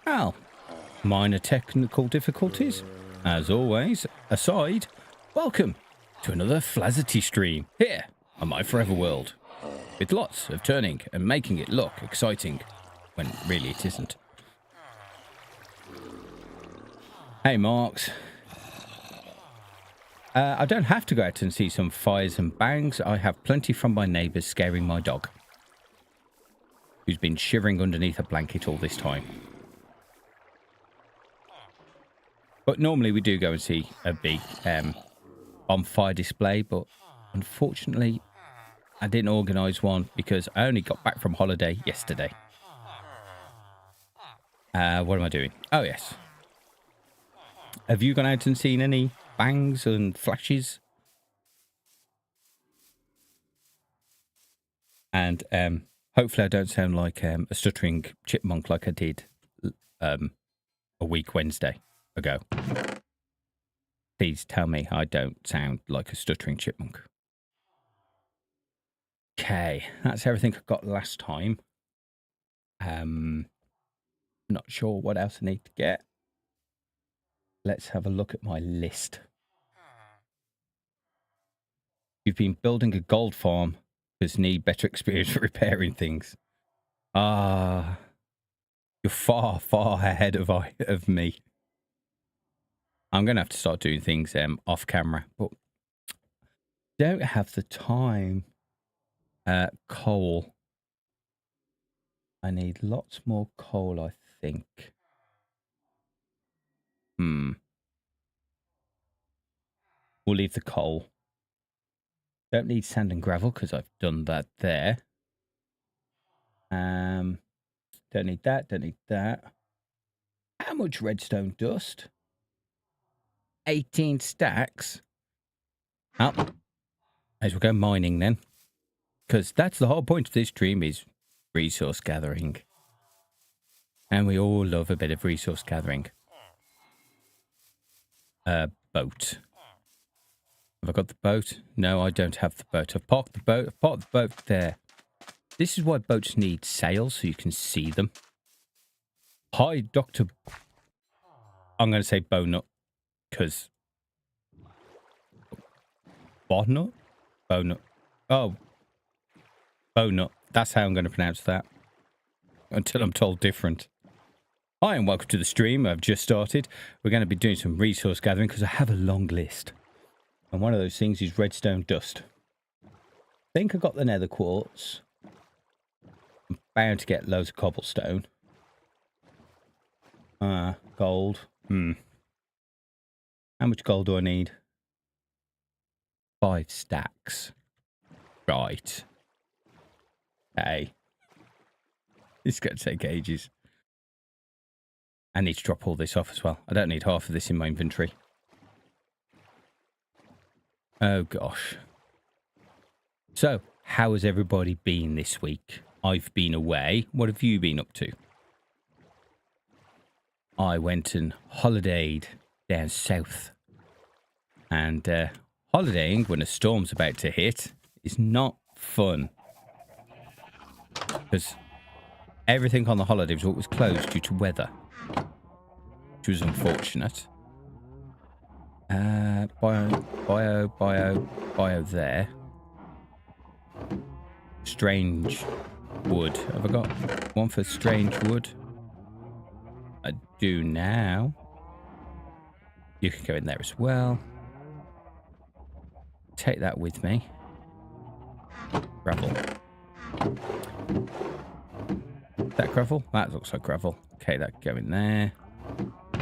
Well, minor technical difficulties, as always, aside, welcome to another Flazzerty stream here on my forever world, with lots of turning and making it look exciting when really it isn't. Hey Marks, I don't have to go out and see some fires and bangs. I have plenty from my neighbours scaring my dog, who's been shivering underneath a blanket all this time. But normally we do go and see a big bonfire display, but unfortunately I didn't organise one because I only got back from holiday yesterday. What am I doing? Oh yes. Have you gone out and seen any bangs and flashes? And hopefully I don't sound like a stuttering chipmunk like I did a week Wednesday ago. Please tell me I don't sound like a stuttering chipmunk. Okay, that's everything I got last time. Not sure what else I need to get. Let's have a look at my list. You've been building a gold farm because need better experience for repairing things. Ah, you're far, far ahead of me. I'm going to have to start doing things off camera, but don't have the time. Coal. I need lots more coal, I think. We'll leave the coal. Don't need sand and gravel because I've done that there. Don't need that, don't need that. How much redstone dust? 18 stacks. Oh, as we go mining then. Because that's the whole point of this stream is resource gathering. And we all love a bit of resource gathering. Boat. Have I got the boat? No, I don't have the boat. I've parked the boat. I've parked the boat there. This is why boats need sails, so you can see them. Hi, Dr. I'm going to say Bonut, because... Bonut? Bonut. Oh. Bonut. That's how I'm going to pronounce that. Until I'm told different. Hi, and welcome to the stream. I've just started. We're going to be doing some resource gathering, because I have a long list. And one of those things is redstone dust. I think I got the nether quartz. I'm bound to get loads of cobblestone. Gold. How much gold do I need? 5 stacks. Right. Hey. This is going to take ages. I need to drop all this off as well. I don't need half of this in my inventory. Oh, gosh. So, how has everybody been this week? I've been away. What have you been up to? I went and holidayed down south. And holidaying when a storm's about to hit is not fun. Because everything on the holiday was always closed due to weather. Which was unfortunate. Bio there. Strange wood. Have I got one for strange wood? I do now. You can go in there as well. Take that with me. Gravel. Is that gravel? That looks like gravel. Okay, that can go in there.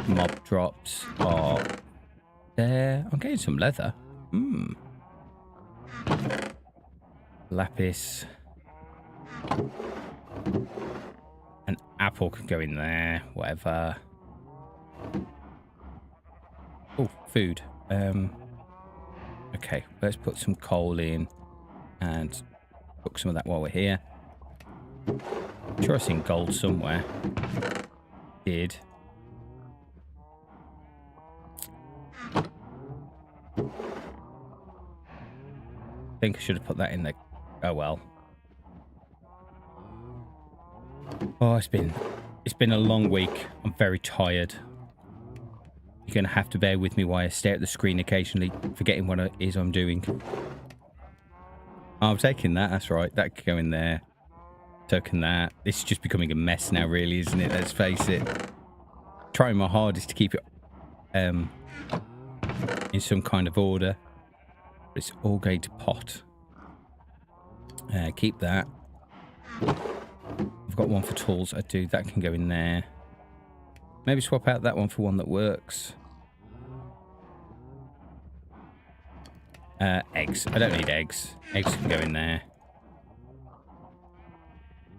Mob drops are there. I'm getting some leather. Lapis. An apple can go in there. Whatever. Oh, food. Okay, let's put some coal in and cook some of that while we're here. I'm sure I've seen gold somewhere. Did. I think I should have put that in there. Oh well. Oh, it's been a long week. I'm very tired. You're going to have to bear with me while I stare at the screen occasionally, forgetting what it is I'm doing. Oh, I'm taking that. That's right. That could go in there. Taking that. This is just becoming a mess now, really, isn't it? Let's face it. Trying my hardest to keep it in some kind of order. But it's all going to pot. Keep that. I've got one for tools. I do. That can go in there. Maybe swap out that one for one that works. Eggs. I don't need eggs. Eggs can go in there.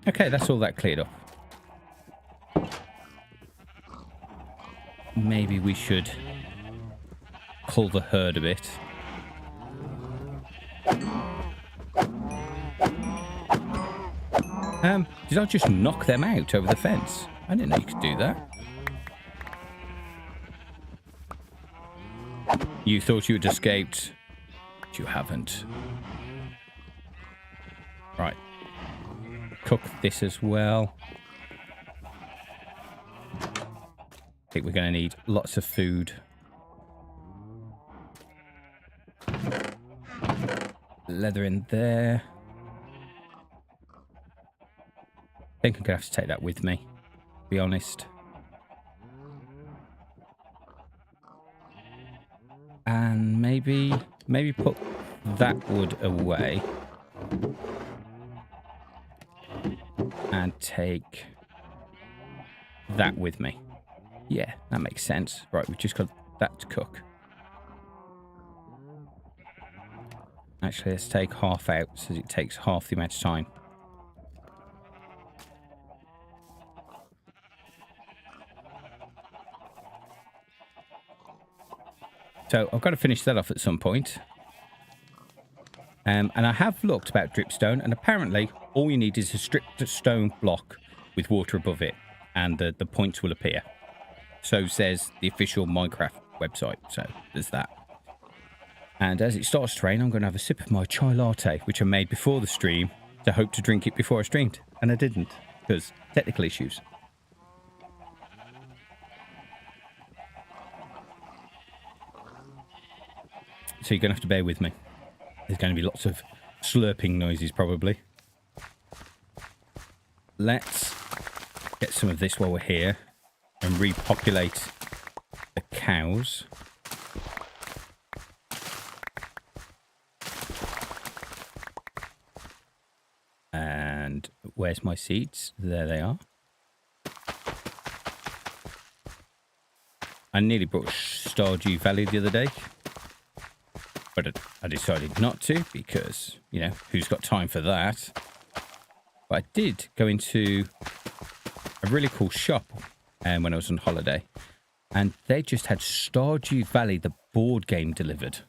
Okay, that's all that cleared up. Maybe we should cull the herd a bit. Did I just knock them out over the fence? I didn't know you could do that. You thought you had escaped, but you haven't. cook this as well. I think we're going to need lots of food. Leather in there. I think I'm going to have to take that with me, to be honest. And maybe put that wood away. And take that with me. Yeah, that makes sense. Right, we've just got that to cook. Actually, let's take half out so it takes half the amount of time. So I've got to finish that off at some point. And I have looked about dripstone, and apparently all you need is a stripped stone block with water above it, and the points will appear. So says the official Minecraft website. So there's that. And as it starts to rain, I'm going to have a sip of my chai latte, which I made before the stream, to hope to drink it before I streamed. And I didn't, because technical issues. So you're going to have to bear with me. There's going to be lots of slurping noises, probably. Let's get some of this while we're here and repopulate the cows. And where's my seeds? There they are. I nearly brought Stardew Valley the other day, but I decided not to because, you know, who's got time for that? But I did go into a really cool shop when I was on holiday, and they just had Stardew Valley, the board game, delivered.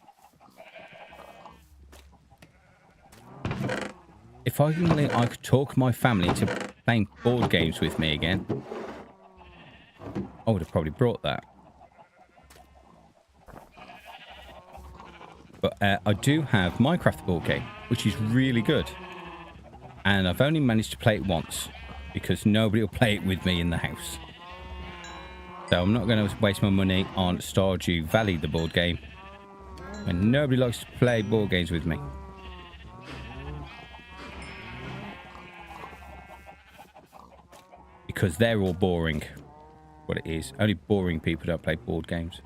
If I could talk my family into playing board games with me again, I would have probably brought that. But I do have Minecraft board game, which is really good. And I've only managed to play it once, because nobody will play it with me in the house. So I'm not going to waste my money on Stardew Valley, the board game, when nobody likes to play board games with me. Because they're all boring. What it is. Only boring people don't play board games.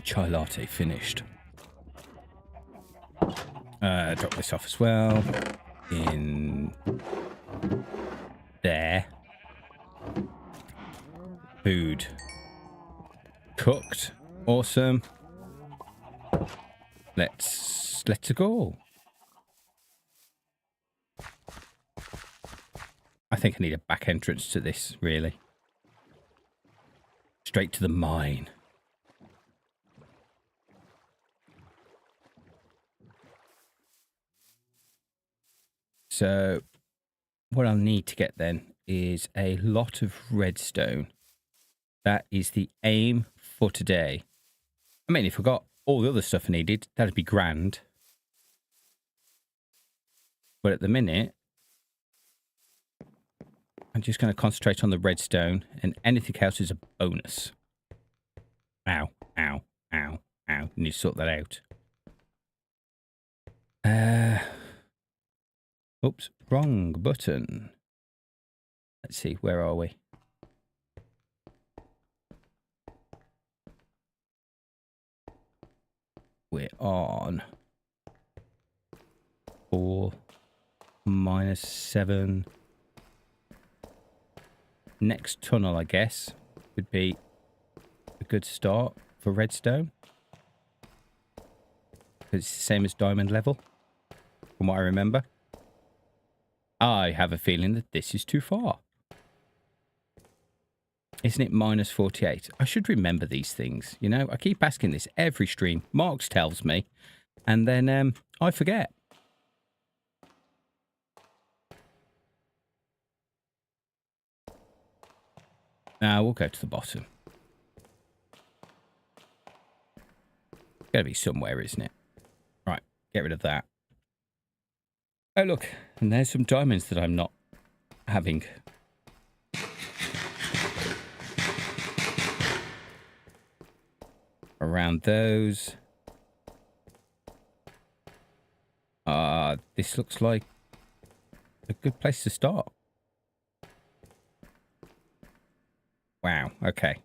Chai latte finished. Drop this off as well. In there. Food cooked. Awesome. Let's go. I think I need a back entrance to this, really. Straight to the mine. So what I'll need to get then is a lot of redstone. That is the aim for today. I mean, if I got all the other stuff I needed, that'd be grand. But at the minute, I'm just going to concentrate on the redstone, and anything else is a bonus. Ow, ow, ow, ow. Need to sort that out. Oops, wrong button. Let's see, where are we? We're on 4 minus 7. Next tunnel, I guess, would be a good start for redstone. It's the same as diamond level, from what I remember. I have a feeling that this is too far. Isn't it minus 48? I should remember these things, you know? I keep asking this every stream. Marks tells me, and then I forget. Now we'll go to the bottom. Got to be somewhere, isn't it? Right, get rid of that. Oh, look, and there's some diamonds that I'm not having. Around those. This looks like a good place to start. Wow, okay.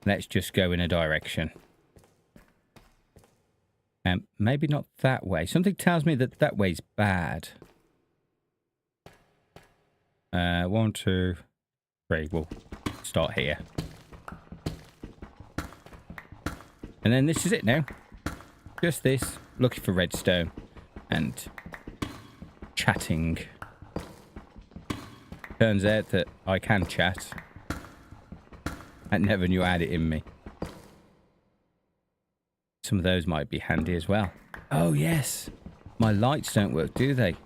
Let's just go in a direction. Maybe not that way. Something tells me that that way's bad. 1, 2, 3. We'll start here. And then this is it now. Just this. Looking for redstone. And chatting. Turns out that I can chat. I never knew I had it in me. Some of those might be handy as well. Oh, yes. My lights don't work, do they?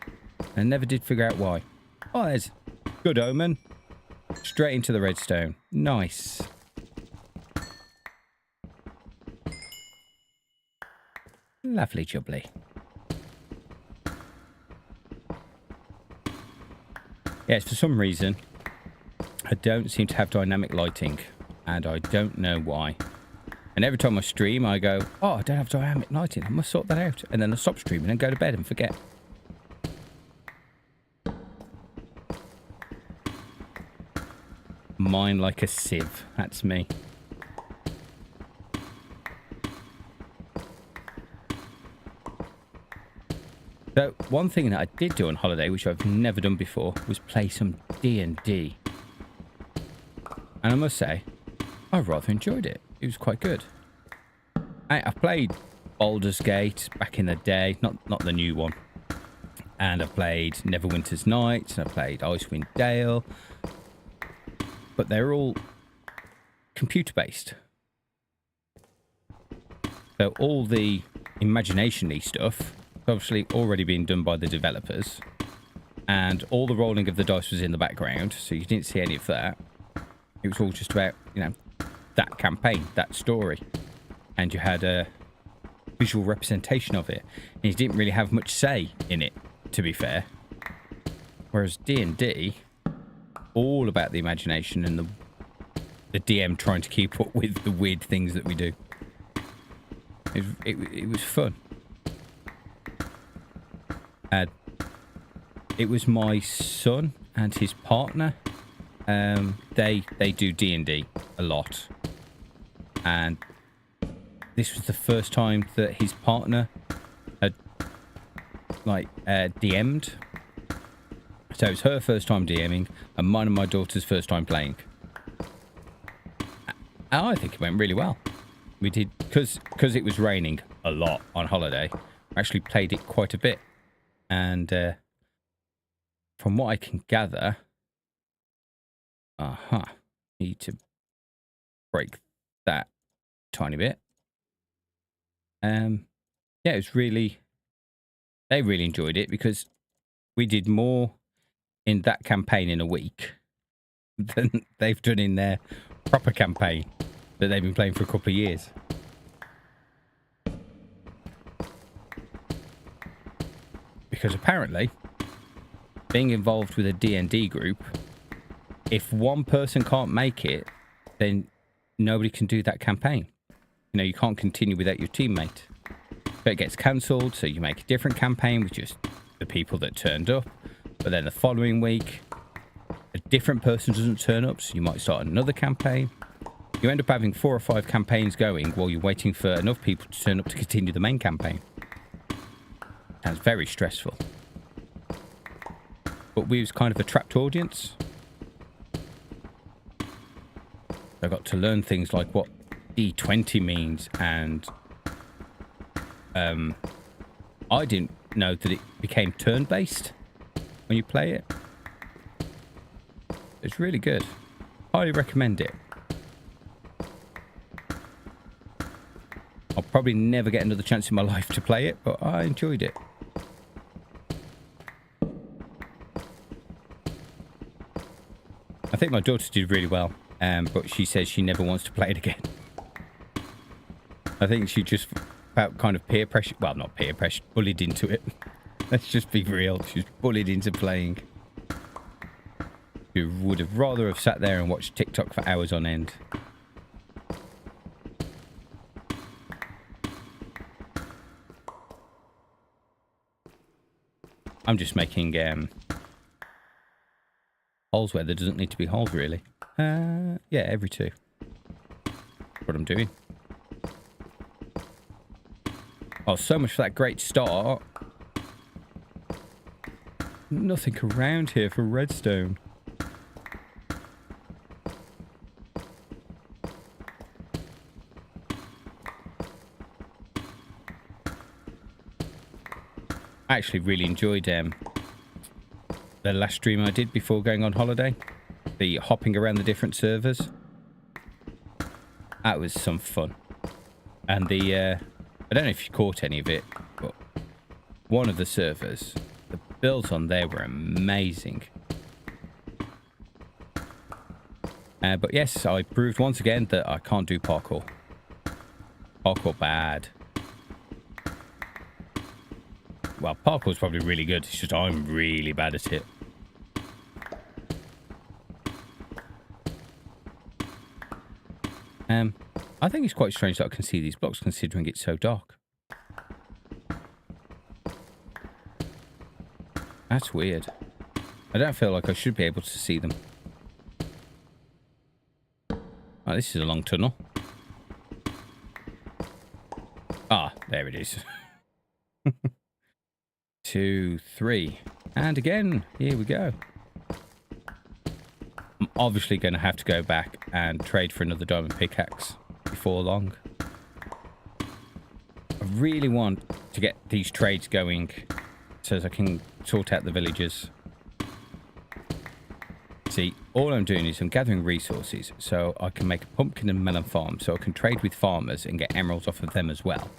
I never did figure out why. Oh, there's good omen. Straight into the redstone. Nice. Lovely jubbly. Yes, for some reason, I don't seem to have dynamic lighting. And I don't know why. And every time I stream, I go, oh, I don't have dynamic lighting. I must sort that out. And then I stop streaming and go to bed and forget. Mine like a sieve. That's me. So, one thing that I did do on holiday, which I've never done before, was play some D&D. And I must say, I rather enjoyed it. It was quite good. I've played Baldur's Gate back in the day, not the new one. And I've played Neverwinter's Nights, and I played Icewind Dale. But they're all computer-based. So all the imagination-y stuff obviously already been done by the developers. And all the rolling of the dice was in the background, so you didn't see any of that. It was all just about, you know, that campaign, that story. And you had a visual representation of it. And you didn't really have much say in it, to be fair. Whereas D&D, all about the imagination and the DM trying to keep up with the weird things that we do. It was fun. It was my son and his partner. They do D&D a lot. And this was the first time that his partner had, DM'd. So it was her first time DMing, and mine and my daughter's first time playing. And I think it went really well. We did, because it was raining a lot on holiday, I actually played it quite a bit. And from what I can gather, need to break that tiny bit. Yeah, it was really, they really enjoyed it because we did more in that campaign in a week than they've done in their proper campaign that they've been playing for a couple of years. Because apparently, being involved with a D&D group, if one person can't make it, then nobody can do that campaign. You know, you can't continue without your teammate. But it gets cancelled, so you make a different campaign with just the people that turned up. But then the following week, a different person doesn't turn up, so you might start another campaign. You end up having 4 or 5 campaigns going while you're waiting for enough people to turn up to continue the main campaign. Sounds very stressful. But we was kind of a trapped audience. I got to learn things like what D20 means, and I didn't know that it became turn-based when you play it. It's really good. Highly recommend it. I'll probably never get another chance in my life to play it, but I enjoyed it. I think my daughter did really well, but she says she never wants to play it again. I think she just felt kind of peer pressure. Well, not peer pressure, bullied into it. Let's just be real. She was bullied into playing. She would have rather have sat there and watched TikTok for hours on end. I'm just making holes where there doesn't need to be holes, really. Yeah, every two. That's what I'm doing. Oh, so much for that great start. Nothing around here for redstone. I actually really enjoyed the last stream I did before going on holiday. The hopping around the different servers. That was some fun. And the, I don't know if you caught any of it, but one of the servers, the builds on there were amazing. But yes, I proved once again that I can't do parkour. Parkour bad. Well, parkour's probably really good. It's just I'm really bad at it. I think it's quite strange that I can see these blocks considering it's so dark. That's weird. I don't feel like I should be able to see them. Oh, this is a long tunnel. Ah, there it is. 2, 3. And again, here we go. I'm obviously going to have to go back and trade for another diamond pickaxe before long. I really want to get these trades going so that I can sort out the villagers. See, all I'm doing is I'm gathering resources so I can make a pumpkin and melon farm so I can trade with farmers and get emeralds off of them as well.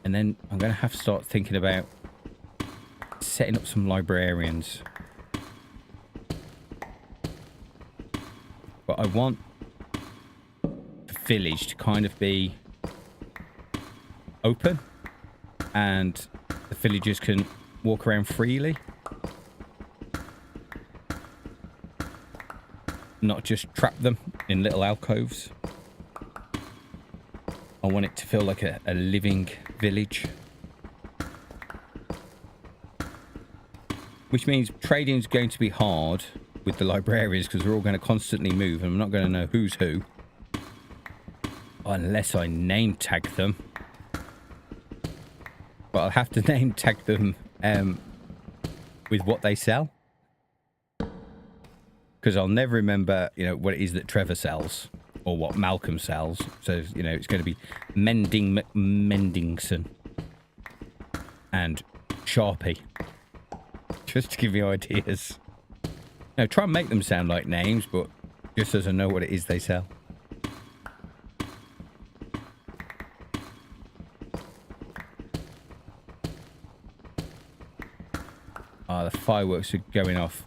And then I'm going to have to start thinking about setting up some librarians. But I want the village to kind of be open and the villagers can walk around freely. Not just trap them in little alcoves. I want it to feel like a living village. Which means trading is going to be hard with the librarians because they're all going to constantly move and I'm not going to know who's who. Unless I name tag them. But I'll have to name tag them with what they sell. Because I'll never remember, you know, what it is that Trevor sells. Or what Malcolm sells. So, you know, it's going to be Mendingson. And Sharpie. Just to give you ideas. No, try and make them sound like names, but just as I know what it is they sell. Ah, the fireworks are going off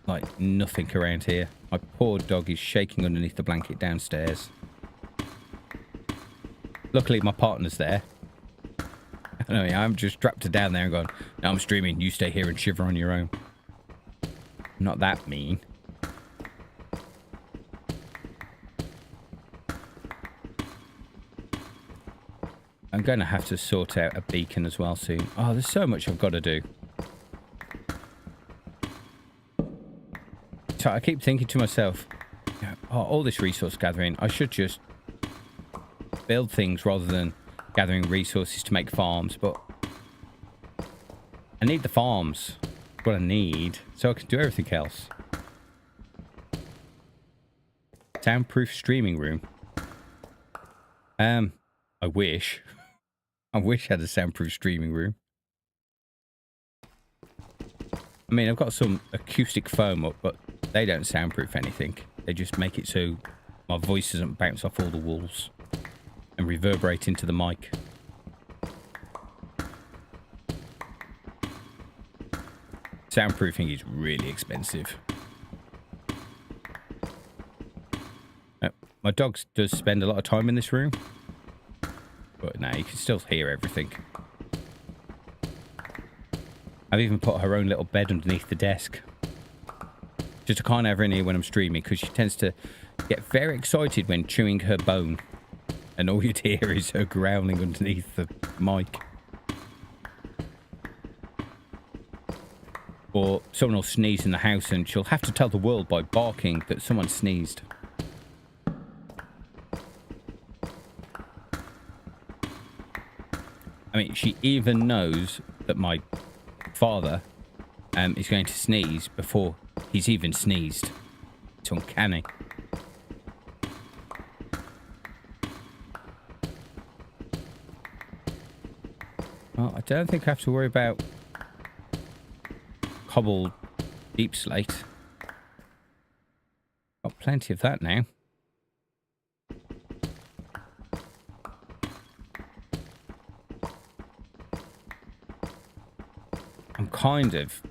like nothing around here. My poor dog is shaking underneath the blanket downstairs. Luckily, my partner's there. I mean, I'm just strapped her down there and gone, no, I'm streaming. You stay here and shiver on your own. Not that mean. I'm going to have to sort out a beacon as well soon. Oh, there's so much I've got to do. So I keep thinking to myself, oh, all this resource gathering, I should just build things rather than gathering resources to make farms. But I need the farms. That's what I need, so I can do everything else. Soundproof streaming room. I wish. I wish I had a soundproof streaming room. I mean, I've got some acoustic foam up, but they don't soundproof anything. They just make it so my voice doesn't bounce off all the walls and reverberate into the mic. Soundproofing is really expensive. Oh, My dog does spend a lot of time in this room. But now you can still hear everything. I've even put her own little bed underneath the desk. Just I can't have her in here when I'm streaming because she tends to get very excited when chewing her bone. And all you'd hear is her growling underneath the mic. Or someone will sneeze in the house and she'll have to tell the world by barking that someone sneezed. I mean, she even knows that my father is going to sneeze before he's even sneezed. It's uncanny. Well, I don't think I have to worry about cobbled deep slate. Got plenty of that now. I'm kind of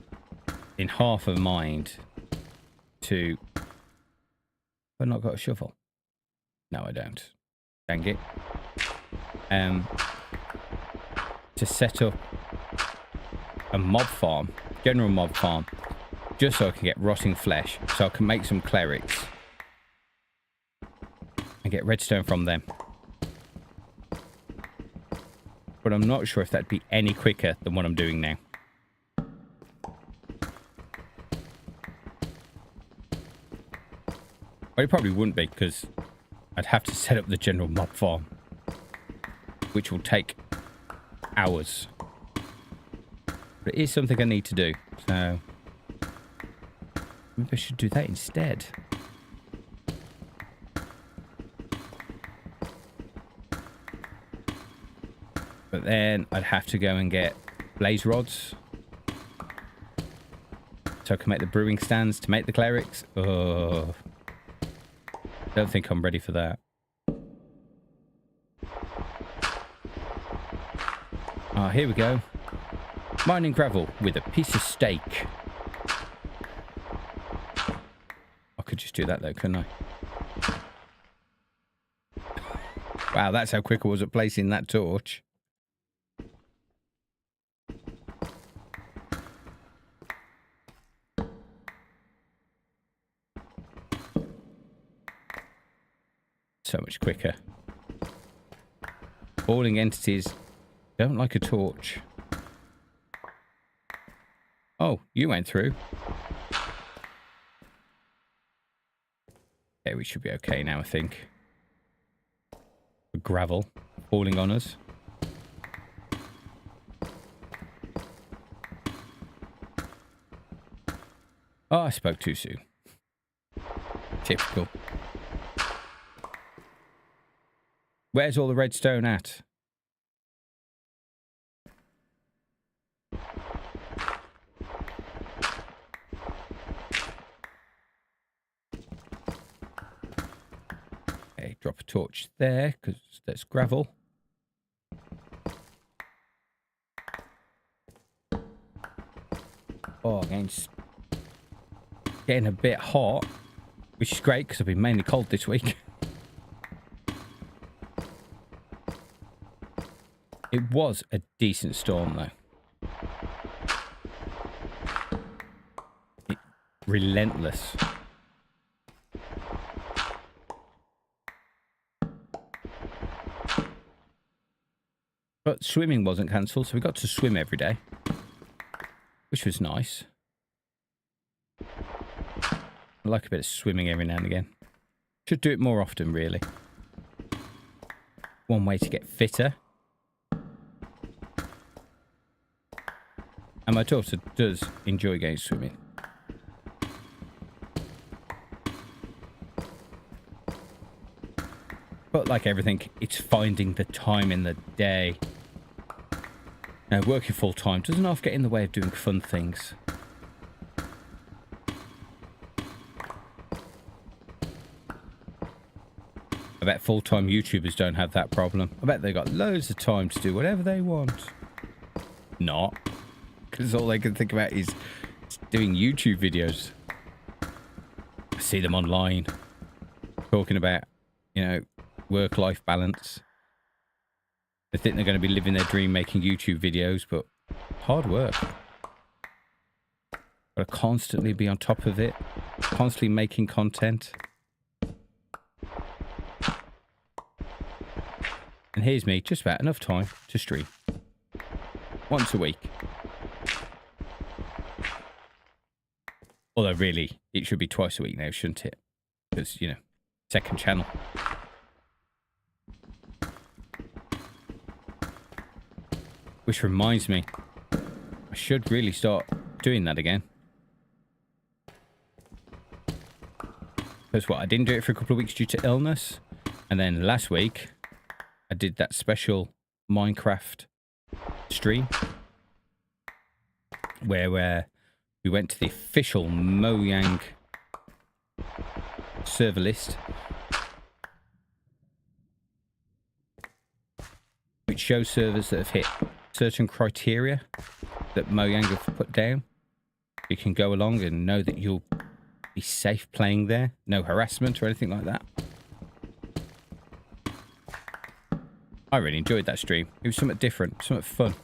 in half a mind to... I've not got a shovel. No, I don't. Dang it. To set up a mob farm, general mob farm, just so I can get rotting flesh, so I can make some clerics and get redstone from them. But I'm not sure if that'd be any quicker than what I'm doing now. Well, it probably wouldn't be, because I'd have to set up the general mob farm, which will take hours. But it is something I need to do, so maybe I should do that instead. But then I'd have to go and get blaze rods so I can make the brewing stands to make the clerics. Oh, don't think I'm ready for that. Ah, here we go. Mining gravel with a piece of steak. I could just do that though, couldn't I? Wow, that's how quick I was at placing that torch. So much quicker. Falling entities don't like a torch. Oh, you went through. Okay, we should be okay now, I think. The gravel falling on us. Oh, I spoke too soon. Typical. Where's all the redstone at? Okay, drop a torch there, because there's gravel. Oh, getting a bit hot, which is great, because I've been mainly cold this week. It was a decent storm, though. Relentless. But swimming wasn't cancelled, so we got to swim every day, which was nice. I like a bit of swimming every now and again. Should do it more often, really. One way to get fitter. And my daughter does enjoy going swimming. But like everything, it's finding the time in the day. Now, working full time doesn't half get in the way of doing fun things. I bet full-time YouTubers don't have that problem. I bet they got loads of time to do whatever they want. Not. Because all they can think about is doing YouTube videos. I see them online talking about, you know, work-life balance. They think they're going to be living their dream making YouTube videos, but hard work. Got to constantly be on top of it, constantly making content. And here's me, just about enough time to stream. Once a week. Although really, it should be twice a week now, shouldn't it? Because, you know, second channel. Which reminds me, I should really start doing that again. Because what, I didn't do it for a couple of weeks due to illness. And then last week, I did that special Minecraft stream. Where we went to the official Mojang server list. Which shows servers that have hit certain criteria that Mojang have put down. You can go along and know that you'll be safe playing there. No harassment or anything like that. I really enjoyed that stream. It was something different, something fun.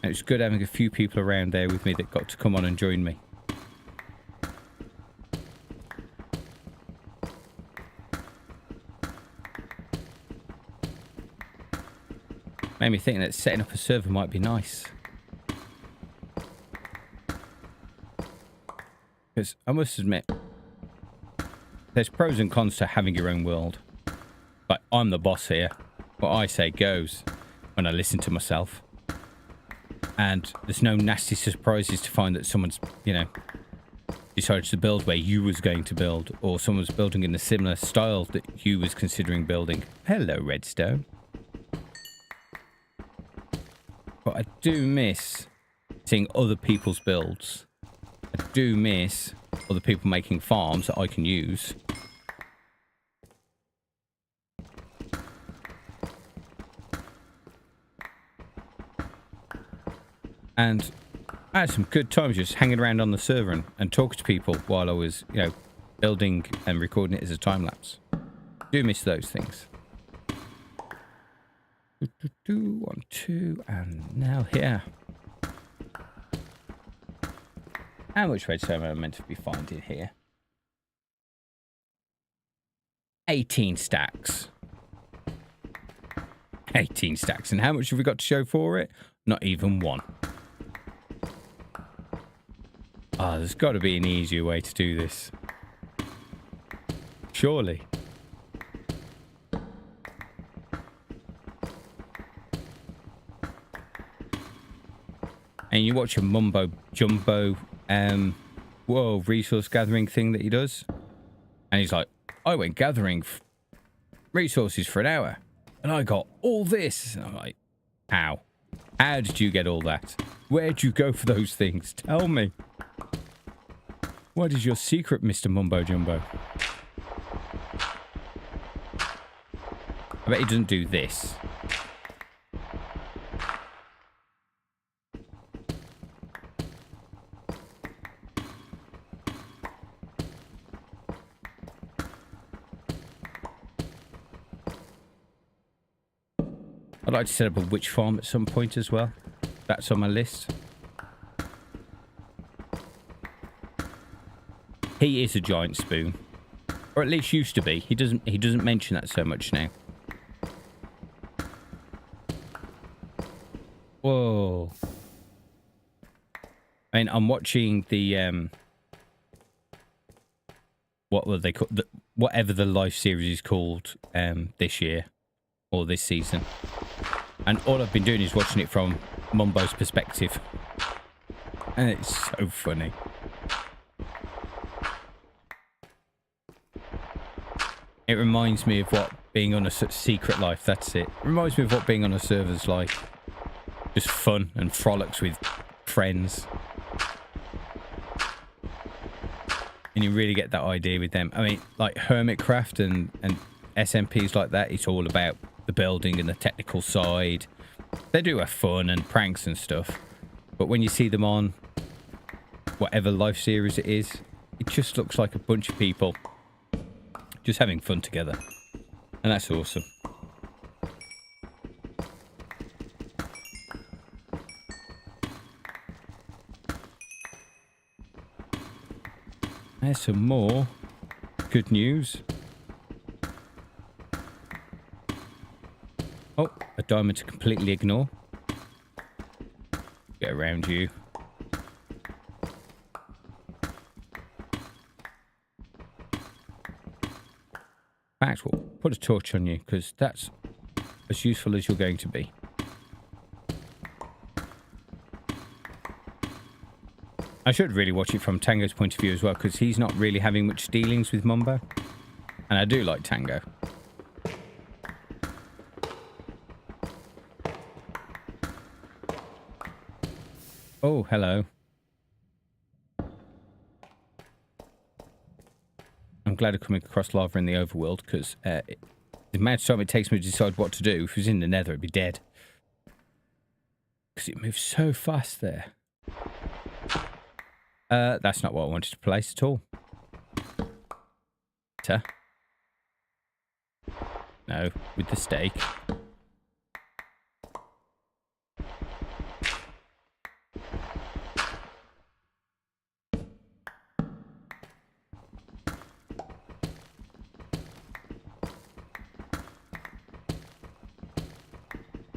And it was good having a few people around there with me that got to come on and join me. Made me think that setting up a server might be nice. Because I must admit, there's pros and cons to having your own world. Like, I'm the boss here. What I say goes when I listen to myself. And there's no nasty surprises to find that someone's, you know, decided to build where you was going to build. Or someone's building in a similar style that you was considering building. Hello, Redstone. But I do miss seeing other people's builds. I do miss other people making farms that I can use. And I had some good times just hanging around on the server and talking to people while I was, you know, building and recording it as a time-lapse. Do miss those things. 1, 2, and now here. How much redstone am I meant to be finding here? 18 stacks. 18 stacks. And how much have we got to show for it? Not even one. Ah, there's got to be an easier way to do this. Surely. And you watch a mumbo jumbo resource gathering thing that he does. And he's like, I went gathering resources for an hour. And I got all this. And I'm like, how? How did you get all that? Where'd you go for those things? Tell me. What is your secret, Mr. Mumbo Jumbo? I bet he doesn't do this. I'd like to set up a witch farm at some point as well. That's on my list. He is a giant spoon. Or at least used to be. He doesn't mention that so much now. Whoa. I mean, I'm watching the what were they called? Whatever the live series is called this year or this season. And all I've been doing is watching it from Mumbo's perspective. And it's so funny. It reminds me of what being on a secret life, that's it. It reminds me of what being on a server's like. Just fun and frolics with friends. And you really get that idea with them. I mean, like Hermitcraft and SMPs like that, it's all about the building and the technical side. They do have fun and pranks and stuff. But when you see them on whatever life series it is, it just looks like a bunch of people just having fun together. And that's awesome. There's some more good news. Oh, a diamond to completely ignore. Get around you. In fact, we'll put a torch on you because that's as useful as you're going to be. I should really watch it from Tango's point of view as well, because he's not really having much dealings with Mumbo. And I do like Tango. Oh, hello. I'm glad I'm coming across lava in the overworld, because the amount of time it takes me to decide what to do, if it was in the nether, it'd be dead. Because it moves so fast there. That's not what I wanted to place at all. No, with the stake.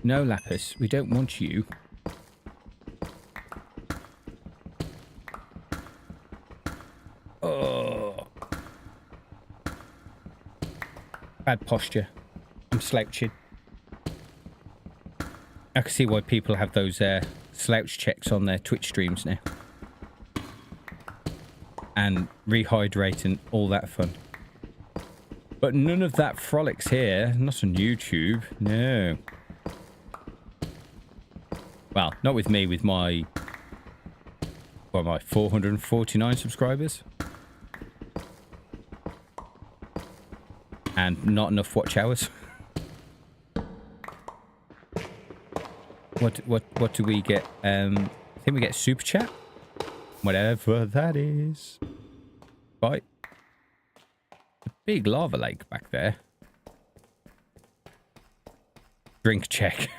No, Lapis, we don't want you. Oh. Bad posture. I'm slouching. I can see why people have those slouch checks on their Twitch streams now. And rehydrate and all that fun. But none of that frolics here. Not on YouTube. No. Well, not with me, with my... what am I, 449 subscribers? And not enough watch hours. What do we get? I think we get super chat. Whatever that is. Right. A big lava lake back there. Drink check.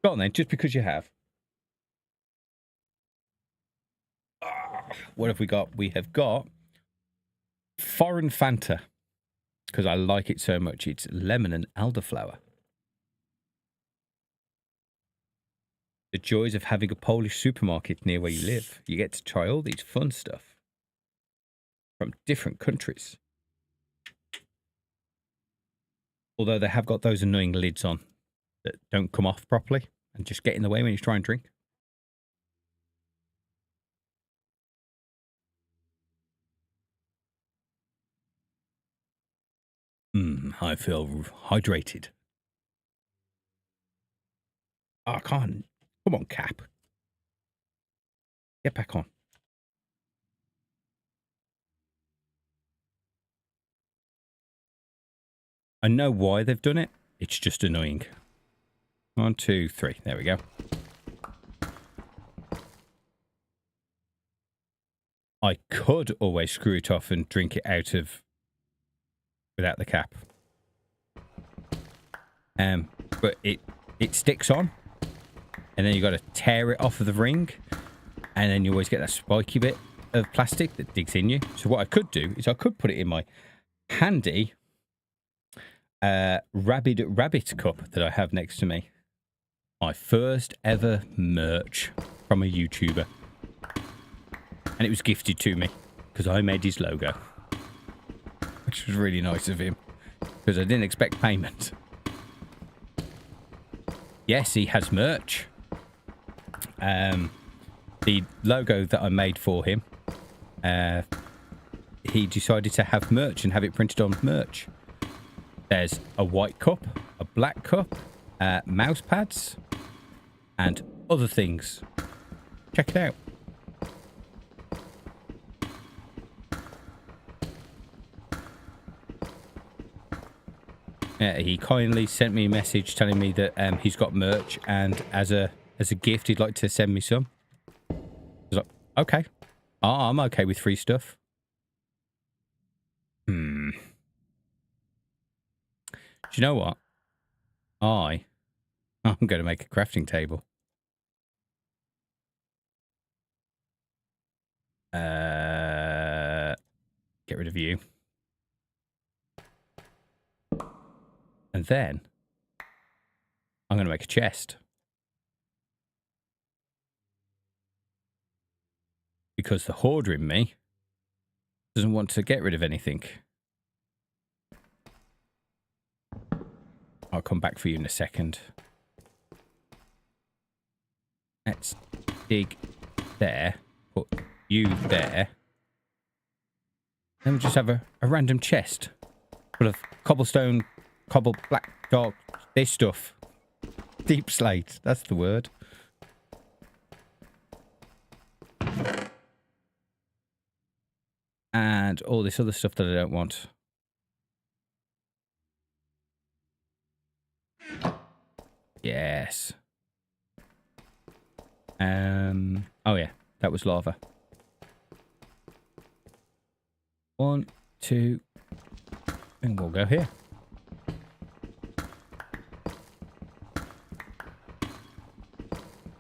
Go on then, just because you have. What have we got? We have got foreign Fanta. Because I like it so much. It's lemon and elderflower. The joys of having a Polish supermarket near where you live. You get to try all these fun stuff. From different countries. Although they have got those annoying lids on. That don't come off properly and just get in the way when you try and drink. I feel hydrated. Oh, I can't. Come on, Cap. Get back on. I know why they've done it. It's just annoying. 1, 2, 3. There we go. I could always screw it off and drink it out of without the cap. But it sticks on. And then you got to tear it off of the ring. And then you always get that spiky bit of plastic that digs in you. So what I could do is I could put it in my handy rabid rabbit cup that I have next to me. My first ever merch from a YouTuber. And it was gifted to me because I made his logo. Which was really nice of him. Because I didn't expect payment. Yes, he has merch. The logo that I made for him, he decided to have merch and have it printed on merch. There's a white cup, a black cup, mouse pads, and other things. Check it out. He kindly sent me a message telling me that he's got merch, and as a gift he'd like to send me some. I was like, okay, Oh, I'm okay with free stuff. Do you know what? I'm going to make a crafting table. Get rid of you. And then I'm going to make a chest. Because the hoarder in me doesn't want to get rid of anything. I'll come back for you in a second. Let's dig there. Put you there. Then we'll just have a random chest full of cobblestone, black, dark, this stuff. Deep slate, that's the word. And all this other stuff that I don't want. Yes. Oh yeah, that was lava. 1, 2, and we'll go here.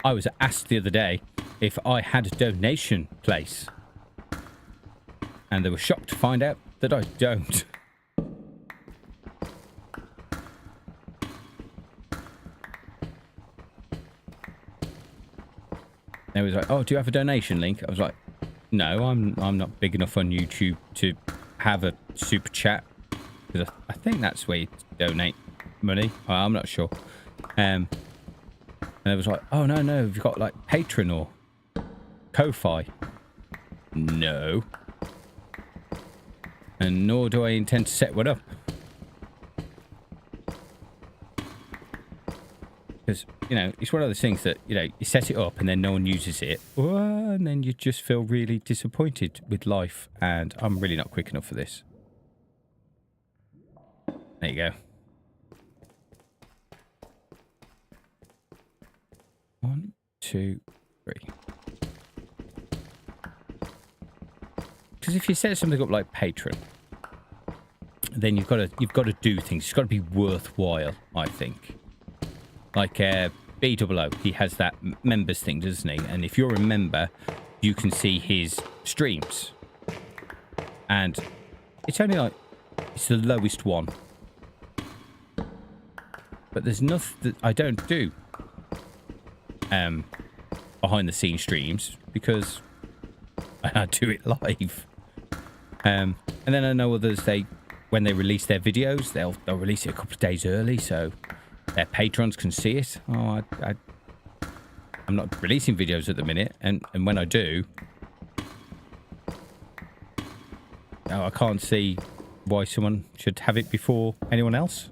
I was asked the other day if I had a donation place. And they were shocked to find out that I don't. They was like, "Oh, do you have a donation link?" I was like, "No, I'm not big enough on YouTube to have a super chat." Because I think that's where you donate money. I'm not sure. And it was like, "Oh no, you've got like Patreon or Ko-Fi." No. And nor do I intend to set one up. Because, you know, it's one of those things that, you know, you set it up and then no one uses it. And then you just feel really disappointed with life. And I'm really not quick enough for this. There you go. 1, 2, 3. Because if you set something up like Patreon, then you've got to do things. It's got to be worthwhile, I think. Like BOO, he has that members thing, doesn't he? And if you're a member, you can see his streams. And it's only like, it's the lowest one. But there's nothing that I don't do behind the scenes streams because I do it live. And then I know others, when they release their videos, they'll release it a couple of days early so their patrons can see it. Oh, I'm not releasing videos at the minute, and when I do, I can't see why someone should have it before anyone else.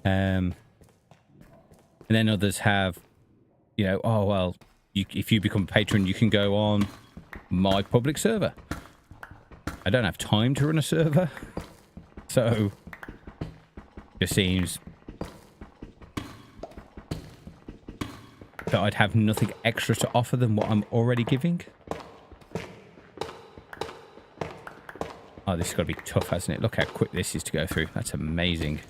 And then others have, you know, oh well, if you become a patron, you can go on my public server. I don't have time to run a server, so it just seems that I'd have nothing extra to offer than what I'm already giving. Oh, this has got to be tough, hasn't it? Look how quick this is to go through. That's amazing.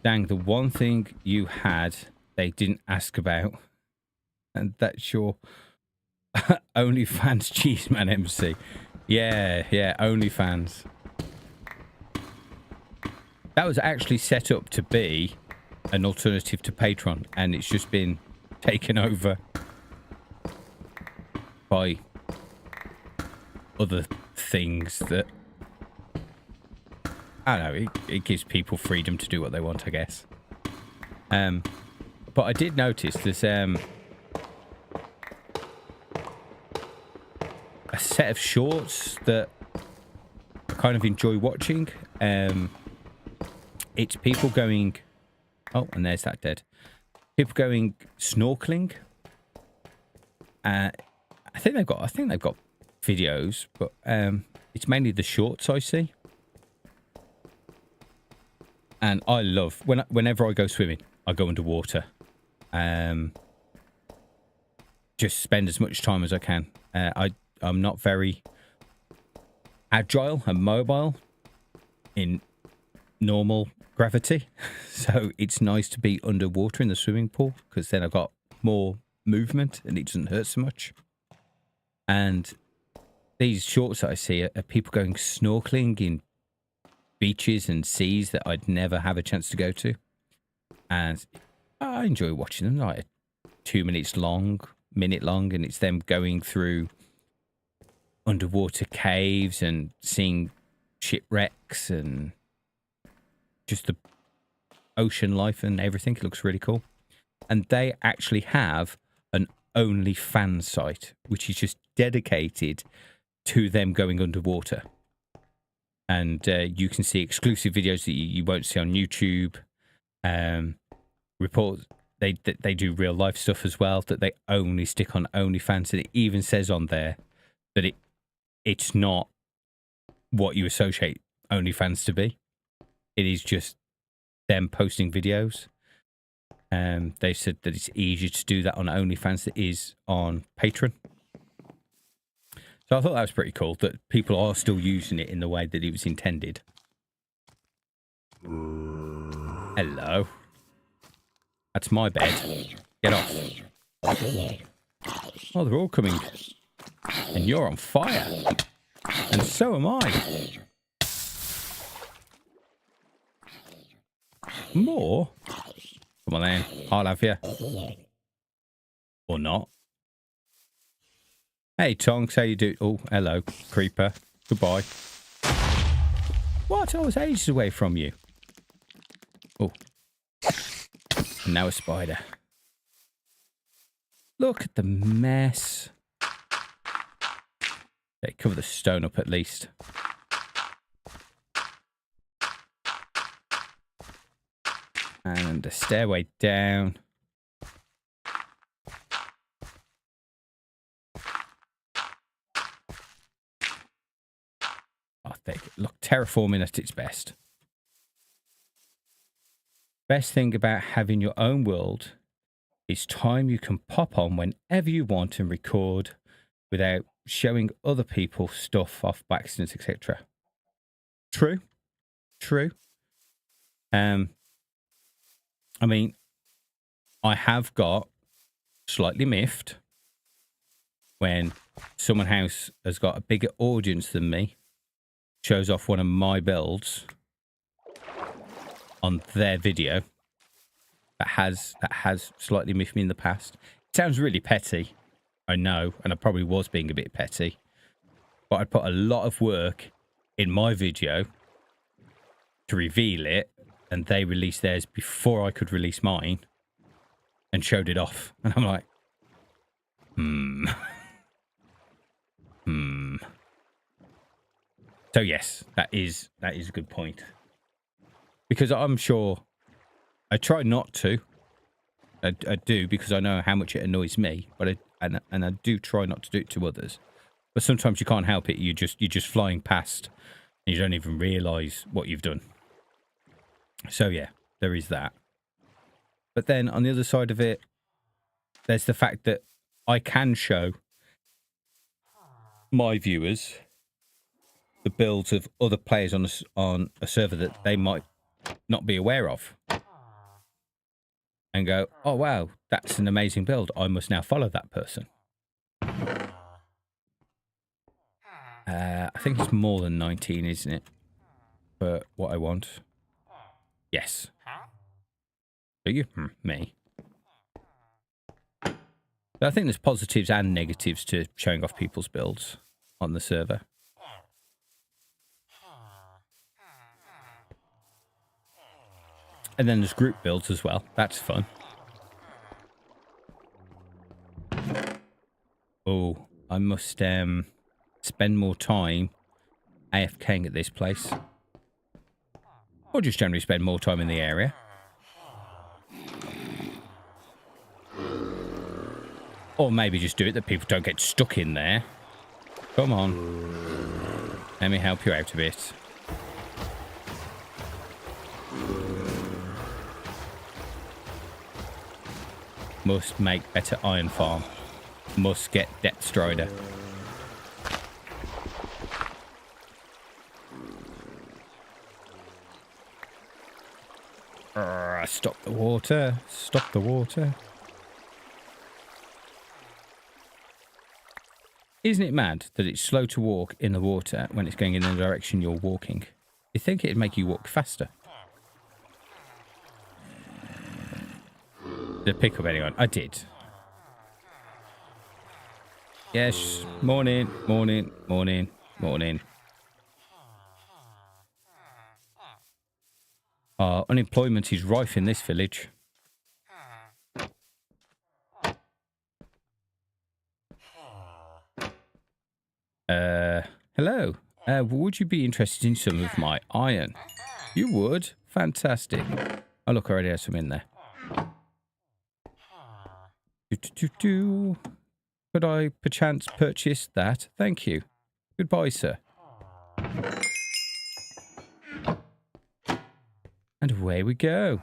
Dang, the one thing you had they didn't ask about, and that's your OnlyFans Cheeseman MC. Yeah, OnlyFans. That was actually set up to be an alternative to Patreon, and it's just been taken over by other things that, I don't know, it gives people freedom to do what they want, I guess. But I did notice there's a set of shorts that I kind of enjoy watching. It's people going, oh, and there's that dead. People going snorkeling. I think they've got videos, but it's mainly the shorts I see. And I love whenever I go swimming, I go underwater. Just spend as much time as I can. I'm not very agile and mobile in normal gravity, so it's nice to be underwater in the swimming pool because then I've got more movement and it doesn't hurt so much. And these shorts that I see are people going snorkeling in beaches and seas that I'd never have a chance to go to, and I enjoy watching them. Like 2 minutes long, and it's them going through underwater caves and seeing shipwrecks and just the ocean life and everything. It looks really cool. And they actually have an OnlyFans site, which is just dedicated to them going underwater. And you can see exclusive videos that you won't see on YouTube. Reports, they do real life stuff as well that they only stick on OnlyFans. And it even says on there that it's not what you associate OnlyFans to be. It is just them posting videos. They said that it's easier to do that on OnlyFans than it is on Patreon. So I thought that was pretty cool that people are still using it in the way that it was intended. Hello. That's my bed. Get off. Oh, they're all coming. And you're on fire. And so am I. More? Come on then. I'll have you. Or not. Hey, Tonks, how you do? Oh, hello, creeper. Goodbye. What? I was ages away from you. Oh. And now a spider. Look at the mess. Okay, cover the stone up at least. And a stairway down. Look, terraforming at its best. Best thing about having your own world is time you can pop on whenever you want and record without showing other people stuff off by accidents, etc. True. I mean, I have got slightly miffed when someone else has got a bigger audience than me, shows off one of my builds on their video that has slightly miffed me in the past. It sounds really petty, I know, and I probably was being a bit petty, but I put a lot of work in my video to reveal it, and they released theirs before I could release mine and showed it off. And I'm like, So yes, that is a good point. Because I'm sure I try not to. I do, because I know how much it annoys me, but I do try not to do it to others. But sometimes you can't help it. You're just flying past and you don't even realise what you've done. So yeah, there is that. But then on the other side of it, there's the fact that I can show my viewers the builds of other players on a server that they might not be aware of, and go, oh wow, that's an amazing build, I must now follow that person. I think it's more than 19, isn't it, for what I want? Yes. Do you? Me. But I think there's positives and negatives to showing off people's builds on the server. And then there's group builds as well. That's fun. Oh, I must spend more time AFKing at this place. Or just generally spend more time in the area. Or maybe just do it that people don't get stuck in there. Come on. Let me help you out a bit. Must make better iron farm. Must get depth strider. Stop the water. Stop the water. Isn't it mad that it's slow to walk in the water when it's going in the direction you're walking? You'd think it'd make you walk faster. Did I pick up anyone? I did. Yes. Morning, morning, morning, morning. Unemployment is rife in this village. Hello. Would you be interested in some of my iron? You would? Fantastic. Oh, look, I already have some in there. Could I perchance purchase that? Thank you. Goodbye, sir. And away we go.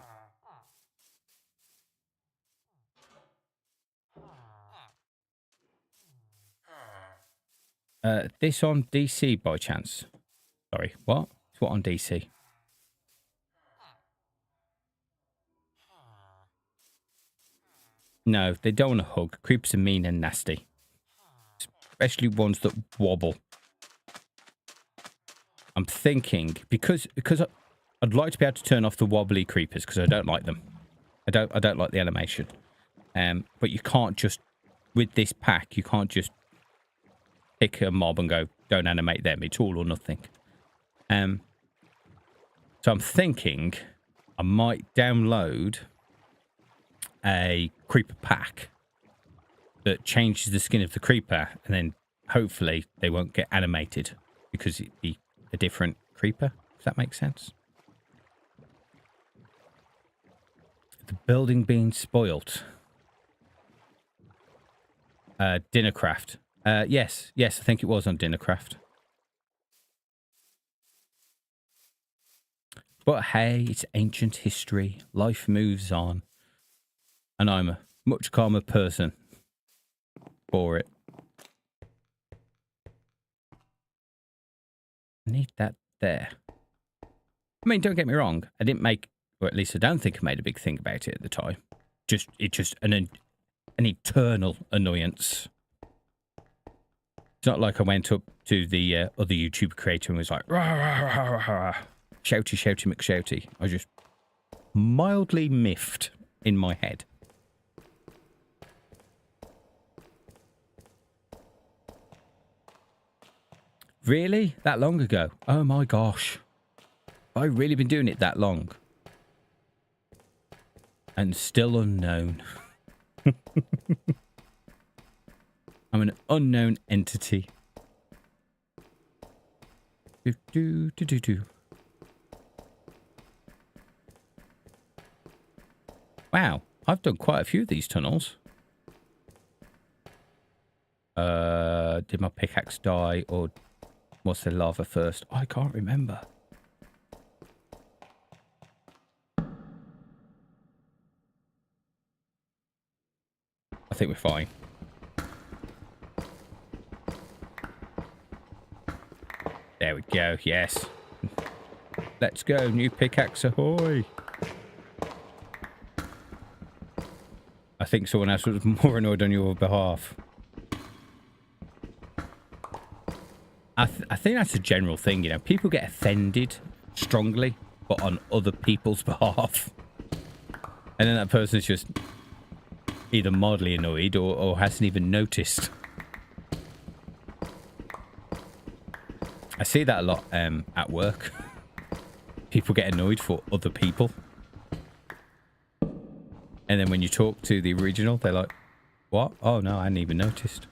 This on DC by chance? Sorry, what? It's what on DC? No, they don't want to hug. Creeps are mean and nasty. Especially ones that wobble. I'm thinking, because I'd like to be able to turn off the wobbly creepers, because I don't like them. I don't like the animation. But you can't just, with this pack, you can't just pick a mob and go, don't animate them. It's all or nothing. So I'm thinking I might download a creeper pack that changes the skin of the creeper, and then hopefully they won't get animated because it'd be a different creeper. Does that make sense? The building being spoilt. Dinnercraft. Yes, I think it was on Dinnercraft. But hey, it's ancient history. Life moves on. And I'm a much calmer person for it. I need that there. I mean, don't get me wrong. I didn't make, or at least I don't think I made a big thing about it at the time. It's just an eternal annoyance. It's not like I went up to the other YouTube creator and was like, rah, rah, rah, rah, rah. Shouty, shouty, McShouty. I was just mildly miffed in my head. Really? That long ago? Oh my gosh. Have I really been doing it that long? And still unknown. I'm an unknown entity. Wow, I've done quite a few of these tunnels. Did my pickaxe die, or was there lava first? I can't remember. I think we're fine. There we go, yes. Let's go, new pickaxe ahoy. I think someone else was more annoyed on your behalf. I think that's a general thing, you know. People get offended strongly, but on other people's behalf. And then that person's just either mildly annoyed or hasn't even noticed. I see that a lot at work. People get annoyed for other people. And then when you talk to the original, they're like, what? Oh, no, I hadn't even noticed.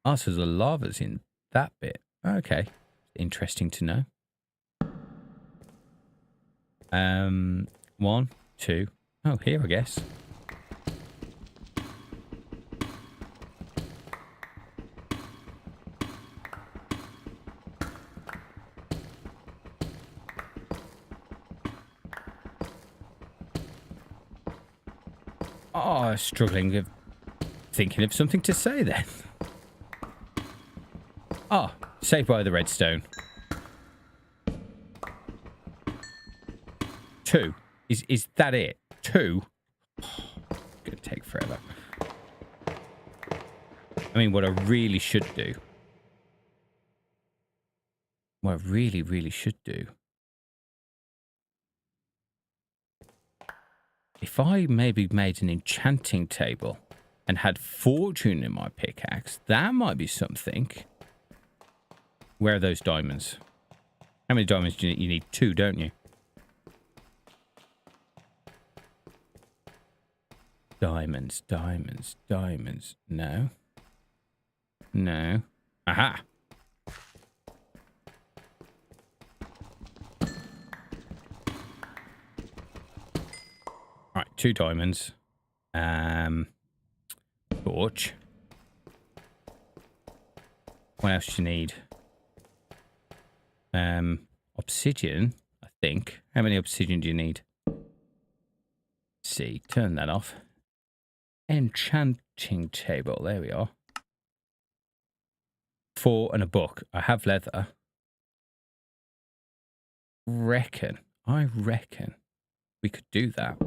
Oh, so the lava's in that bit. Okay. Interesting to know. 1, 2. Oh, here, I guess. Oh, struggling with thinking of something to say then. Ah, saved by the redstone. 2. Is that it? 2? Oh, gonna take forever. I mean, what I really should do. What I really, really should do. If I maybe made an enchanting table and had fortune in my pickaxe, that might be something. Where are those diamonds? How many diamonds do you need? You need 2, don't you? Diamonds, diamonds, diamonds. No. No. Aha! Right, 2 diamonds. Torch. What else do you need? Obsidian, I think. How many obsidian do you need? Let's see, turn that off. Enchanting table, there we are. 4 and a book. I have leather. I reckon we could do that.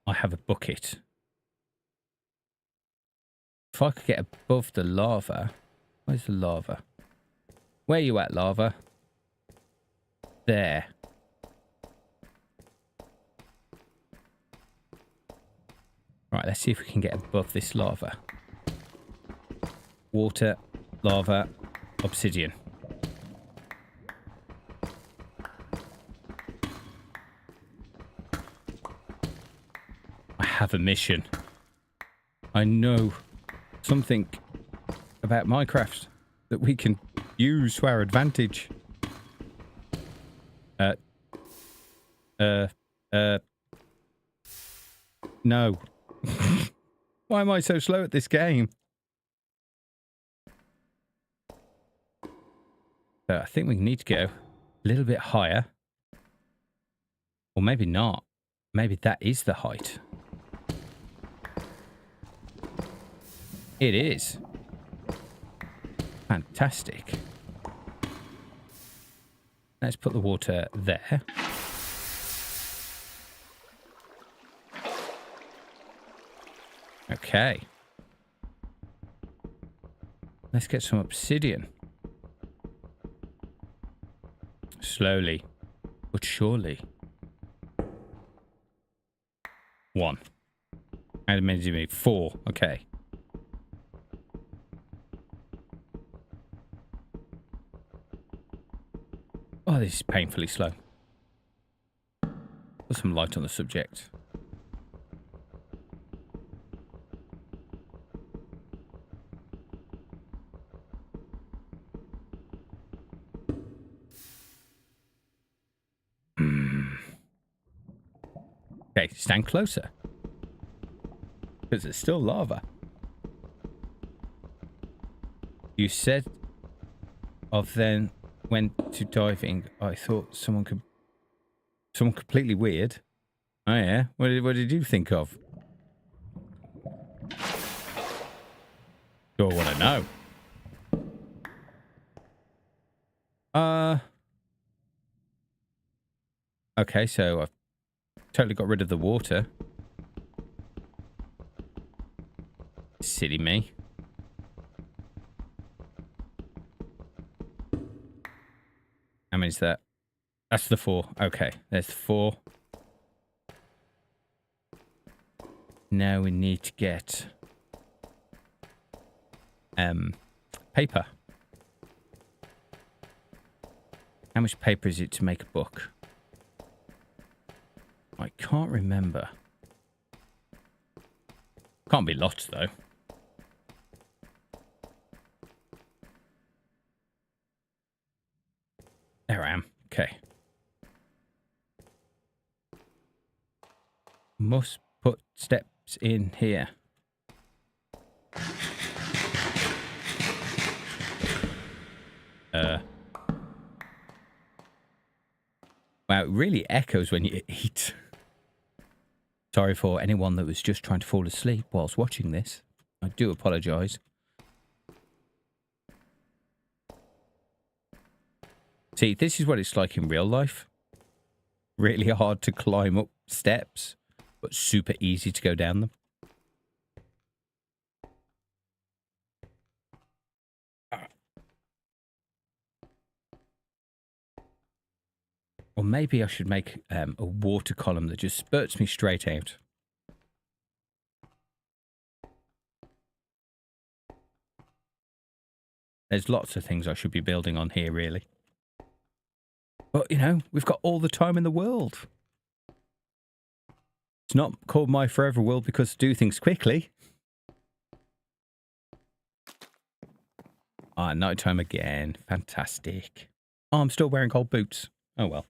I have a bucket. If I could get above the lava. Where's the lava? Where are you at, lava? There. Right, let's see if we can get above this lava. Water, lava, obsidian. I have a mission. I know something about Minecraft that we can use to our advantage. No. Why am I so slow at this game? So I think we need to go a little bit higher. Or maybe not. Maybe that is the height. It is. Fantastic. Let's put the water there. Okay. Let's get some obsidian. Slowly, but surely. 1. How many do you need? 4. Okay. Oh, this is painfully slow. Put some light on the subject. Okay, stand closer. Because it's still lava. You said of then went to diving. I thought someone completely weird. Oh yeah? What did you think of? Do I want to know? Okay, so I've totally got rid of the water. Silly me. How many is that? That's the 4. Okay, there's 4. Now we need to get paper. How much paper is it to make a book? I can't remember. Can't be lots though. There I am. Okay. Must put steps in here. Wow, it really echoes when you eat. Sorry for anyone that was just trying to fall asleep whilst watching this. I do apologise. See, this is what it's like in real life. Really hard to climb up steps, but super easy to go down them. Or maybe I should make a water column that just spurts me straight out. There's lots of things I should be building on here, really. But, you know, we've got all the time in the world. It's not called My Forever World because do things quickly. Ah, nighttime again. Fantastic. Oh, I'm still wearing gold boots. Oh, well.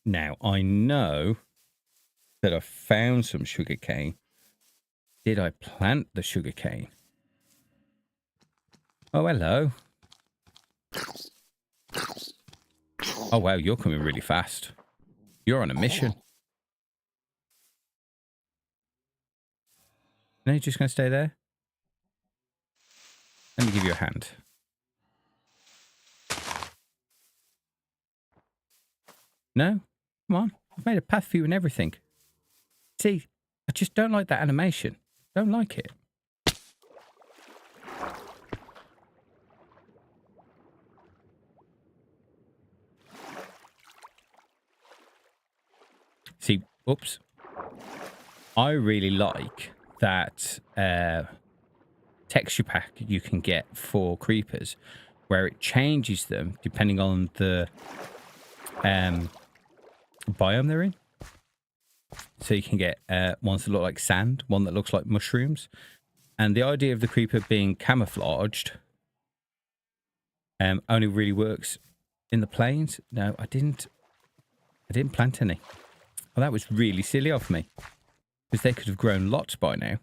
Now, I know that I found some sugarcane. Did I plant the sugarcane? Oh, hello. Oh, wow, you're coming really fast. You're on a mission. No, you're just going to stay there? Let me give you a hand. No? Come on. I've made a path for you and everything. See, I just don't like that animation. Don't like it. See, oops. I really like that texture pack you can get for creepers where it changes them depending on the biome they're in. So you can get ones that look like sand, one that looks like mushrooms. And the idea of the creeper being camouflaged only really works in the plains. No, I didn't plant any. Well, that was really silly of me. Because they could have grown lots by now.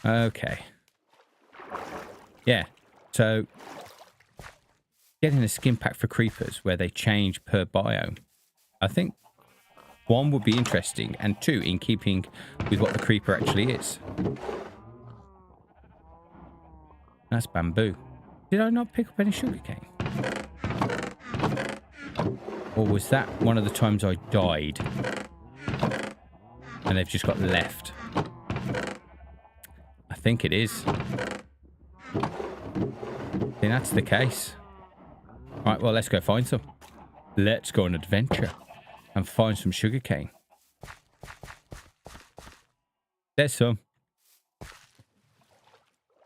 Okay. Yeah. So, getting a skin pack for creepers where they change per biome. I think, one, would be interesting. And two, in keeping with what the creeper actually is. That's bamboo. Did I not pick up any sugarcane? Or was that one of the times I died? And they've just got left. I think it is. I think that's the case. Right, well, let's go find some. Let's go on an adventure and find some sugarcane. There's some.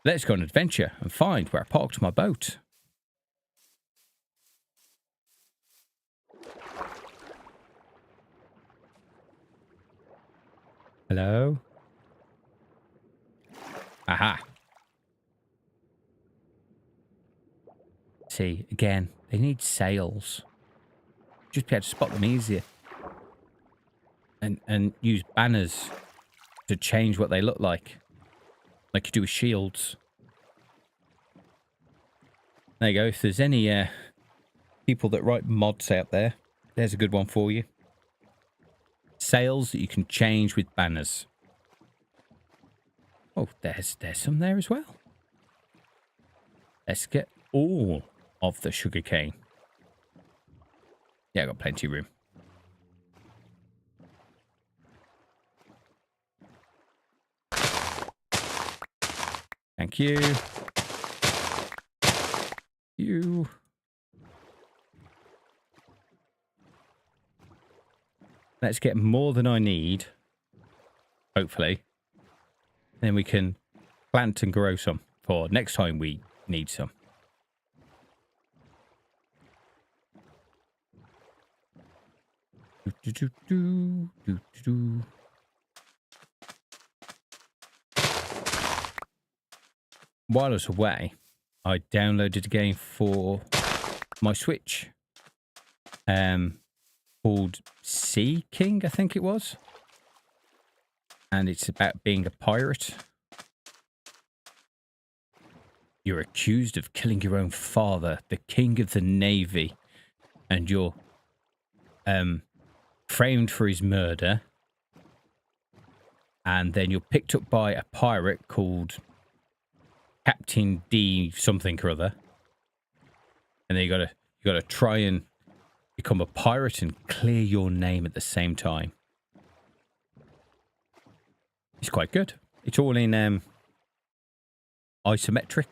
Let's go on an adventure and find where I parked my boat. Hello? Aha. See, again, they need sails. Just be able to spot them easier. And use banners to change what they look like. Like you do with shields. There you go. If there's any people that write mods out there, there's a good one for you. Sails that you can change with banners. Oh, there's some there as well. Let's get all of the sugarcane. Yeah, I got plenty of room. Thank you. You. Let's get more than I need. Hopefully. Then we can plant and grow some for next time we need some. While I was away, I downloaded a game for my Switch. Called Sea King, I think it was. And it's about being a pirate. You're accused of killing your own father, the king of the navy, and you're framed for his murder. And then you're picked up by a pirate called Captain D something or other. And then you gotta try and become a pirate and clear your name at the same time. It's quite good. It's all in isometric.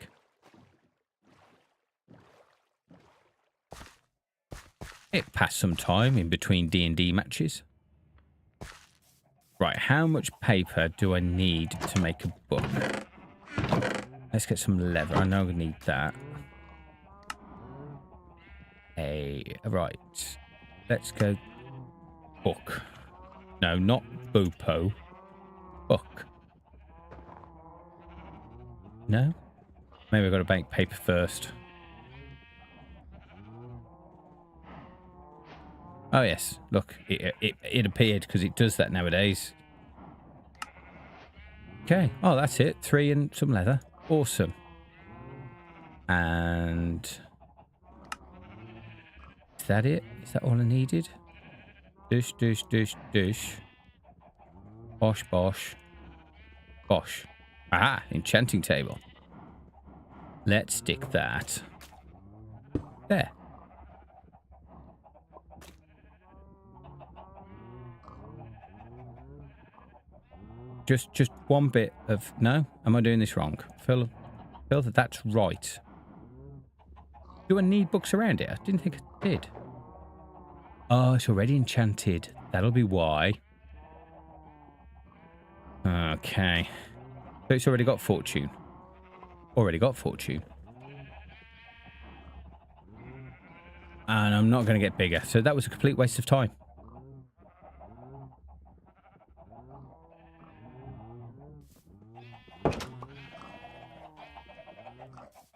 It passed some time in between D&D matches. Right, how much paper do I need to make a book? Let's get some leather. I know I need that. Right. Let's go book. No, not Bopo. Book. No? Maybe I've got to make paper first. Oh, yes. Look, it appeared because it does that nowadays. Okay. Oh, that's it. 3 and some leather. Awesome. And... is that it? Is that all I needed? Dish, dish, dish, dish. Bosh, bosh. Bosh. Ah, enchanting table. Let's stick that there. Just one bit of... no? Am I doing this wrong? Feel that that's right. Do I need books around it? I didn't think I did. Oh, it's already enchanted. That'll be why. Okay. So it's already got fortune. Already got fortune. And I'm not going to get bigger. So that was a complete waste of time.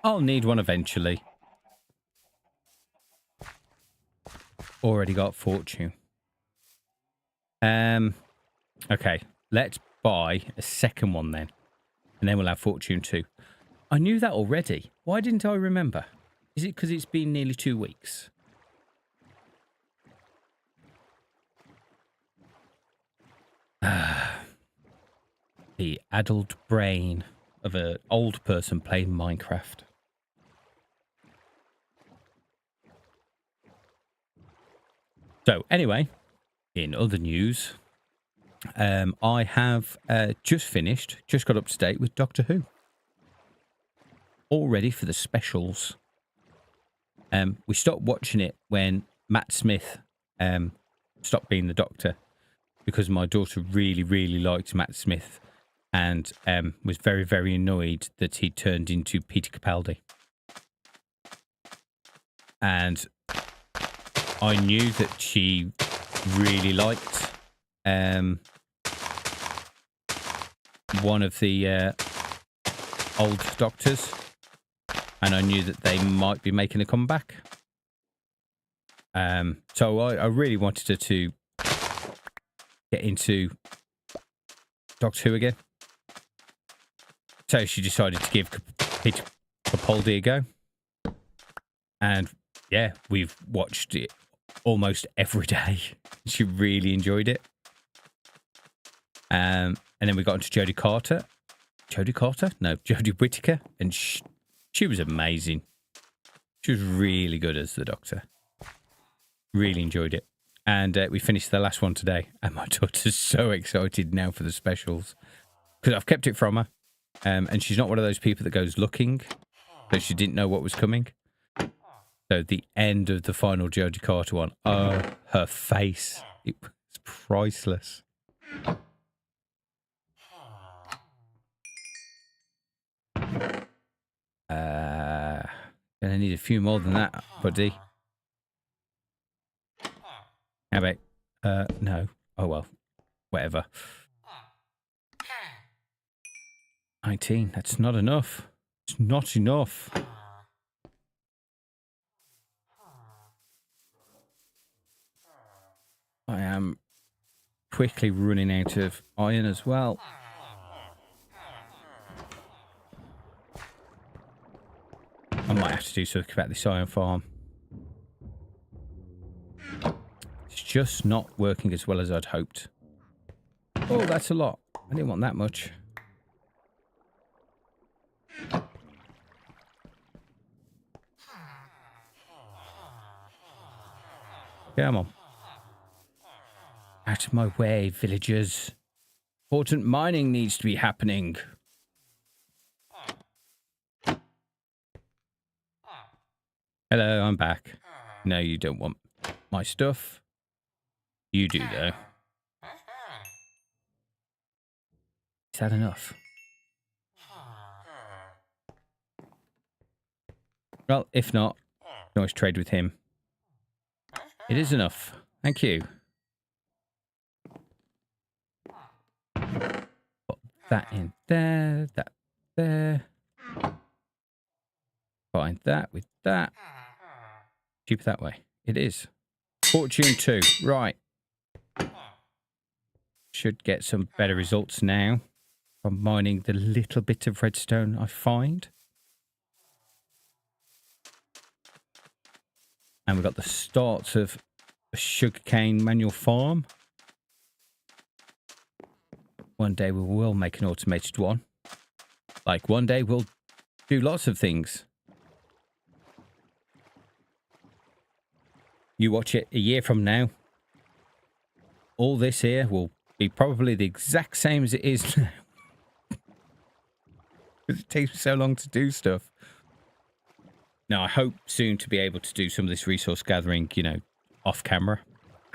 I'll need one eventually. Already got fortune. Okay. Let's buy a second one then. And then we'll have fortune too. I knew that already. Why didn't I remember? Is it because it's been nearly 2 weeks? The addled brain of an old person playing Minecraft. So, anyway, in other news, I have just got up to date with Doctor Who. All ready for the specials. We stopped watching it when Matt Smith stopped being the Doctor because my daughter really, really liked Matt Smith and was very, very annoyed that he turned into Peter Capaldi. And I knew that she really liked one of the old Doctors, and I knew that they might be making a comeback. So I really wanted her to get into Doctor Who again. So she decided to give Peter Capaldi a go. And yeah, we've watched it almost every day. She really enjoyed it. And then we got into Jodie Carter. Jodie Carter? No, Jodie Whittaker. And she was amazing. She was really good as the Doctor. Really enjoyed it. And we finished the last one today. And my daughter's so excited now for the specials. Because I've kept it from her. And she's not one of those people that goes looking. So she didn't know what was coming. So the end of the final Jodie Carter one. Oh, her face. It was priceless. Gonna need a few more than that, buddy. How about, no. Oh, well. Whatever. 19. That's not enough. It's not enough. I am quickly running out of iron as well. might have to do something about this iron farm. It's just not working as well as I'd hoped. Oh, that's a lot. I didn't want that much. Come on. Out of my way, villagers. Important mining needs to be happening. Hello, I'm back. No, you don't want my stuff. You do, though. Is that enough? Well, if not, I can always trade with him. It is enough. Thank you. Put that in there, that there. Combine that with that. Cheaper that way. It is. Fortune 2. Right. Should get some better results now from mining the little bit of redstone I find. And we've got the starts of a sugarcane manual farm. One day we will make an automated one. Like one day we'll do lots of things. You watch it a year from now. All this here will be probably the exact same as it is now. Because it takes me so long to do stuff. Now, I hope soon to be able to do some of this resource gathering, you know, off camera.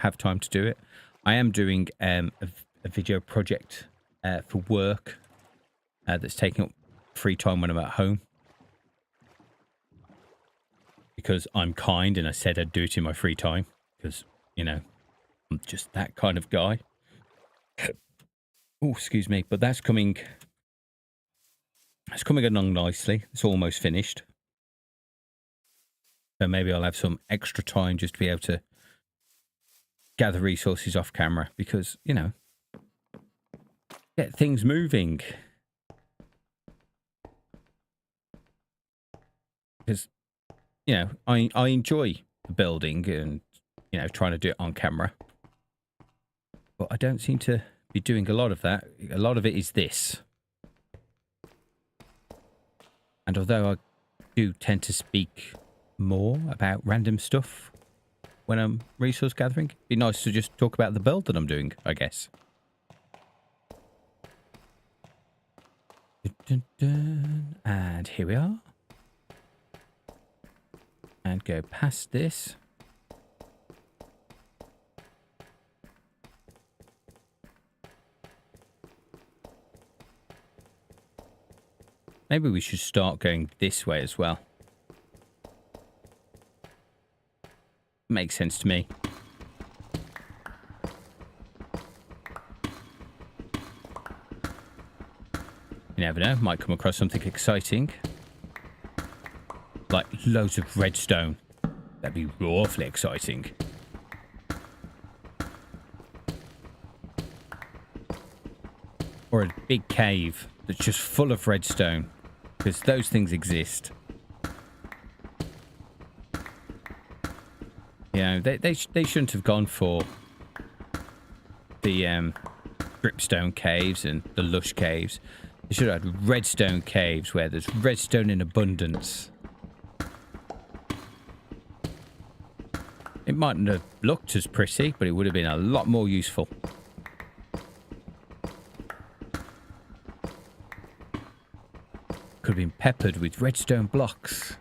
Have time to do it. I am doing a video project for work that's taking up free time when I'm at home. Because I'm kind and I said I'd do it in my free time. Because, you know, I'm just that kind of guy. Oh, excuse me. But that's coming... It's coming along nicely. It's almost finished. So maybe I'll have some extra time just to be able to gather resources off camera. Because, you know, get things moving. Because... You know, I enjoy building and, you know, trying to do it on camera. But I don't seem to be doing a lot of that. A lot of it is this. And although I do tend to speak more about random stuff when I'm resource gathering, it'd be nice to just talk about the build that I'm doing, I guess. Dun, dun, dun. And here we are. And go past this. Maybe we should start going this way as well. Makes sense to me. You never know, might come across something exciting. Like loads of redstone. That'd be awfully exciting. Or a big cave that's just full of redstone. Because those things exist. You know, they shouldn't have gone for the dripstone caves and the lush caves. They should have had redstone caves where there's redstone in abundance. It mightn't have looked as pretty, but it would have been a lot more useful. Could have been peppered with redstone blocks.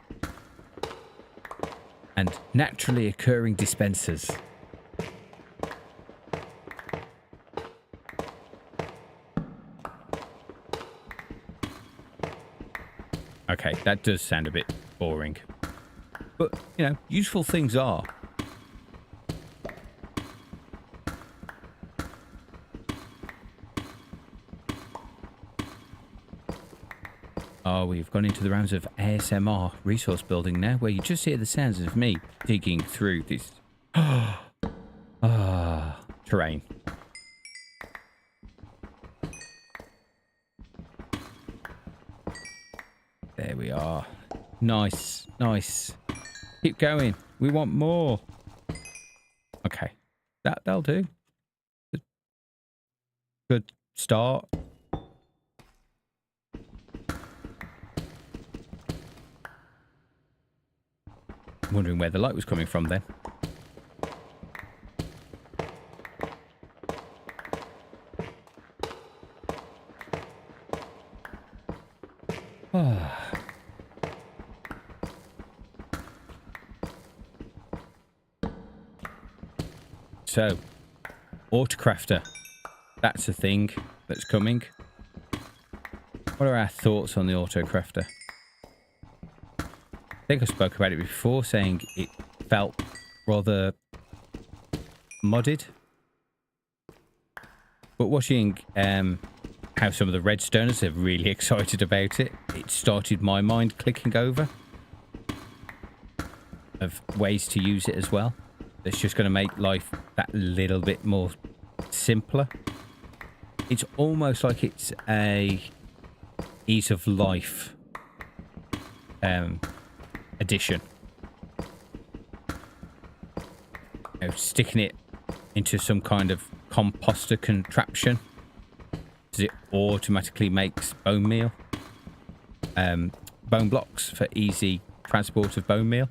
And naturally occurring dispensers. Okay, that does sound a bit boring. But, you know, useful things are. Oh, we've gone into the rounds of ASMR resource building now, where you just hear the sounds of me digging through this terrain. There we are. Nice. Nice. Keep going. We want more. Okay. That'll do. Good start. Wondering where the light was coming from then. So, Autocrafter. That's a thing that's coming. What are our thoughts on the Autocrafter? I think I spoke about it before, saying it felt rather modded. But watching how some of the Redstoners are really excited about it, it started my mind clicking over of ways to use it as well. That's just going to make life that little bit more simpler. It's almost like it's a ease of life addition. You know, sticking it into some kind of composter contraption. Does it automatically makes bone meal? Bone blocks for easy transport of bone meal.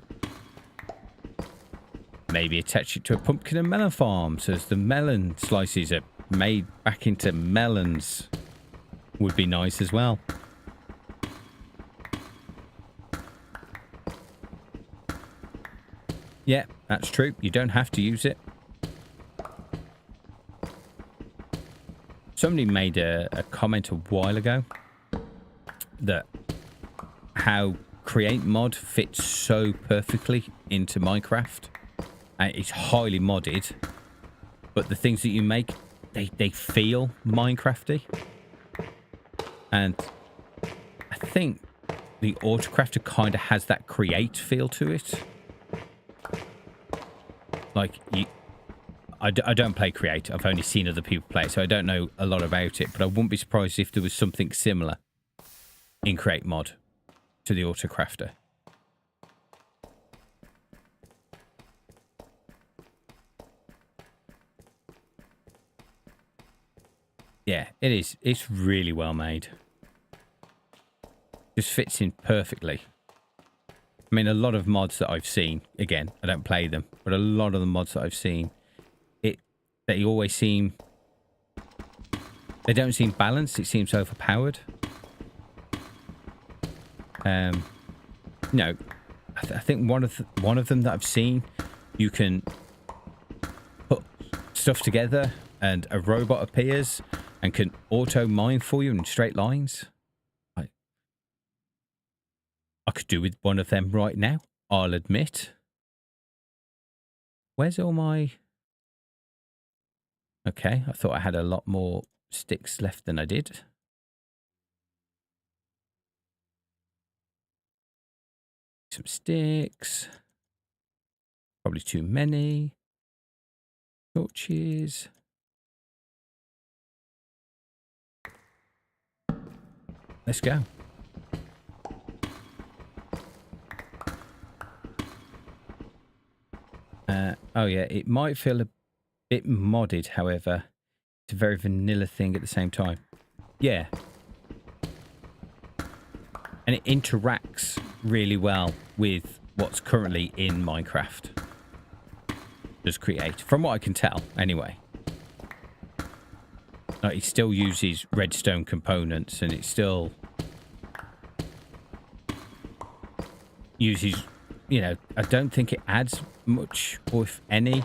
Maybe attach it to a pumpkin and melon farm so as the melon slices are made back into melons. Would be nice as well. Yeah, that's true. You don't have to use it. Somebody made a comment a while ago that how Create Mod fits so perfectly into Minecraft. And it's highly modded, but the things that you make, they feel Minecrafty. And I think the Autocrafter kind of has that Create feel to it. Like, I don't play Create. I've only seen other people play, so I don't know a lot about it. But I wouldn't be surprised if there was something similar in Create Mod to the Autocrafter. Yeah, it is. It's really well made. Just fits in perfectly. I mean, a lot of mods that I've seen, again, I don't play them, but a lot of the mods that I've seen, they always seem, they don't seem balanced. It seems overpowered. No, I think one of them that I've seen, you can put stuff together and a robot appears and can auto mine for you in straight lines. I could do with one of them right now, I'll admit. Where's all my... Okay, I thought I had a lot more sticks left than I did. Some sticks. Probably too many. Torches. Let's go. Oh yeah, it might feel a bit modded, however. It's a very vanilla thing at the same time. Yeah. And it interacts really well with what's currently in Minecraft. Does Create, from what I can tell, anyway. Like, it still uses redstone components, and it still uses, you know, I don't think it adds much, or if any,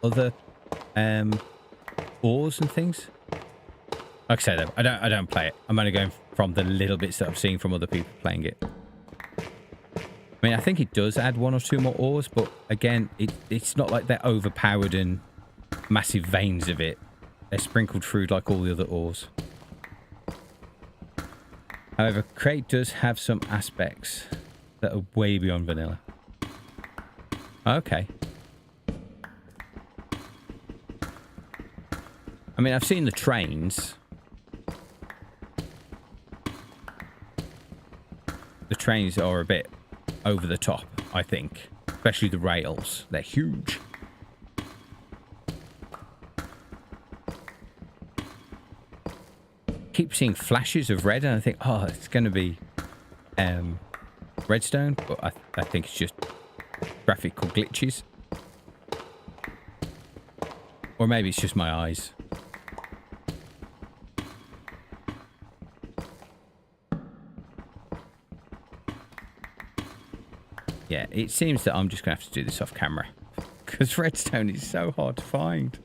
other ores and things. Like I say though, I don't play it. I'm only going from the little bits that I've seen from other people playing it. I mean, I think it does add one or two more ores, but again, it's not like they're overpowered and massive veins of it. They're sprinkled through like all the other ores. However, Create does have some aspects that are way beyond vanilla. Okay. I mean, I've seen the trains. trains are a bit over the top, I think. Especially the rails. They're huge. Keep seeing flashes of red and I think, oh, it's going to be redstone. But I think it's just graphical glitches. Or maybe it's just my eyes. Yeah, it seems that I'm just going to have to do this off camera. Because redstone is so hard to find.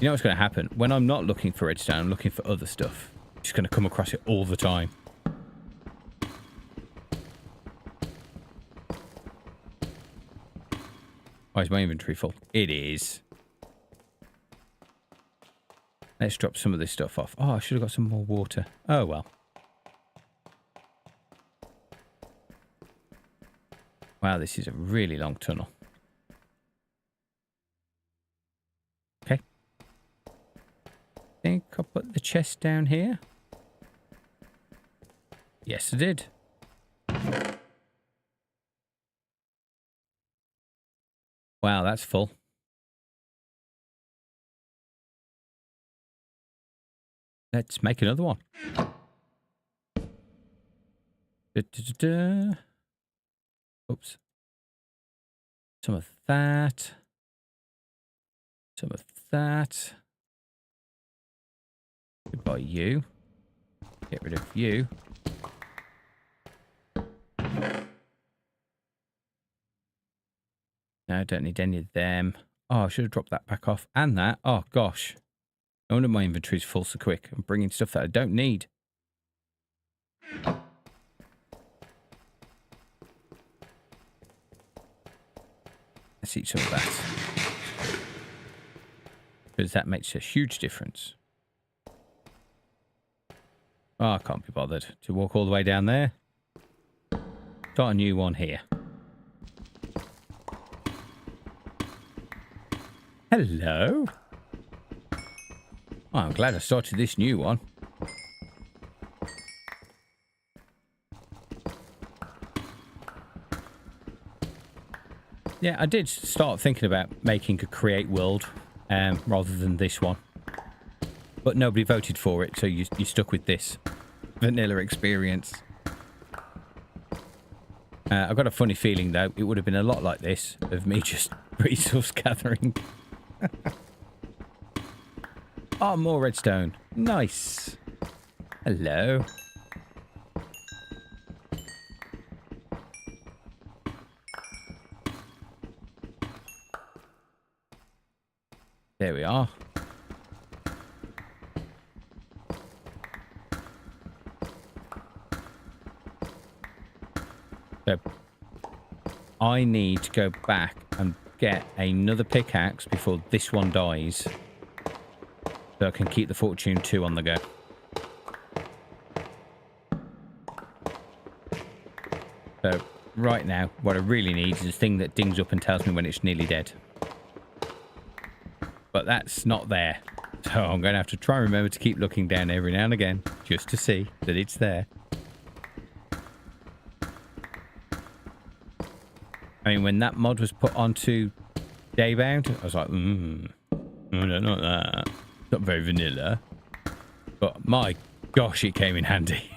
You know what's going to happen? When I'm not looking for redstone, I'm looking for other stuff. I'm just going to come across it all the time. Why is my inventory full? It is. Let's drop some of this stuff off. Oh, I should have got some more water. Oh, well. Wow, this is a really long tunnel. Okay. Think I'll put the chest down here. Yes, I did. Wow, that's full. Let's make another one. Oops. Some of that. Some of that. Goodbye, you. Get rid of you. No, I don't need any of them. Oh, I should have dropped that back off. And that. Oh, gosh. No wonder my inventory's full so quick. I'm bringing stuff that I don't need. Let's eat some of that. Because that makes a huge difference. Oh, I can't be bothered to walk all the way down there. Start a new one here. Hello. Oh, I'm glad I started this new one. Yeah, I did start thinking about making a create world rather than this one. But nobody voted for it, so you stuck with this vanilla experience. I've got a funny feeling, though, it would have been a lot like this, of me just resource gathering. Oh, more redstone. Nice. Hello. There we are. So, I need to go back and get another pickaxe before this one dies. So I can keep the Fortune 2 on the go. So, right now, what I really need is a thing that dings up and tells me when it's nearly dead. But that's not there. So I'm going to have to try and remember to keep looking down every now and again, just to see that it's there. I mean, when that mod was put onto Daybound, I was like, I don't know that. Not very vanilla. But my gosh, it came in handy.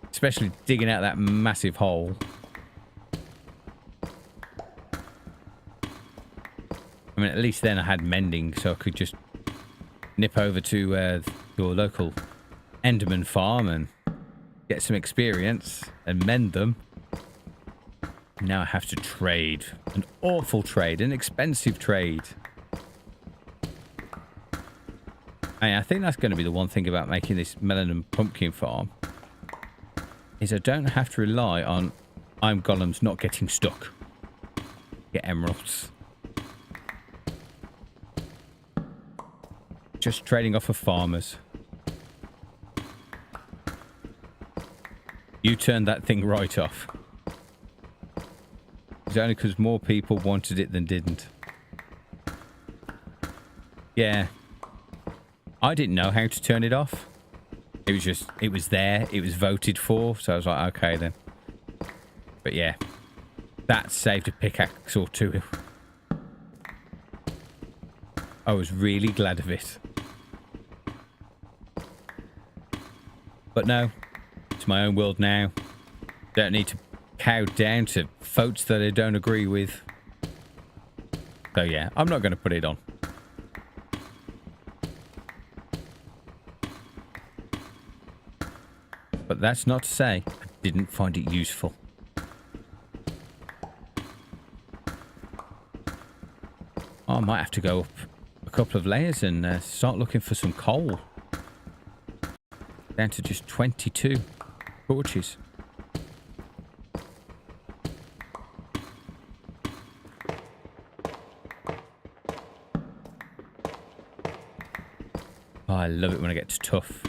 Especially digging out that massive hole. I mean, at least then I had mending, so I could just nip over to your local Enderman farm and get some experience and mend them. Now I have to trade. An awful trade. An expensive trade. I think that's going to be the one thing about making this melon and pumpkin farm. Is I don't have to rely on iron golems not getting stuck. Get emeralds. Just trading off of farmers. You turned that thing right off. It's only because more people wanted it than didn't. Yeah. I didn't know how to turn it off. It was just, it was there. It was voted for. So I was like, okay then. But yeah, that saved a pickaxe or two. I was really glad of it. But no, it's my own world now. Don't need to cow down to votes that I don't agree with. So yeah, I'm not going to put it on. But that's not to say I didn't find it useful. I might have to go up a couple of layers and start looking for some coal. Down to just 22 torches. Oh, I love it when I get to tough.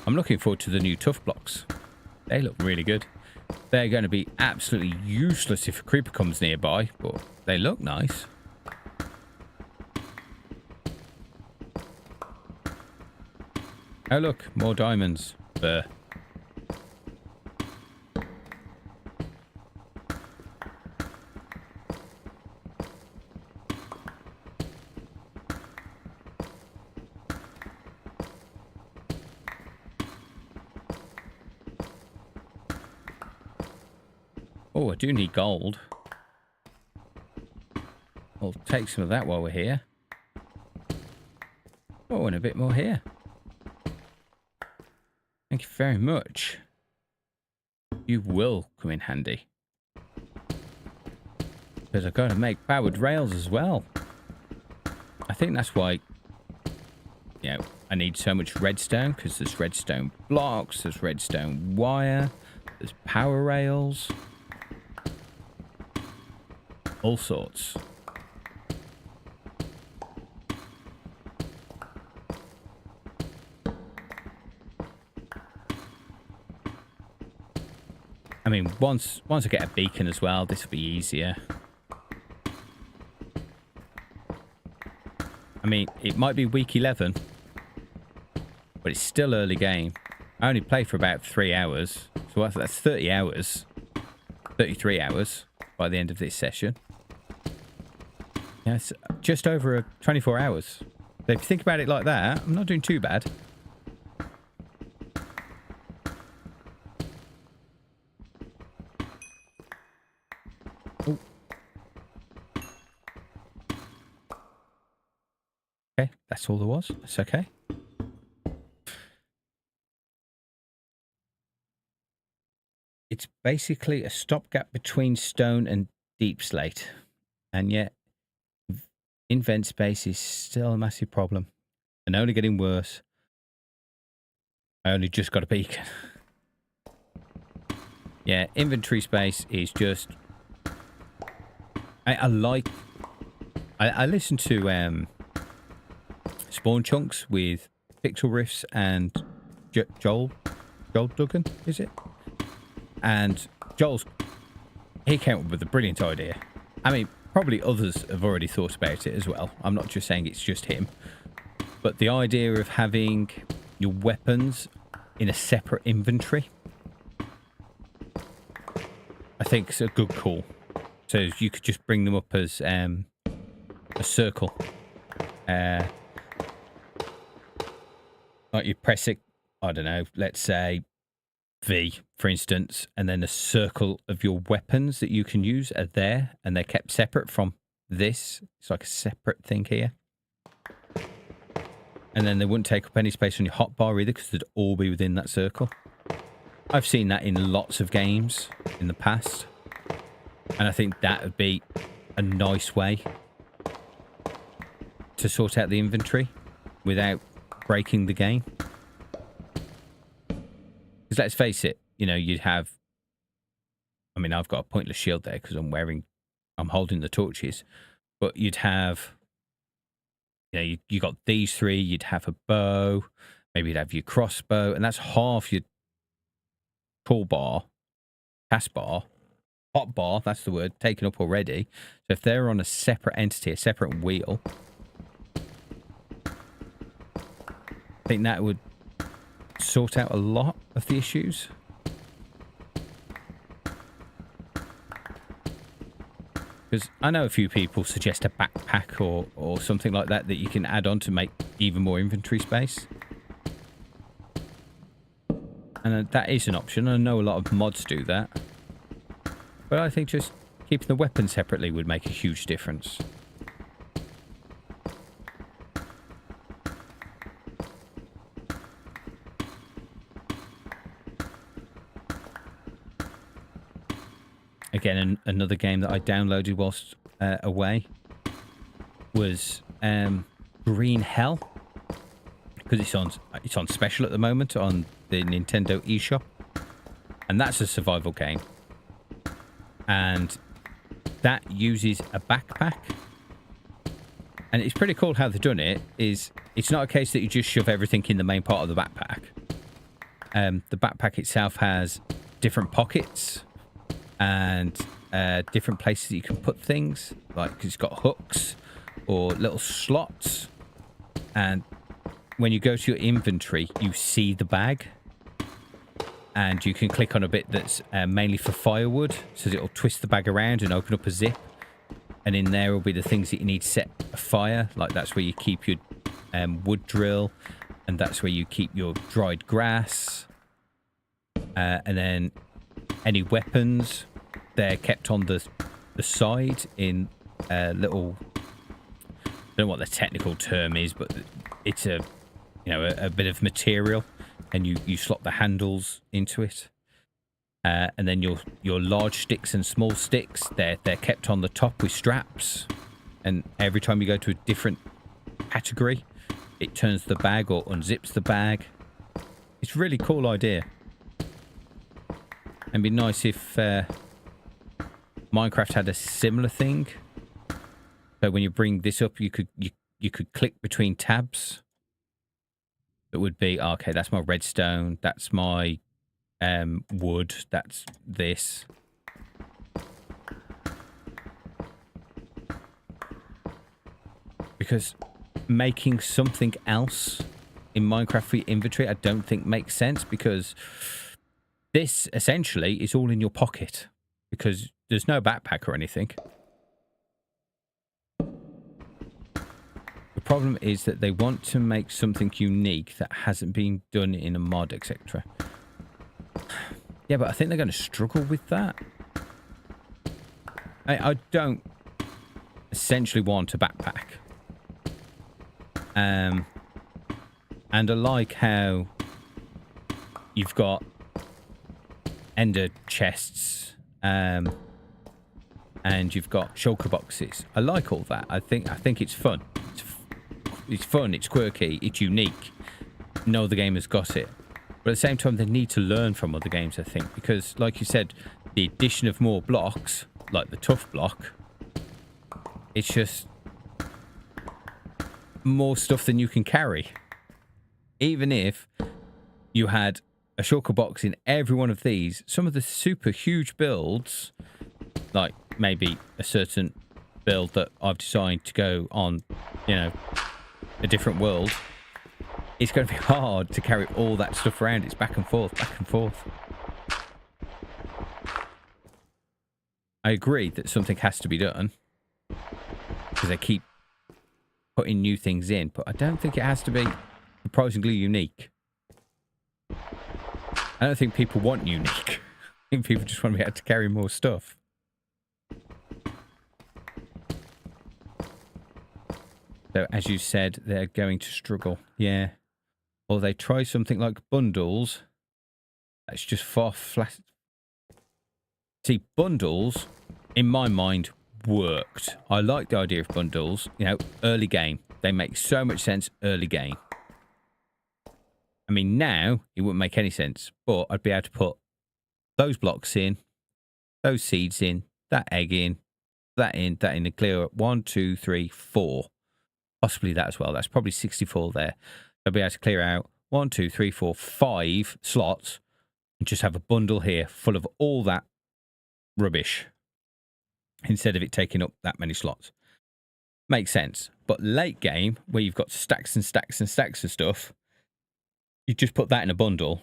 I'm looking forward to the new tough blocks. They look really good. They're going to be absolutely useless if a creeper comes nearby, but they look nice. Oh look, more diamonds. There. Oh, I do need gold. I'll take some of that while we're here. Oh, and a bit more here. Thank you very much. You will come in handy. Because I've got to make powered rails as well. I think that's why, you know, I need so much redstone. Because there's redstone blocks, there's redstone wire, there's power rails. All sorts. I mean, once I get a beacon as well, this will be easier. I mean, it might be week 11, but it's still early game. I only play for about 3 hours, so that's 30 hours, 33 hours by the end of this session. Yeah, it's just over 24 hours. So if you think about it like that, I'm not doing too bad. Oh. Okay, that's all there was. That's okay. It's basically a stopgap between stone and deep slate. And yet, invent space is still a massive problem. And only getting worse. I only just got a beacon. Yeah, inventory space is just... I listen to Spawn Chunks with Pixel Riffs and Joel Duggan, is it? And he came up with a brilliant idea. I mean, probably others have already thought about it as well. I'm not just saying it's just him. But the idea of having your weapons in a separate inventory, I think it's a good call. So you could just bring them up as a circle. Like you press it, I don't know, let's say V, for instance, and then a circle of your weapons that you can use are there, and they're kept separate from this. It's like a separate thing here. And then they wouldn't take up any space on your hotbar either, because they'd all be within that circle. I've seen that in lots of games in the past. And I think that would be a nice way to sort out the inventory without breaking the game. Because let's face it, you know, you'd have... I mean, I've got a pointless shield there because I'm holding the torches. But you'd have... You know, you got these three, you'd have a bow, maybe you'd have your crossbow, and that's half your toolbar, taskbar, hotbar, that's the word, taken up already. So if they're on a separate entity, a separate wheel, I think that would sort out a lot of the issues. Because I know a few people suggest a backpack or something like that that you can add on to make even more inventory space. And that is an option. I know a lot of mods do that. But I think just keeping the weapons separately would make a huge difference. Again, another game that I downloaded whilst away was Green Hell, because it's on special at the moment on the Nintendo eShop, and that's a survival game, and that uses a backpack, and it's pretty cool how they've done it. It's not a case that you just shove everything in the main part of the backpack. The backpack itself has different pockets and different places that you can put things, like it's got hooks or little slots, and when you go to your inventory you see the bag, and you can click on a bit that's mainly for firewood, so it'll twist the bag around and open up a zip, and in there will be the things that you need to set a fire, like that's where you keep your wood drill, and that's where you keep your dried grass, and then any weapons, they're kept on the side in little, I don't know what the technical term is, but it's a bit of material, and you slot the handles into it, and then your large sticks and small sticks, they're kept on the top with straps, and every time you go to a different category it turns the bag or unzips the bag. It's a really cool idea. It'd be nice if Minecraft had a similar thing. So when you bring this up, you could click between tabs. It would be, okay, that's my redstone, that's my wood, that's this. Because making something else in Minecraft for your inventory, I don't think makes sense, because this essentially is all in your pocket, because there's no backpack or anything. The problem is that they want to make something unique that hasn't been done in a mod, etc. Yeah, but I think they're going to struggle with that. I don't essentially want a backpack. And I like how you've got ender chests, and you've got shulker boxes. I like all that. I think it's fun. It's fun, it's quirky, it's unique. No other game has got it. But at the same time, they need to learn from other games, I think. Because, like you said, the addition of more blocks, like the tough block, it's just more stuff than you can carry. Even if you had a shulker box in every one of these, some of the super huge builds, like maybe a certain build that I've decided to go on, a different world, it's going to be hard to carry all that stuff around. It's back and forth, back and forth. I agree that something has to be done, because they keep putting new things in, but I don't think it has to be surprisingly unique. I don't think people want unique. I think people just want to be able to carry more stuff. So, as you said, they're going to struggle. Yeah. Or they try something like bundles. That's just far flat. See, bundles, in my mind, worked. I like the idea of bundles. Early game. They make so much sense early game. I mean, now, it wouldn't make any sense. But I'd be able to put those blocks in, those seeds in, that egg in, that in, and clear 1, 2, 3, 4. Possibly that as well. That's probably 64 there. I'll be able to clear out 1, 2, 3, 4, 5 slots and just have a bundle here full of all that rubbish instead of it taking up that many slots. Makes sense. But late game, where you've got stacks and stacks and stacks of stuff, You just put that in a bundle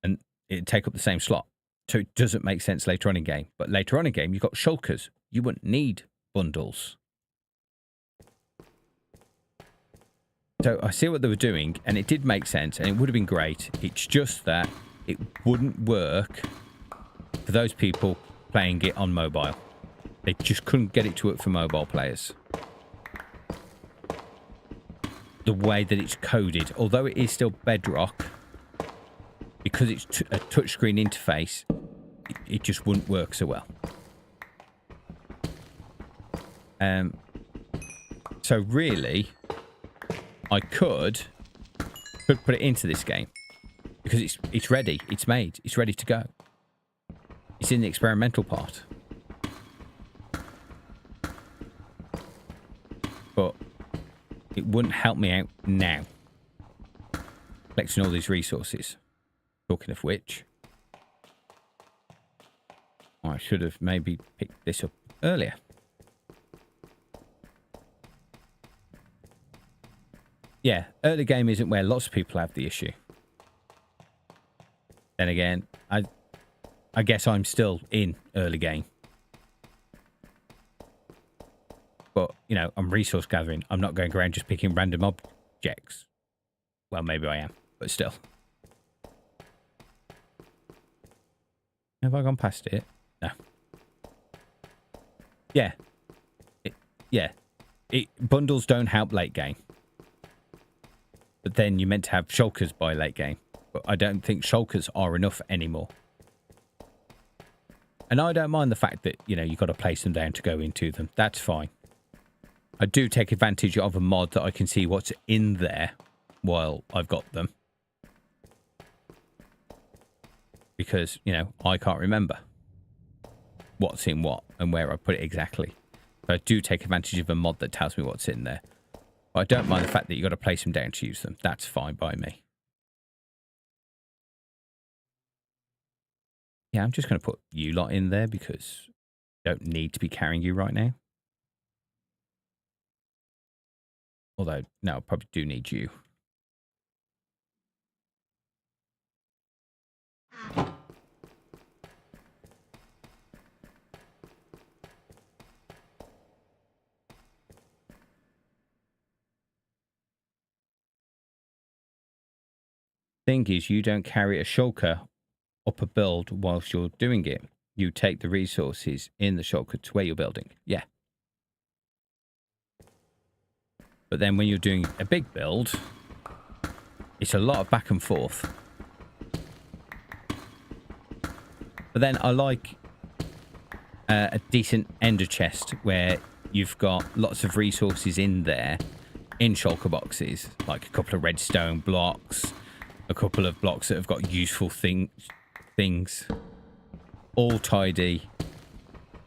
and it'd take up the same slot. So it doesn't make sense later on in game. But later on in game, you've got shulkers. You wouldn't need bundles. So I see what they were doing, and it did make sense, and it would have been great. It's just that it wouldn't work for those people playing it on mobile. They just couldn't get it to work for mobile players. The way that it's coded, although it is still Bedrock, because it's a touchscreen interface, it just wouldn't work so well. So really, I could put it into this game because it's ready, it's made, it's ready to go. It's in the experimental part. But it wouldn't help me out now. Collecting all these resources. Talking of which, I should have maybe picked this up earlier. Yeah, early game isn't where lots of people have the issue. Then again, I guess I'm still in early game. But, you know, I'm resource gathering. I'm not going around just picking random objects. Well, maybe I am, but still. Have I gone past it? No. Yeah. Bundles don't help late game. But then you're meant to have shulkers by late game. But I don't think shulkers are enough anymore. And I don't mind the fact that, you know, you've got to place them down to go into them. That's fine. I do take advantage of a mod that I can see what's in there while I've got them. Because, you know, I can't remember what's in what and where I put it exactly. So I do take advantage of a mod that tells me what's in there. But I don't mind the fact that you've got to place them down to use them. That's fine by me. Yeah, I'm just going to put you lot in there because I don't need to be carrying you right now. Although, no, I probably do need you. Thing is, you don't carry a shulker up a build whilst you're doing it. You take the resources in the shulker to where you're building. Yeah. But then when you're doing a big build, it's a lot of back and forth. But then I like a decent ender chest where you've got lots of resources in there, in shulker boxes, like a couple of redstone blocks, a couple of blocks that have got useful things, all tidy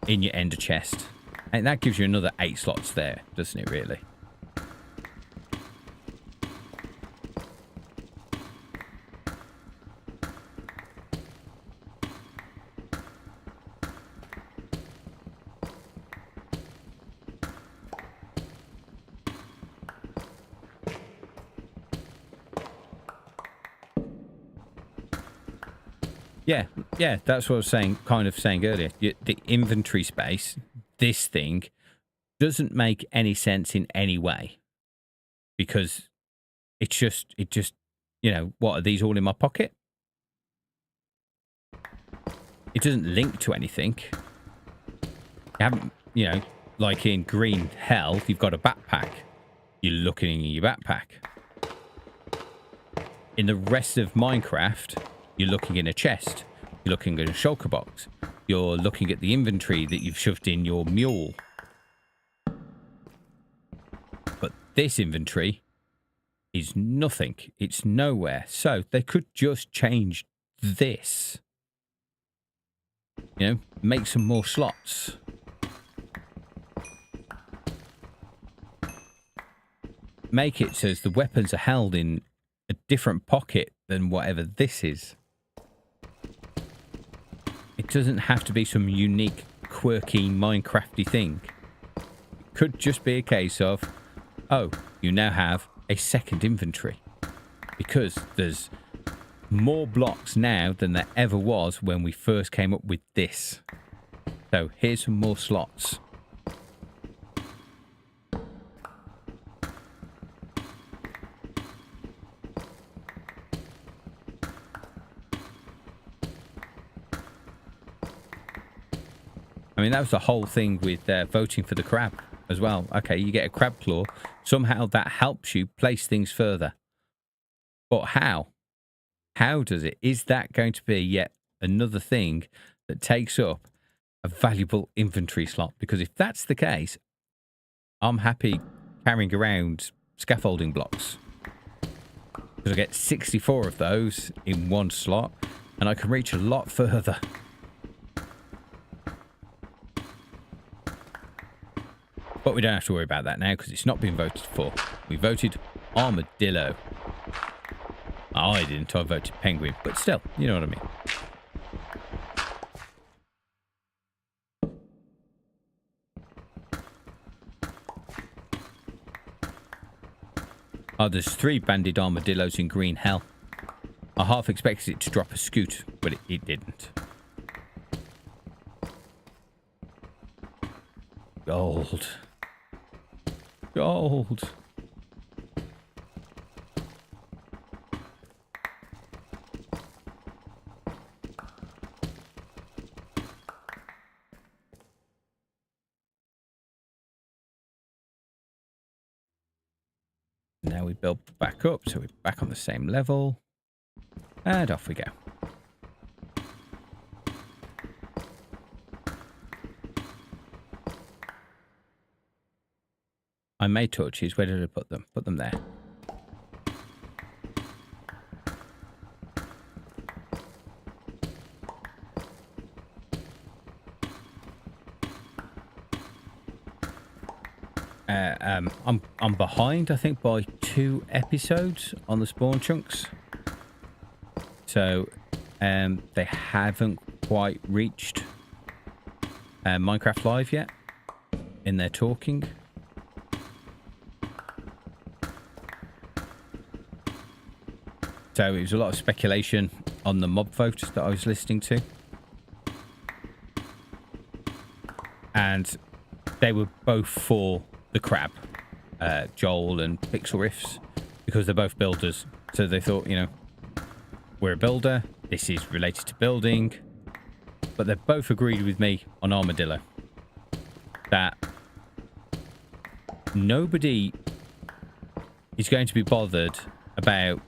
in your ender chest. And that gives you another 8 slots there, doesn't it, really? Yeah, that's what I was saying, kind of saying earlier. The inventory space, this thing, doesn't make any sense in any way. Because it just, you know, what, are these all in my pocket? It doesn't link to anything. You haven't, you know, like in green health, you've got a backpack. You're looking in your backpack. In the rest of Minecraft, you're looking in a chest. You're looking at a shulker box. You're looking at the inventory that you've shoved in your mule. But this inventory is nothing. It's nowhere. So they could just change this. You know, make some more slots. Make it so the weapons are held in a different pocket than whatever this is. It doesn't have to be some unique, quirky, Minecrafty thing. It could just be a case of, oh, you now have a second inventory. Because there's more blocks now than there ever was when we first came up with this. So here's some more slots. I mean, that was the whole thing with voting for the crab as well. Okay, you get a crab claw. Somehow that helps you place things further. But how? How does it? Is that going to be yet another thing that takes up a valuable inventory slot? Because if that's the case, I'm happy carrying around scaffolding blocks. Because I get 64 of those in one slot, and I can reach a lot further. But we don't have to worry about that now because it's not been voted for. We voted armadillo. I didn't. I voted penguin. But still, you know what I mean. Oh, there's 3 banded armadillos in green hell. I half expected it to drop a scoot, but it didn't. Gold. Gold. Now we build back up, so we're back on the same level. And off we go. I made torches. Where did I put them? Put them there. I'm behind, I think, by 2 episodes on the spawn chunks. So they haven't quite reached Minecraft Live yet in their talking. So it was a lot of speculation on the mob vote that I was listening to. And they were both for the crab, Joel and Pixel Riffs, because they're both builders. So they thought, you know, we're a builder. This is related to building. But they both agreed with me on Armadillo. That nobody is going to be bothered about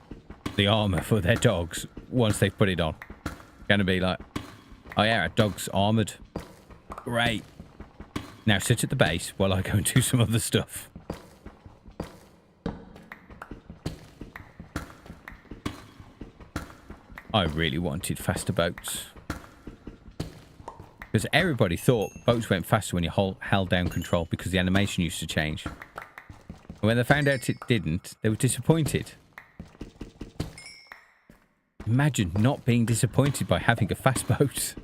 the armor for their dogs once they've put it on. Going to be like, oh yeah, our dog's armored. Great. Now sit at the base while I go and do some other stuff. I really wanted faster boats. Because everybody thought boats went faster when you held down control because the animation used to change. And when they found out it didn't, they were disappointed. Imagine not being disappointed by having a fast boat.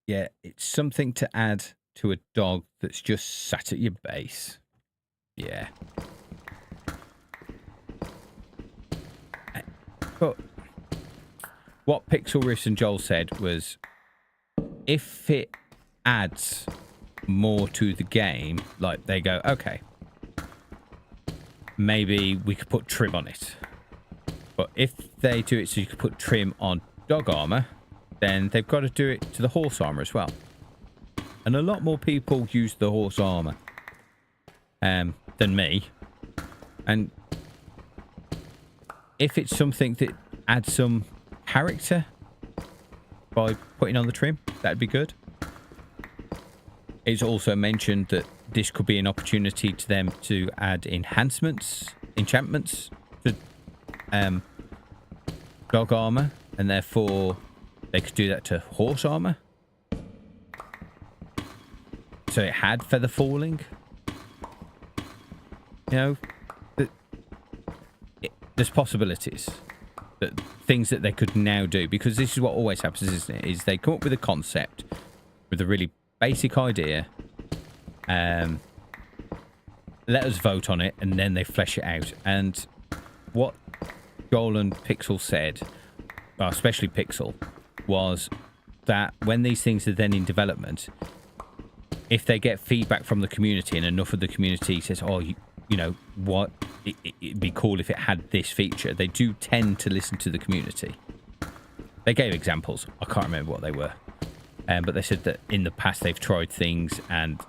Yeah, it's something to add to a dog that's just sat at your base. Yeah. But what Pixel Riffs and Joel said was, if it adds more to the game, like they go, okay, maybe we could put trim on it. But if they do it so you can put trim on dog armor, then they've got to do it to the horse armor as well. And a lot more people use the horse armor than me. And if it's something that adds some character by putting on the trim, that'd be good. It's also mentioned that this could be an opportunity to them to add enhancements, enchantments to dog armor, and therefore they could do that to horse armor. So it had feather falling. You know, there's possibilities. That things that they could now do, because this is what always happens, isn't it? Is they come up with a concept with a really basic idea, let us vote on it, and then they flesh it out. And what Joel and Pixel said, well, especially Pixel, was that when these things are then in development, if they get feedback from the community and enough of the community says, oh, you know, what, it'd be cool if it had this feature, they do tend to listen to the community. They gave examples. I can't remember what they were. But they said that in the past they've tried things and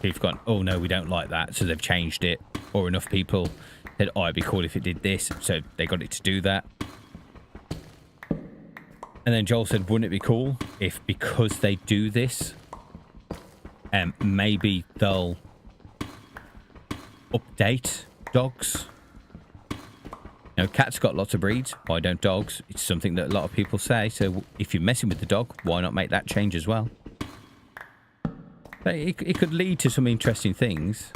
people have gone, oh, no, we don't like that. So they've changed it. Or enough people said, oh, it'd be cool if it did this. So they got it to do that. And then Joel said, wouldn't it be cool if, because they do this, maybe they'll update dogs? You know, cats got lots of breeds. Why don't dogs? It's something that a lot of people say. So if you're messing with the dog, why not make that change as well? But it could lead to some interesting things.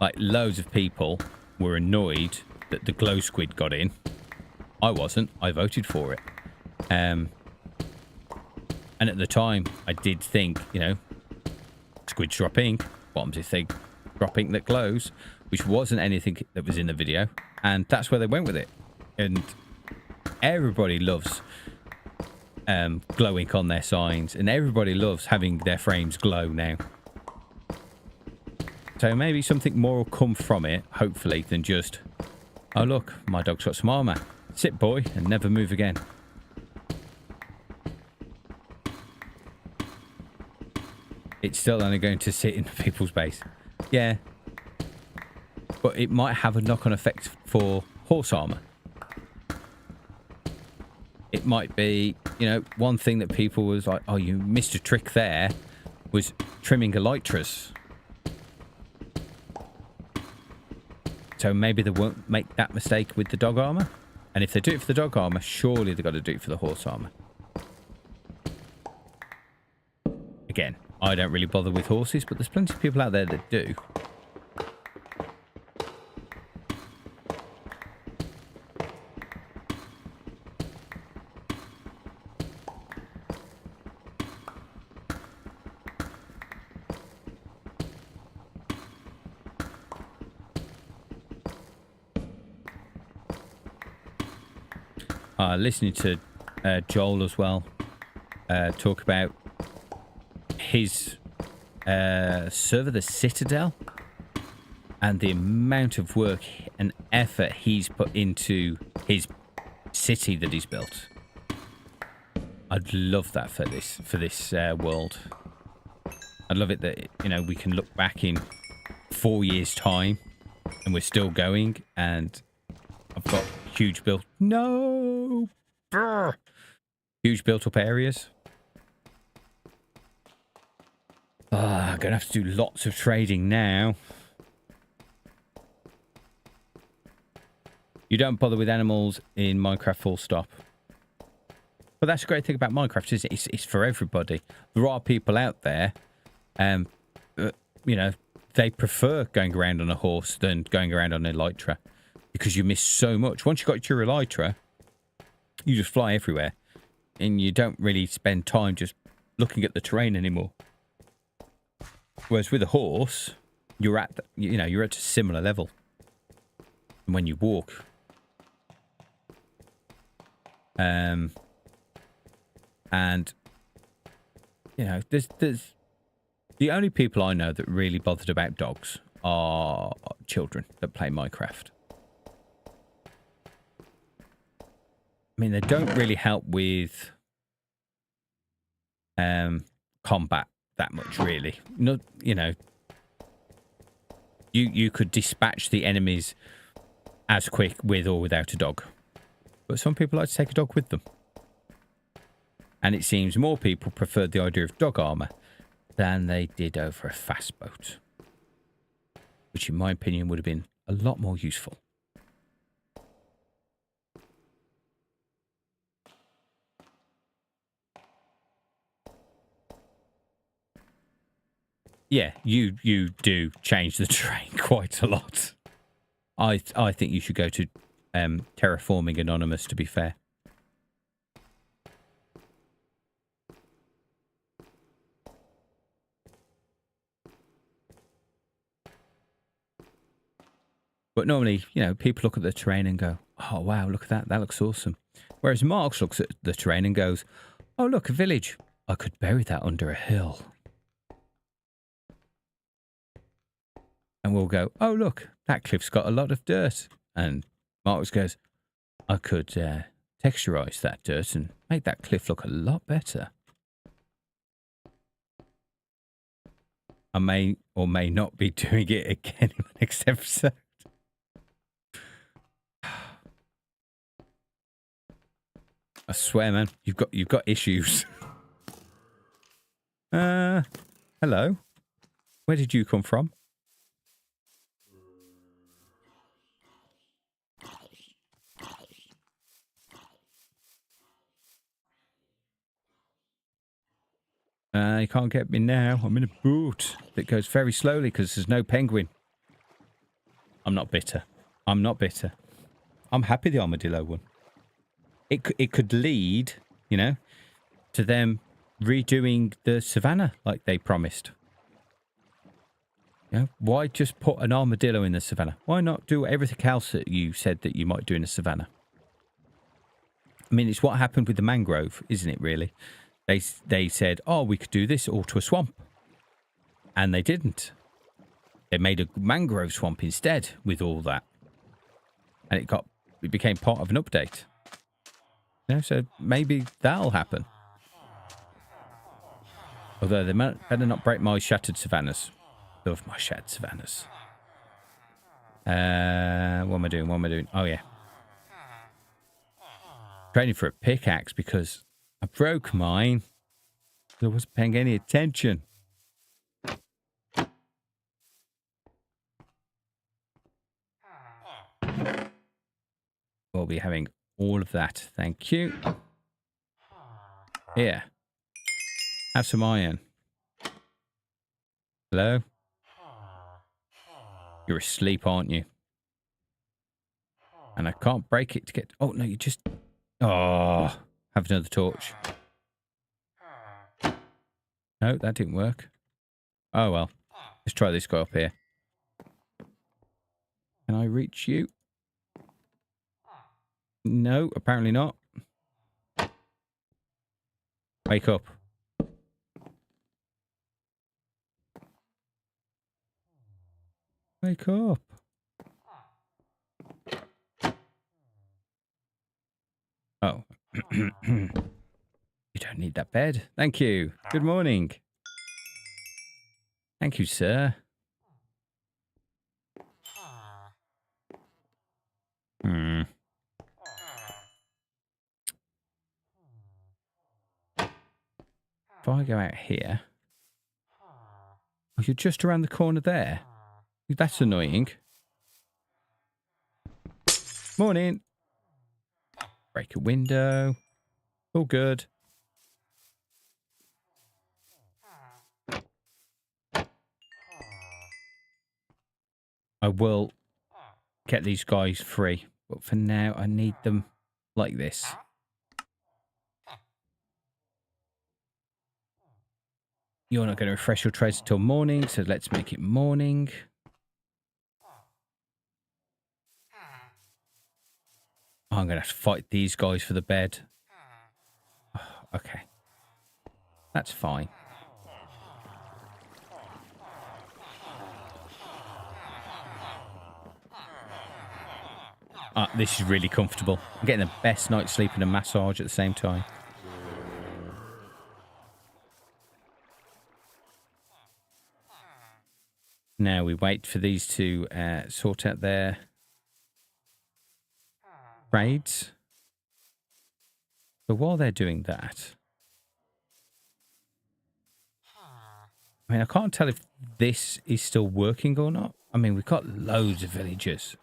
Like, loads of people were annoyed that the glow squid got in. I wasn't. I voted for it. And at the time, I did think, you know, squids drop ink. Bottoms if they drop ink that glows, which wasn't anything that was in the video. And that's where they went with it. And everybody loves glow ink on their signs. And everybody loves having their frames glow now. So maybe something more will come from it, hopefully, than just, oh, look, my dog's got some armor. Sit, boy, and never move again. It's still only going to sit in people's base. Yeah. But it might have a knock-on effect for horse armor. It might be, you know, one thing that people was like, oh, you missed a trick there, was trimming elytras. So maybe they won't make that mistake with the dog armor. And if they do it for the dog armor, surely they've got to do it for the horse armor. Again, I don't really bother with horses, but there's plenty of people out there that do. Listening to Joel as well talk about his server, the Citadel, and the amount of work and effort he's put into his city that he's built. I'd love that for this world. I'd love it that, you know, we can look back in 4 years' time and we're still going, and I've got huge built... No! Brr. Huge built-up areas. I'm going to have to do lots of trading now. You don't bother with animals in Minecraft, full stop. But that's a great thing about Minecraft, isn't it? It's for everybody. There are people out there, you know, they prefer going around on a horse than going around on an elytra, because you miss so much. Once you've got your elytra, you just fly everywhere, and you don't really spend time just looking at the terrain anymore. Whereas with a horse, you're at, you know, you're at a similar level. And when you walk, and you know, there's the only people I know that really bothered about dogs are children that play Minecraft. I mean, they don't really help with combat that much, really. Not, you know, you could dispatch the enemies as quick with or without a dog. But some people like to take a dog with them. And it seems more people preferred the idea of dog armor than they did over a fast boat, which in my opinion would have been a lot more useful. Yeah, you do change the terrain quite a lot. I think you should go to Terraforming Anonymous, to be fair. But normally, you know, people look at the terrain and go, oh, wow, look at that. That looks awesome. Whereas Marx looks at the terrain and goes, oh, look, a village. I could bury that under a hill. And we'll go, oh, look, that cliff's got a lot of dirt. And Marx goes, I could texturize that dirt and make that cliff look a lot better. I may or may not be doing it again in the next episode. I swear, man, you've got issues. Hello. Where did you come from? You can't get me now. I'm in a boat that goes very slowly because there's no penguin. I'm not bitter. I'm not bitter. I'm happy the armadillo won. It could lead, you know, to them redoing the savannah like they promised. You know, why just put an armadillo in the savannah? Why not do everything else that you said that you might do in the savannah? I mean, it's what happened with the mangrove, isn't it, really? They said, oh, we could do this all to a swamp. And they didn't. They made a mangrove swamp instead with all that. And it became part of an update. You know, so maybe that'll happen. Although they better not break my shattered savannas. Love my shattered savannas. What am I doing? What am I doing? Oh, yeah. Training for a pickaxe because I broke mine. I wasn't paying any attention. We'll be having all of that. Thank you. Here. Have some iron. Hello? You're asleep, aren't you? And I can't break it to get... Oh, no, you just... Oh, have another torch. No, that didn't work. Oh, well. Let's try this guy up here. Can I reach you? No, apparently not. Wake up. Wake up. Oh. You don't need that bed. Thank you. Good morning. Thank you, sir. If I go out here... Oh, you're just around the corner there. That's annoying. Morning. Break a window. All good. I will get these guys free. But for now, I need them like this. You're not going to refresh your trays until morning, so let's make it morning. Oh, I'm going to have to fight these guys for the bed. Oh, okay. That's fine. This is really comfortable. I'm getting the best night's sleep and a massage at the same time. Now we wait for these to sort out their trades. But while they're doing that... I mean, I can't tell if this is still working or not. I mean, we've got loads of villagers.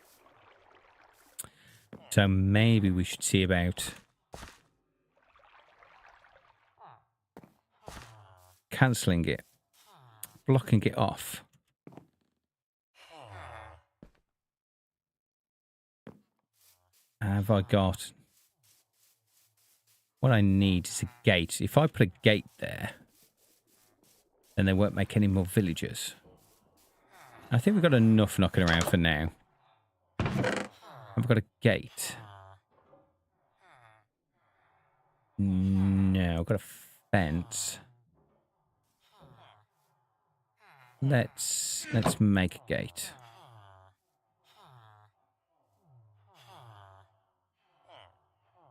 So maybe we should see about cancelling it, blocking it off. Have I got... What I need is a gate. If I put a gate there, then they won't make any more villagers. I think we've got enough knocking around for now. I've got a gate. No, I've got a fence. Let's make a gate.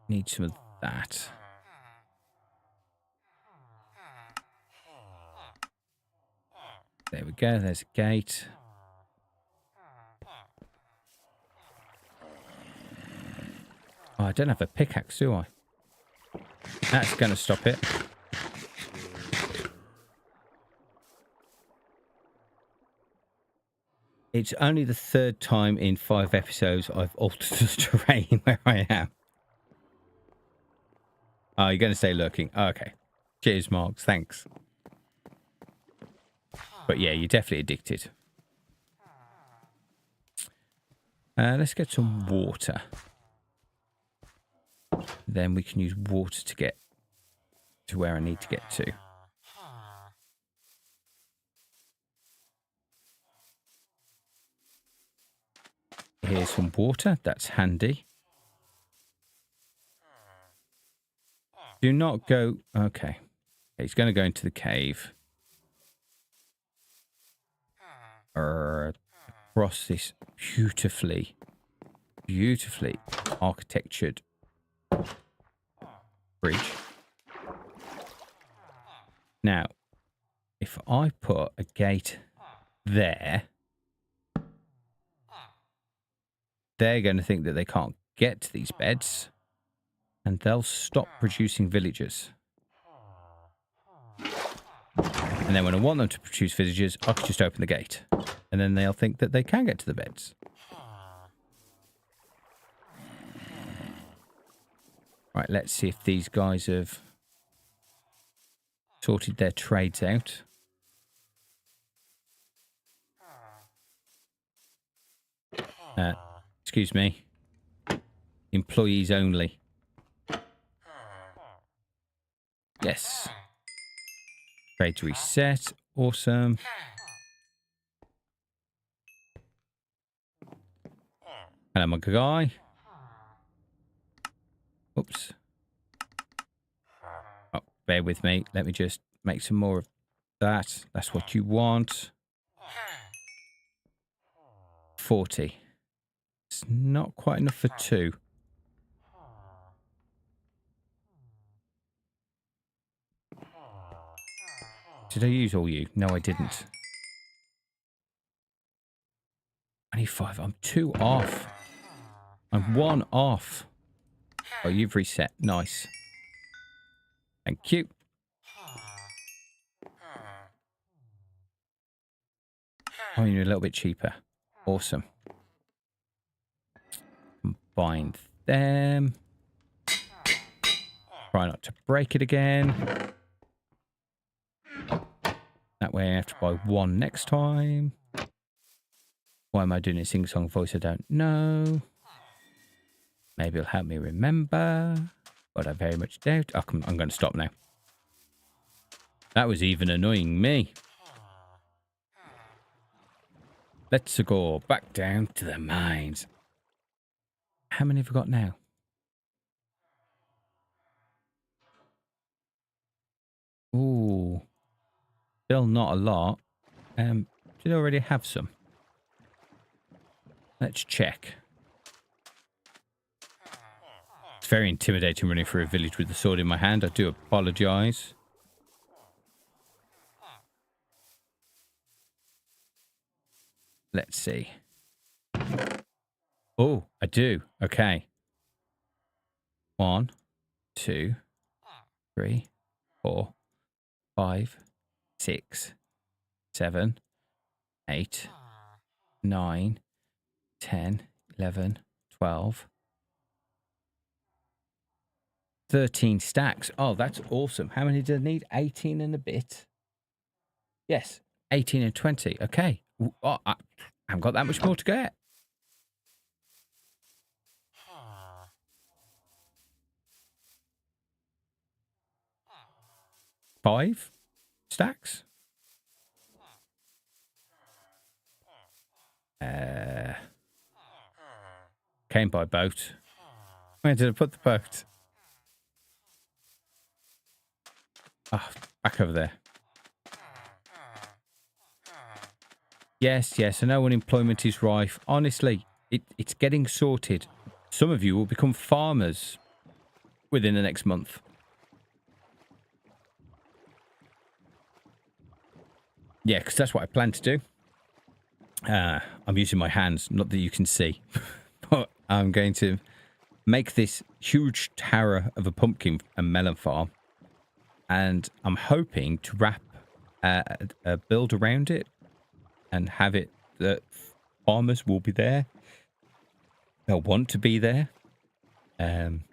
Need some of that. There we go. There's a gate. Oh, I don't have a pickaxe, do I? That's going to stop it. It's only the third time in 5 episodes I've altered the terrain where I am. Oh, you're going to stay lurking. Oh, okay. Cheers, Marks. Thanks. But yeah, you're definitely addicted. Let's get some water. Then we can use water to get to where I need to get to. Here's some water. That's handy. Do not go... Okay. He's going to go into the cave. Across this beautifully architectured bridge. Now, if I put a gate there, they're going to think that they can't get to these beds, and they'll stop producing villagers. And then when I want them to produce villagers, I can just open the gate. And then they'll think that they can get to the beds. Right, let's see if these guys have sorted their trades out. Excuse me. Employees only. Yes. Trades reset. Awesome. Hello, my guy. Oops. Oh, bear with me. Let me just make some more of that. That's what you want. 40. It's not quite enough for 2. Did I use all you? No, I didn't. 25. I'm 2 off. I'm 1 off. Oh, you've reset. Nice. Thank you. Oh, you're a little bit cheaper. Awesome. Combine them. Try not to break it again. That way I have to buy 1 next time. Why am I doing a sing-song voice? I don't know. Maybe it'll help me remember. But I very much doubt. Oh, I'm going to stop now. That was even annoying me. Let's go back down to the mines. How many have we got now? Ooh. Still not a lot. Did I already have some? Let's check. It's very intimidating running through a village with the sword in my hand. I do apologise. Let's see. Oh, I do. Okay. 1, 2, 3, 4, 5, 6, 7, 8, 9, 10, 11, 12, 13 stacks. Oh, that's awesome. How many do I need? 18 and a bit. Yes, 18 and 20. Okay. Oh, I haven't got that much more to get. Five stacks. came by boat. Where did I put the boat? Ah, back over there. Yes, yes, I know unemployment is rife. Honestly, it's getting sorted. Some of you will become farmers within the next month. Yeah, because that's what I plan to do. I'm using my hands, not that you can see. But I'm going to make this huge tower of a pumpkin and melon farm. And I'm hoping to wrap a build around it and have it that farmers will be there. They'll want to be there. And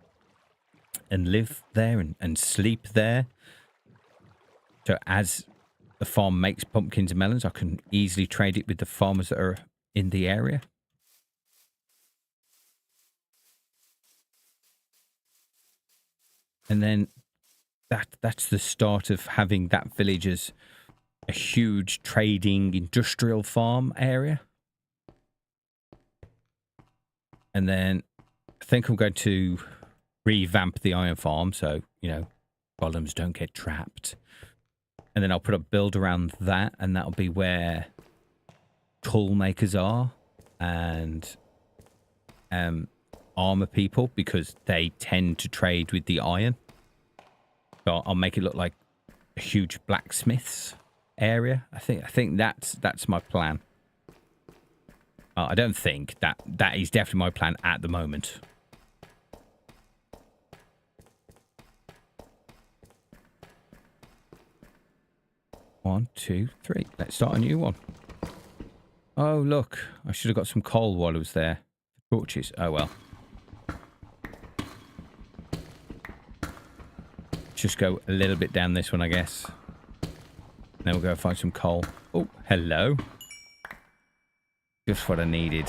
live there and sleep there. So as the farm makes pumpkins and melons, I can easily trade it with the farmers that are in the area. And then that's the start of having that village as a huge trading industrial farm area. And then I think I'm going to revamp the iron farm so, you know, golems don't get trapped. And then I'll put a build around that, and that'll be where tool makers are and armor people, because they tend to trade with the iron. So I'll make it look like a huge blacksmiths area. I think that's my plan. I don't think that is definitely my plan at the moment. One, two, three. Let's start a new one. Oh, look. I should have got some coal while I was there. Torches. Oh, well. Just go a little bit down this one, I guess. Then we'll go find some coal. Oh, hello. Just what I needed.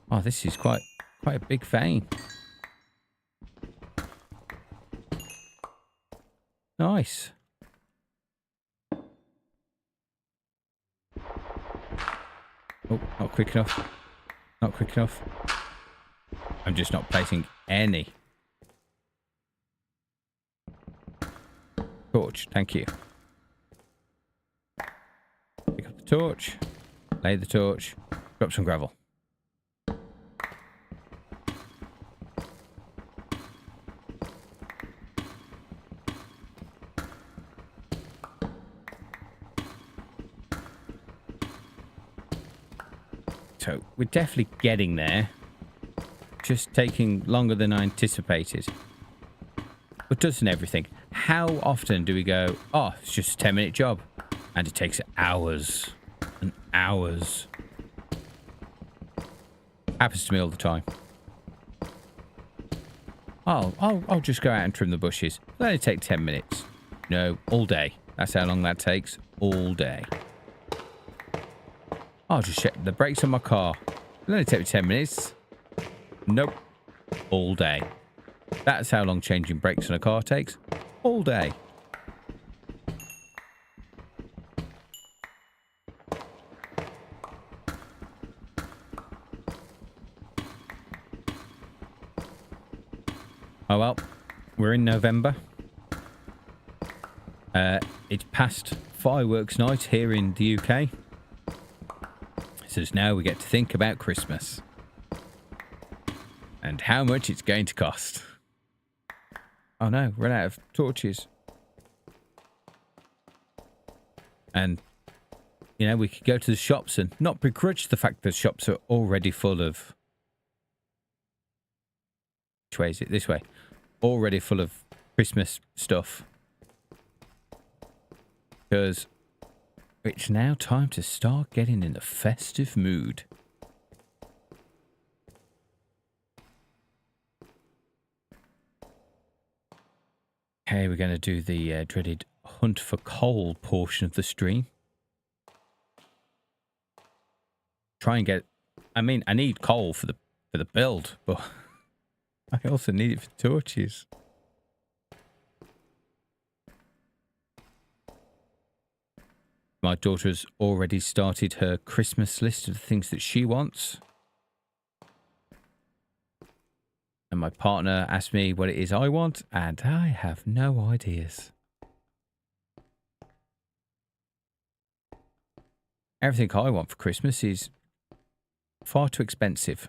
Oh, this is quite a big vein. Nice. Oh, not quick enough. Not quick enough. I'm just not placing any. Torch, thank you. Pick up the torch. Lay the torch. Drop some gravel. So we're definitely getting there. Just taking longer than I anticipated. But doesn't everything? How often do we go, oh, it's just a 10-minute job? And it takes hours and hours. Happens to me all the time. I'll just go out and trim the bushes. It'll only take 10 minutes. No, all day. That's how long that takes. All day. I'll just check the brakes on my car. It'll only take me 10 minutes. Nope. All day. That's how long changing brakes on a car takes. All day. Oh well, we're in November. It's past fireworks night here in the UK. So now we get to think about Christmas. And how much it's going to cost. Oh no, run out of torches. And, you know, we could go to the shops and not begrudge the fact that shops are already full of... Which way is it? This way. Already full of Christmas stuff. Because it's now time to start getting in the festive mood. Okay, we're going to do the dreaded hunt for coal portion of the stream. Try and get... I mean, I need coal for the build, but I also need it for torches. My daughter's already started her Christmas list of the things that she wants. And my partner asked me what it is I want, and I have no ideas. Everything I want for Christmas is far too expensive.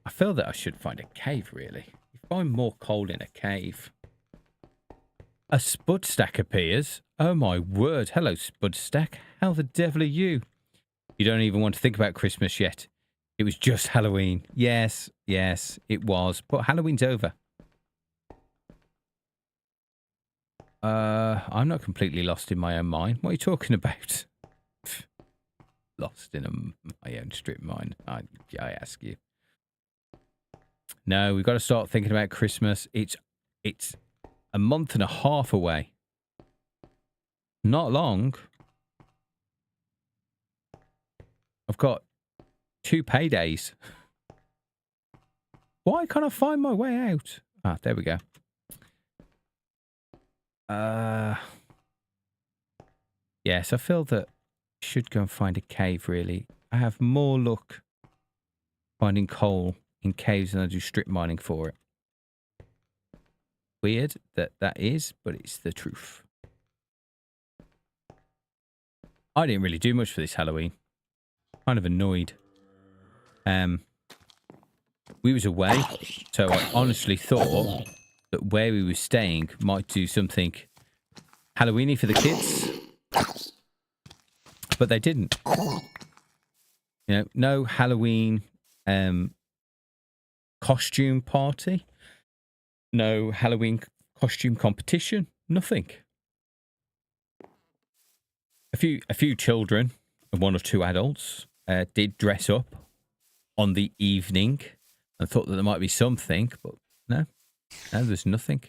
I feel that I should find a cave, really. You find more coal in a cave. A spud stack appears. Oh my word. Hello, spud stack. How the devil are you? You don't even want to think about Christmas yet. It was just Halloween. Yes, it was. But Halloween's over. I'm not completely lost in my own mind. What are you talking about? Lost in my own strip mine. I ask you. No, we've got to start thinking about Christmas. It's a month and a half away. Not long. I've got 2 paydays. Why can't I find my way out? Ah, there we go. Yes, I feel that I should go and find a cave, really. I have more luck finding coal in caves than I do strip mining for it. Weird that is, but it's the truth. I didn't really do much for this Halloween. Kind of annoyed. We was away, so I honestly thought that where we were staying might do something Halloweeny for the kids, but they didn't. You know, no Halloween costume party, no Halloween costume competition, nothing. A few children and 1 or 2 adults did dress up on the evening and thought that there might be something, but no, there's nothing.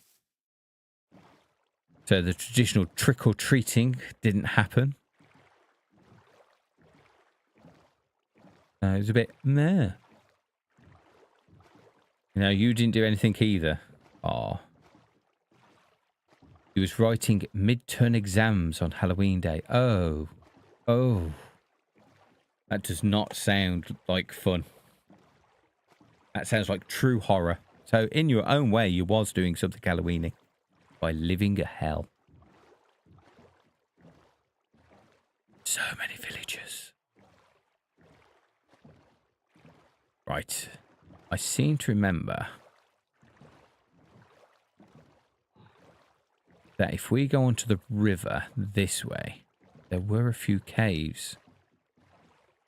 So the traditional trick-or-treating didn't happen. It was a bit meh. You know, you didn't do anything either. Oh. He was writing mid-term exams on Halloween Day. Oh. That does not sound like fun. That sounds like true horror. So in your own way, you was doing something Halloweeny by living a hell. So many villagers. Right. I seem to remember that if we go onto the river this way, there were a few caves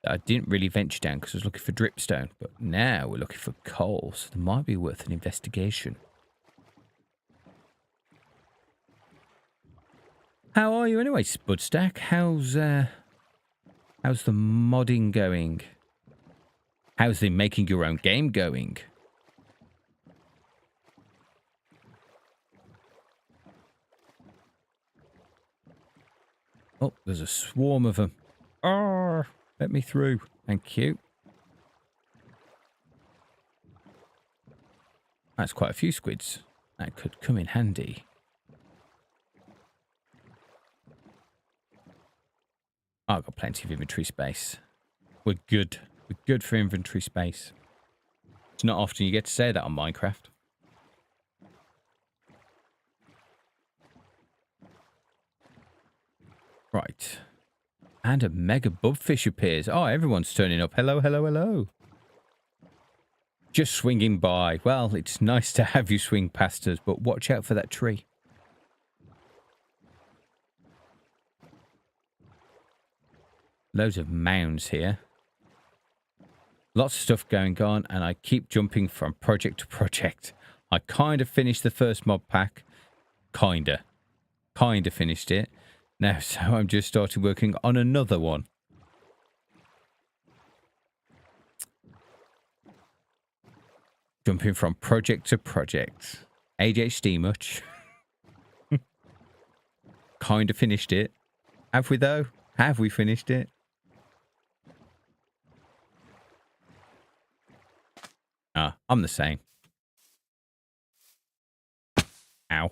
that I didn't really venture down because I was looking for dripstone. But now we're looking for coal, so they might be worth an investigation. How are you anyway, Spudstack? How's the modding going? How's the making your own game going? Oh, there's a swarm of them. Oh, let me through. Thank you. That's quite a few squids. That could come in handy. Oh, I've got plenty of inventory space. We're good. We're good for inventory space. It's not often you get to say that on Minecraft. Right. And a mega bubfish appears. Oh, everyone's turning up. Hello, hello, hello. Just swinging by. Well, it's nice to have you swing past us, but watch out for that tree. Loads of mounds here. Lots of stuff going on, and I keep jumping from project to project. I kind of finished the first mod pack. Kinda finished it. Now, so I'm just started working on another one. Jumping from project to project. ADHD much? Kind of finished it. Have we though? Have we finished it? I'm the same. Ow.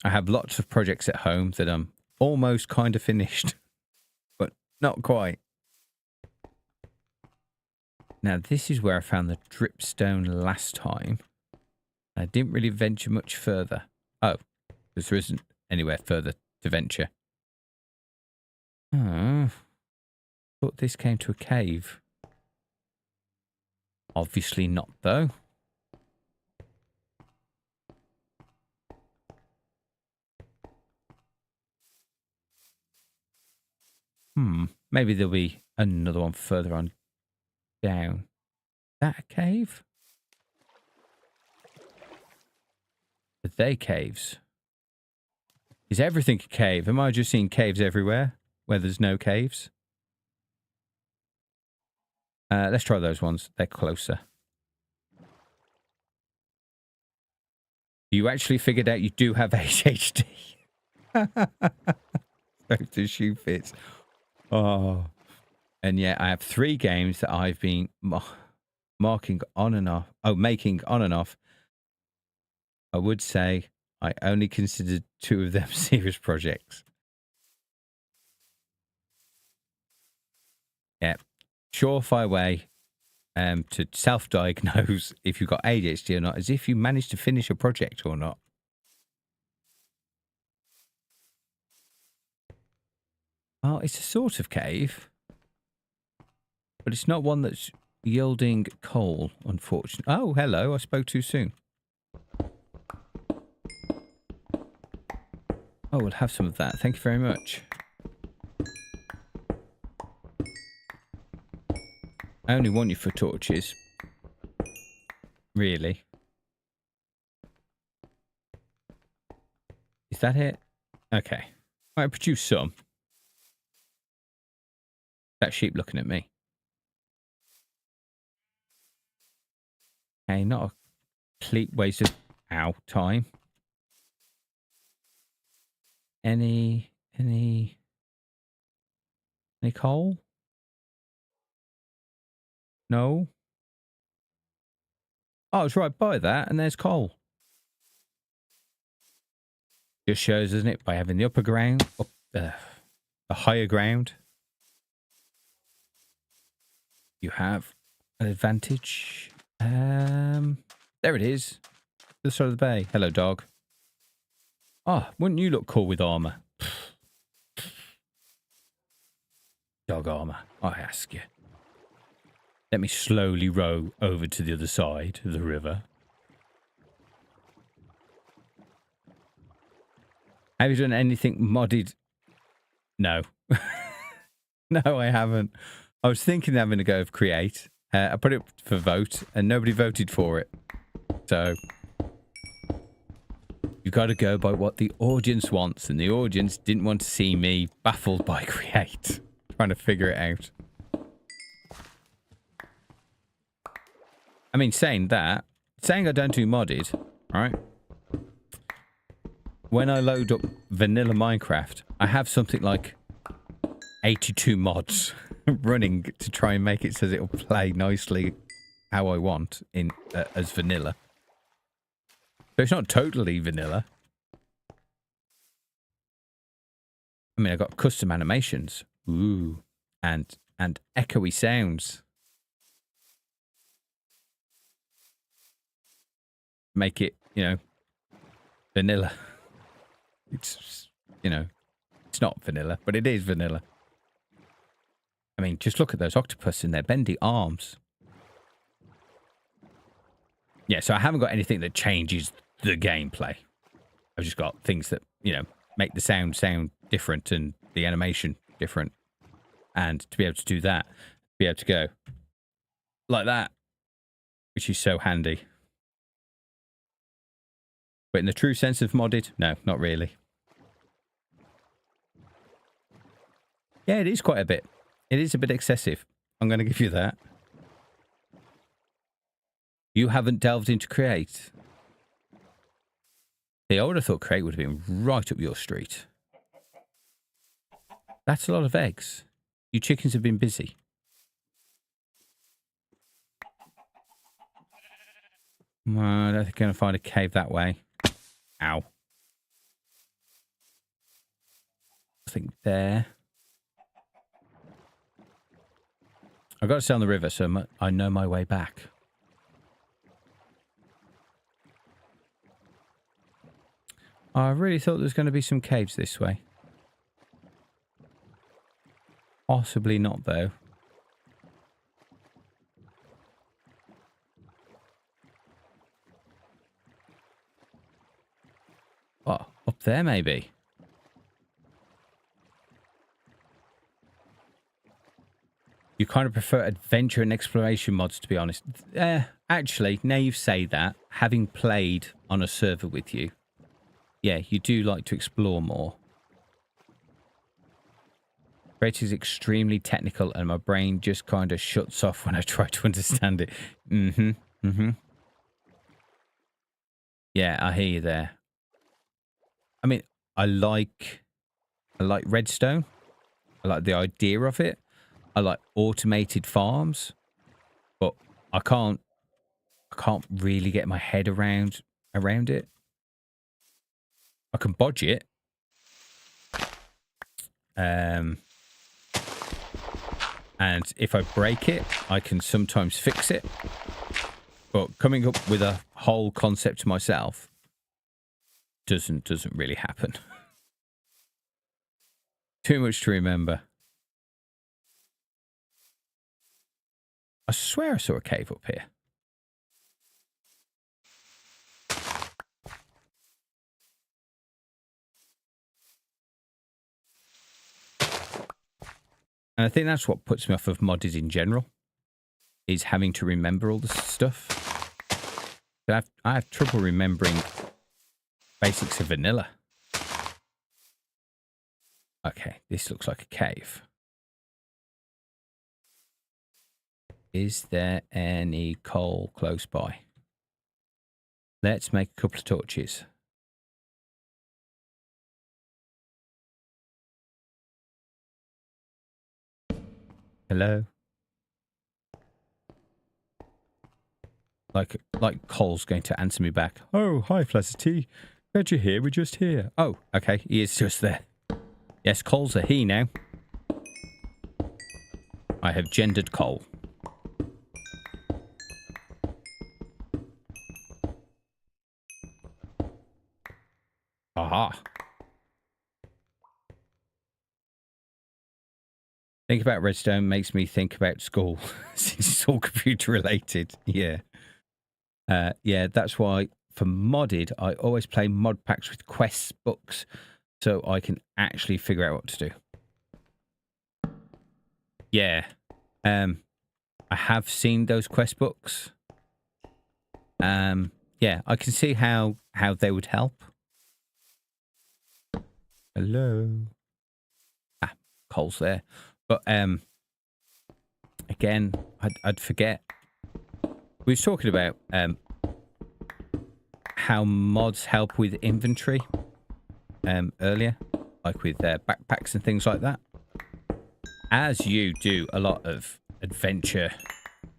I have lots of projects at home that I'm almost kind of finished, but not quite. Now, this is where I found the dripstone last time. I didn't really venture much further. Oh, because there isn't anywhere further to venture. Oh, thought this came to a cave. Obviously not, though. Maybe there'll be another one further on down. Is that a cave? Are they caves? Is everything a cave? Am I just seeing caves everywhere where there's no caves? Let's try those ones. They're closer. You actually figured out you do have HHD. Hope the shoe fits. Oh. And yeah, I have 3 games that I've been marking on and off. Oh, making on and off. I would say I only considered 2 of them serious projects. Yeah. Surefire way to self-diagnose if you've got ADHD or not is if you manage to finish a project or not. Oh, it's a sort of cave. But it's not one that's yielding coal, unfortunately. Oh, hello. I spoke too soon. Oh, we'll have some of that. Thank you very much. I only want you for torches. Really? Is that it? Okay. I produce some. That sheep looking at me. Okay, not a complete waste of time. Any coal? No. Oh, it's right by that, and there's coal. Just shows, doesn't it, by having the upper ground, the higher ground, you have an advantage. There it is. The side of the bay. Hello, dog. Oh, wouldn't you look cool with armor? Dog armor, I ask you. Let me slowly row over to the other side of the river. Have you done anything modded? No. No, I haven't. I was thinking of having a go of create. I put it for vote and nobody voted for it. So you got to go by what the audience wants, and the audience didn't want to see me baffled by create, trying to figure it out. I mean, saying I don't do modded, right? When I load up vanilla Minecraft, I have something like 82 mods running to try and make it so that it'll play nicely how I want in as vanilla. So it's not totally vanilla. I mean, I got custom animations. Ooh, and echoey sounds. Make it, vanilla. It's, it's not vanilla, but it is vanilla. I mean, just look at those octopus in their bendy arms. Yeah, so I haven't got anything that changes the gameplay. I've just got things that, make the sound different and the animation different. And to be able to do that, be able to go like that, which is so handy. But in the true sense of modded, no, not really. Yeah, it is quite a bit. It is a bit excessive. I'm going to give you that. You haven't delved into create. I would have thought create would have been right up your street. That's a lot of eggs. You chickens have been busy. I don't think I'm going to find a cave that way. Ow. I think there. I've got to stay on the river, so I know my way back. I really thought there was going to be some caves this way. Possibly not, though. Oh, up there, maybe. You kind of prefer adventure and exploration mods, to be honest. Actually, now you say that, having played on a server with you, yeah, you do like to explore more. Creative is extremely technical, and my brain just kind of shuts off when I try to understand it. Yeah, I hear you there. I mean, I like redstone. I like the idea of it. I like automated farms, but I can't really get my head around it. I can bodge it. And if I break it, I can sometimes fix it. But coming up with a whole concept myself doesn't really happen. Too much to remember. I swear I saw a cave up here. And I think that's what puts me off of modded in general, is having to remember all this stuff. I have trouble remembering basics of vanilla. Okay, this looks like a cave. Is there any coal close by? Let's make a couple of torches. Hello? Like Cole's going to answer me back. Oh, hi, Flazzerty. Glad you're here. We're just here. Oh, okay. He is just there. Yes, Cole's a he now. I have gendered Cole. Aha. Think about redstone makes me think about school. Since it's all computer related. Yeah. Yeah, that's why for modded, I always play mod packs with quest books so I can actually figure out what to do. Yeah. I have seen those quest books. Yeah, I can see how they would help. Hello. Ah, Cole's there. But again, I'd forget. We were talking about how mods help with inventory earlier, like with backpacks and things like that. As you do a lot of adventure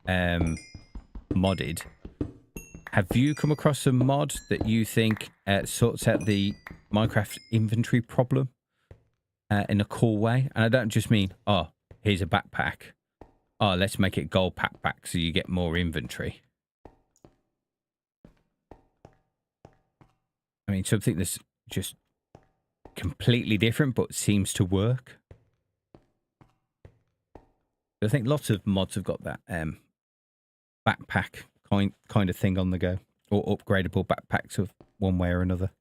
modded, have you come across a mod that you think sorts out the Minecraft inventory problem in a cool way? And I don't just mean, oh, here's a backpack. Oh, let's make it gold backpack so you get more inventory. I mean, something that's just completely different but seems to work. I think lots of mods have got that backpack kind of thing on the go, or upgradable backpacks of one way or another.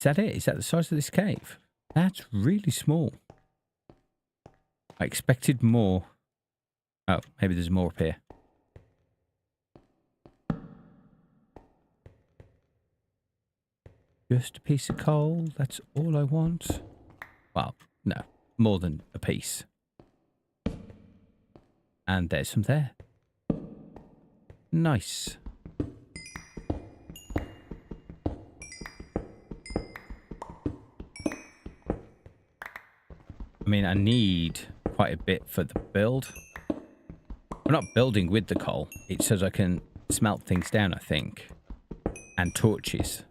Is that it? Is that the size of this cave? That's really small. I expected more. Oh, maybe there's more up here. Just a piece of coal. That's all I want. Well, no. More than a piece. And there's some there. Nice. I mean, I need quite a bit for the build. We're not building with the coal. It says I can smelt things down, I think. And torches.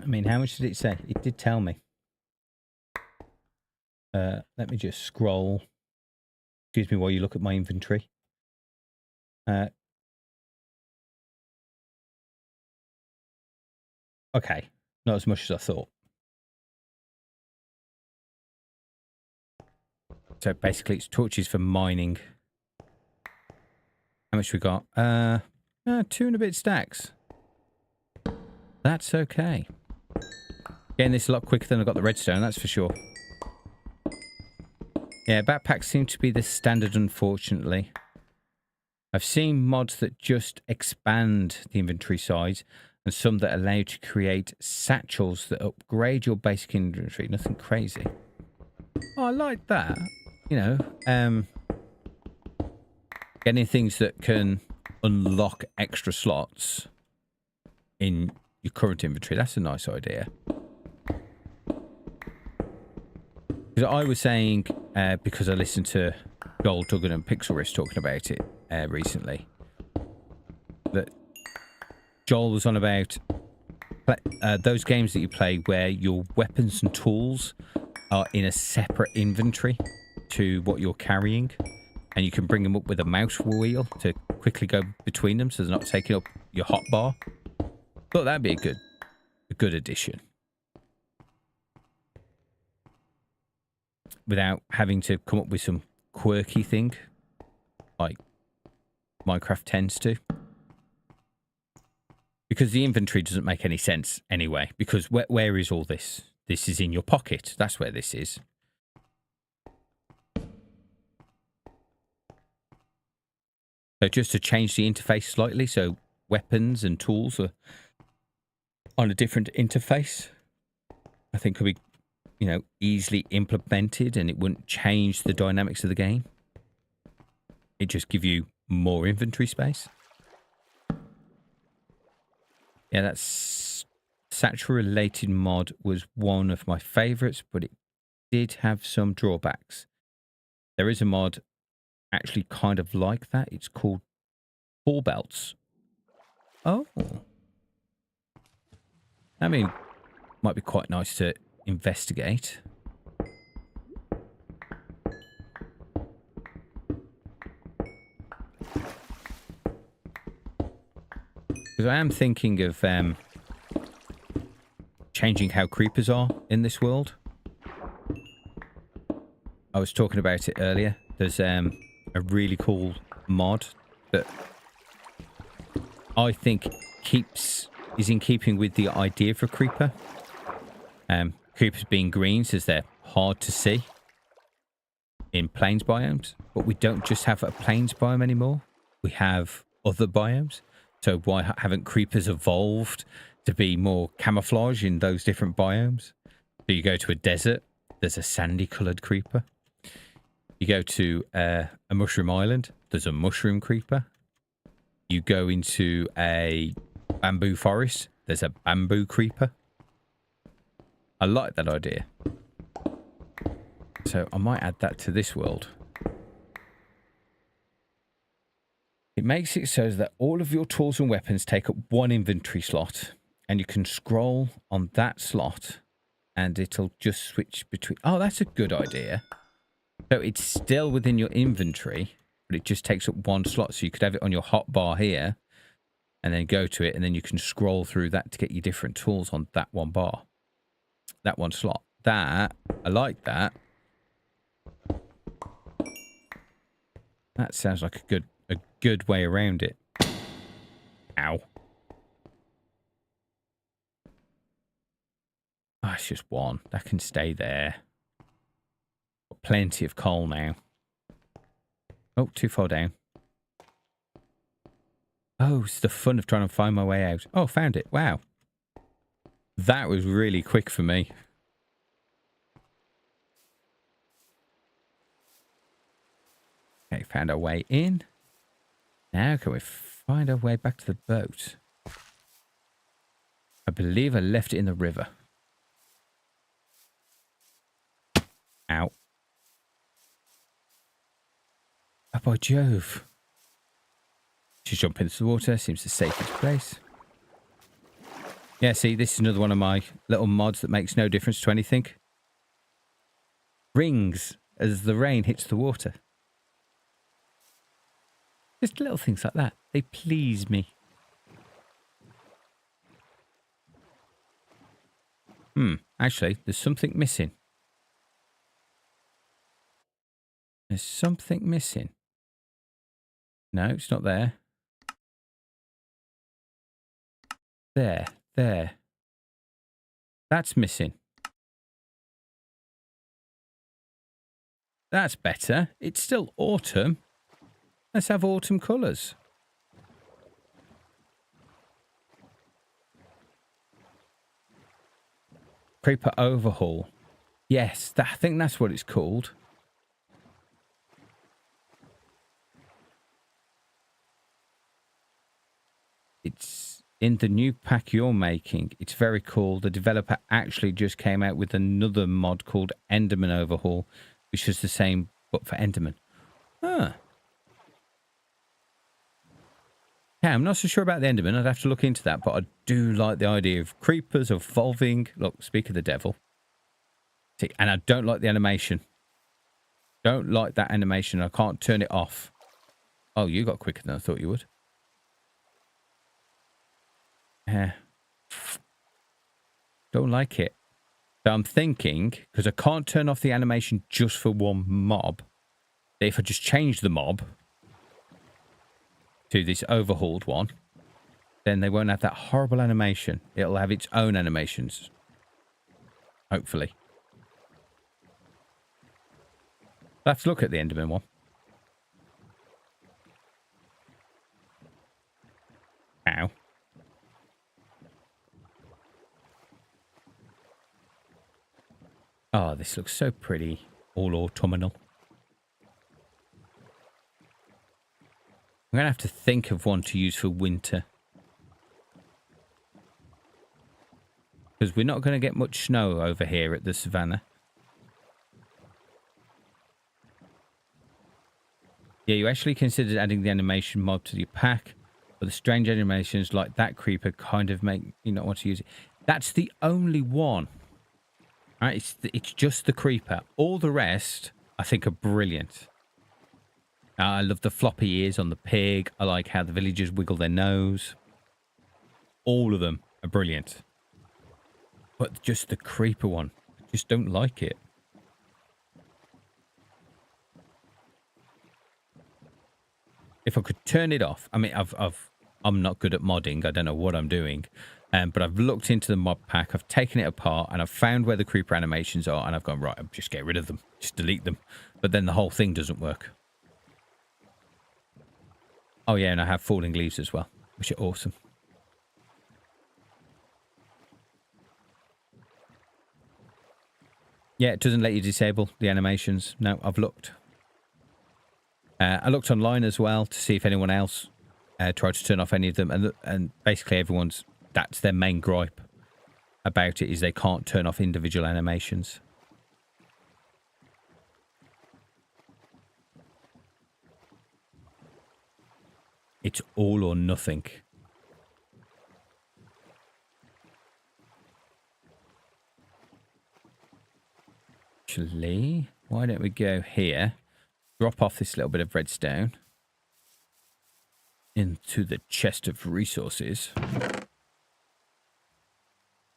I mean, how much did it say? It did tell me. Let me just scroll. Excuse me while you look at my inventory. Okay, not as much as I thought. So basically it's torches for mining. How much we got? 2 and a bit stacks. That's okay. Getting this a lot quicker than I got the redstone, that's for sure. Yeah, backpacks seem to be the standard, unfortunately. I've seen mods that just expand the inventory size and some that allow you to create satchels that upgrade your basic inventory. Nothing crazy. Oh, I like that. You know, getting things that can unlock extra slots in your current inventory. That's a nice idea. Because I was saying, because I listened to Joel Duggan and Pixelriss talking about it recently, that Joel was on about those games that you play where your weapons and tools are in a separate inventory to what you're carrying, and you can bring them up with a mouse wheel to quickly go between them so they're not taking up your hotbar. Thought that'd be a good addition. Without having to come up with some quirky thing like Minecraft tends to. Because the inventory doesn't make any sense anyway. Because where is all this? This is in your pocket. That's where this is. So just to change the interface slightly, so weapons and tools are on a different interface, I think could be, you know, easily implemented, and it wouldn't change the dynamics of the game. It just give you more inventory space. Yeah, that's satchel related mod was one of my favorites, but it did have some drawbacks. There is a mod actually kind of like that. It's called Ball Belts. Oh. I mean, might be quite nice to investigate. Because I am thinking of changing how creepers are in this world. I was talking about it earlier. There's a really cool mod that I think is in keeping with the idea for creeper. Creepers being green says they're hard to see in plains biomes, but we don't just have a plains biome anymore. We have other biomes. So why haven't creepers evolved to be more camouflage in those different biomes? So you go to a desert, there's a sandy coloured creeper. You go to a mushroom island, there's a mushroom creeper. You go into a bamboo forest, there's a bamboo creeper. I like that idea. So I might add that to this world. It makes it so that all of your tools and weapons take up one inventory slot, and you can scroll on that slot and it'll just switch between. Oh, that's a good idea. So it's still within your inventory, but it just takes up one slot. So you could have it on your hotbar here and then go to it, and then you can scroll through that to get your different tools on that one bar, that one slot. That, I like that. That sounds like a good way around it. Ow. Oh, it's just one. That can stay there. Got plenty of coal now. Oh, too far down. Oh, it's the fun of trying to find my way out. Oh, found it. Wow. That was really quick for me. Okay, found our way in. Now can we find our way back to the boat? I believe I left it in the river. Ow. Oh, by Jove. She's jumping into the water. Seems the safest place. Yeah, see, this is another one of my little mods that makes no difference to anything. Rings as the rain hits the water. Just little things like that. They please me. Actually, there's something missing. There's something missing. No, it's not there. There. That's missing. That's better. It's still autumn. Let's have autumn colours. Creeper overhaul. Yes, I think that's what it's called. It's in the new pack you're making. It's very cool. The developer actually just came out with another mod called Enderman Overhaul, which is the same but for Enderman. Huh. Yeah, I'm not so sure about the Enderman. I'd have to look into that, but I do like the idea of creepers evolving. Look, speak of the devil. See, and I don't like the animation. Don't like that animation. I can't turn it off. Oh, you got quicker than I thought you would. Yeah. Don't like it. So I'm thinking, because I can't turn off the animation just for one mob, that if I just change the mob to this overhauled one, then they won't have that horrible animation. It'll have its own animations. Hopefully. I'll have to look at the Enderman one. Ow. Oh, this looks so pretty. All autumnal. I'm going to have to think of one to use for winter. Because we're not going to get much snow over here at the savannah. Yeah, you actually considered adding the animation mod to your pack, but the strange animations like that creeper kind of make you not want to use it. That's the only one. Right? It's just the creeper. All the rest, I think, are brilliant. I love the floppy ears on the pig. I like how the villagers wiggle their nose. All of them are brilliant. But just the creeper one, I just don't like it. If I could turn it off, I mean, I'm not good at modding. I don't know what I'm doing. But I've looked into the mod pack. I've taken it apart and I've found where the creeper animations are. And I've gone, right, I'll just get rid of them. Just delete them. But then the whole thing doesn't work. Oh, yeah, and I have falling leaves as well, which are awesome. Yeah, it doesn't let you disable the animations. No, I've looked. I looked online as well to see if anyone else tried to turn off any of them. And basically everyone's, that's their main gripe about it, is they can't turn off individual animations. It's all or nothing. Actually, why don't we go here, drop off this little bit of redstone into the chest of resources.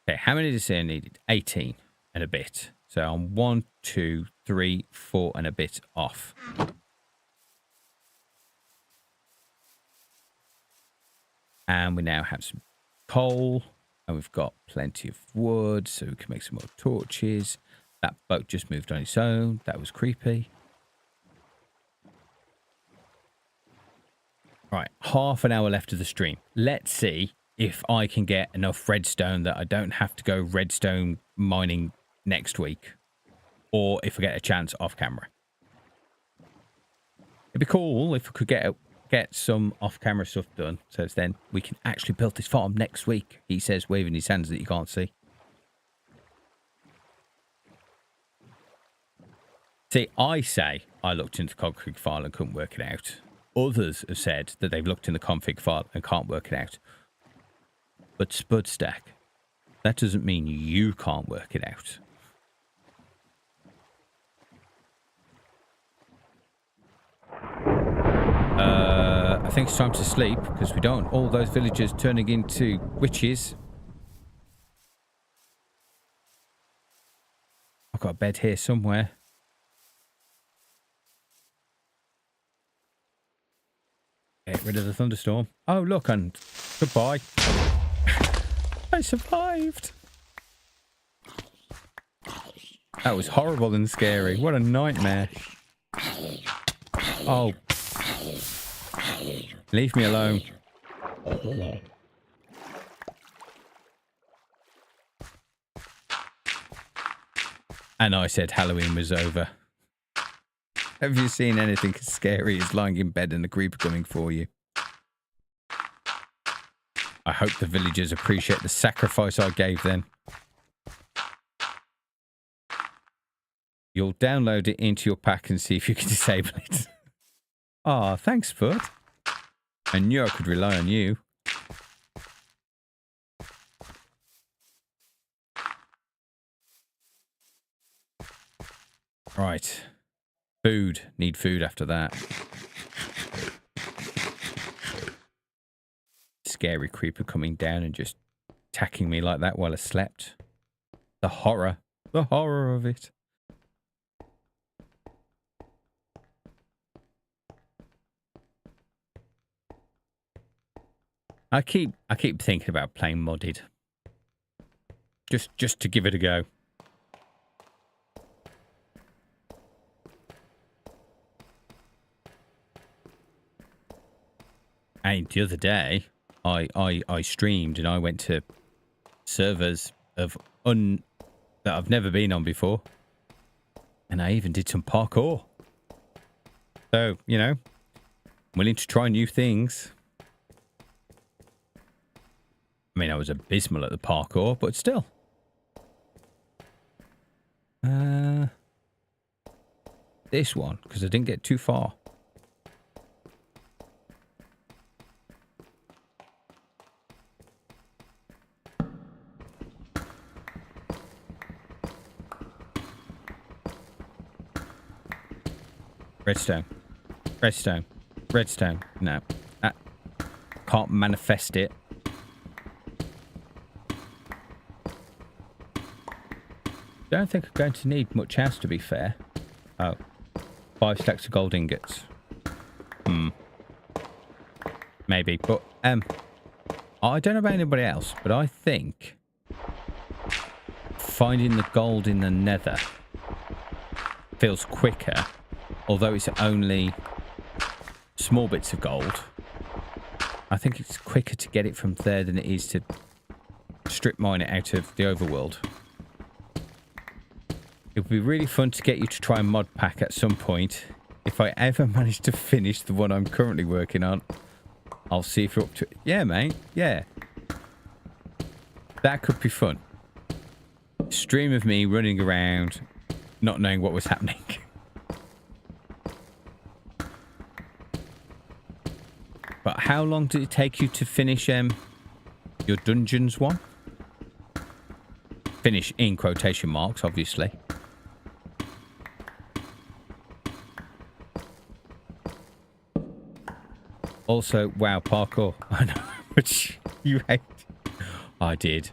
Okay, how many did I say I needed? 18 and a bit. So I'm 1, 2, 3, 4 and a bit off. And we now have some coal. And we've got plenty of wood, so we can make some more torches. That boat just moved on its own. That was creepy. Right, half an hour left of the stream. Let's see if I can get enough redstone that I don't have to go redstone mining next week. Or if I get a chance off camera. It'd be cool if I could get get some off-camera stuff done, so then we can actually build this farm next week, he says, waving his hands that you can't see. See, I say I looked into the config file and couldn't work it out. Others have said that they've looked in the config file and can't work it out. But Spudstack, that doesn't mean you can't work it out. I think it's time to sleep, because we don't want all those villagers turning into witches. I've got a bed here somewhere. Get rid of the thunderstorm. Oh, look, and goodbye. I survived. That was horrible and scary. What a nightmare. Oh. Leave me alone. And I said Halloween was over. Have you seen anything as scary as lying in bed and a creeper coming for you? I hope the villagers appreciate the sacrifice I gave them. You'll download it into your pack and see if you can disable it. Ah, thanks, Bud. I knew I could rely on you. Right. Food. Need food after that. Scary creeper coming down and just attacking me like that while I slept. The horror. The horror of it. I keep thinking about playing modded. Just to give it a go. And the other day, I streamed and I went to servers of that I've never been on before. And I even did some parkour. So, you know, I'm willing to try new things. I mean, I was abysmal at the parkour, but still. This one, because I didn't get too far. Redstone. Redstone. Redstone. No. Can't manifest it. Don't think I'm going to need much else, to be fair. Oh. 5 stacks of gold ingots. Maybe. But, I don't know about anybody else, but I think finding the gold in the nether feels quicker. Although it's only small bits of gold, I think it's quicker to get it from there than it is to strip mine it out of the overworld. It would be really fun to get you to try a mod pack at some point. If I ever manage to finish the one I'm currently working on, I'll see if you're up to it. Yeah, mate. Yeah. That could be fun. Stream of me running around, not knowing what was happening. But how long did it take you to finish your dungeons one? Finish in quotation marks, obviously. Also, wow, parkour. I know, which you hate. I did.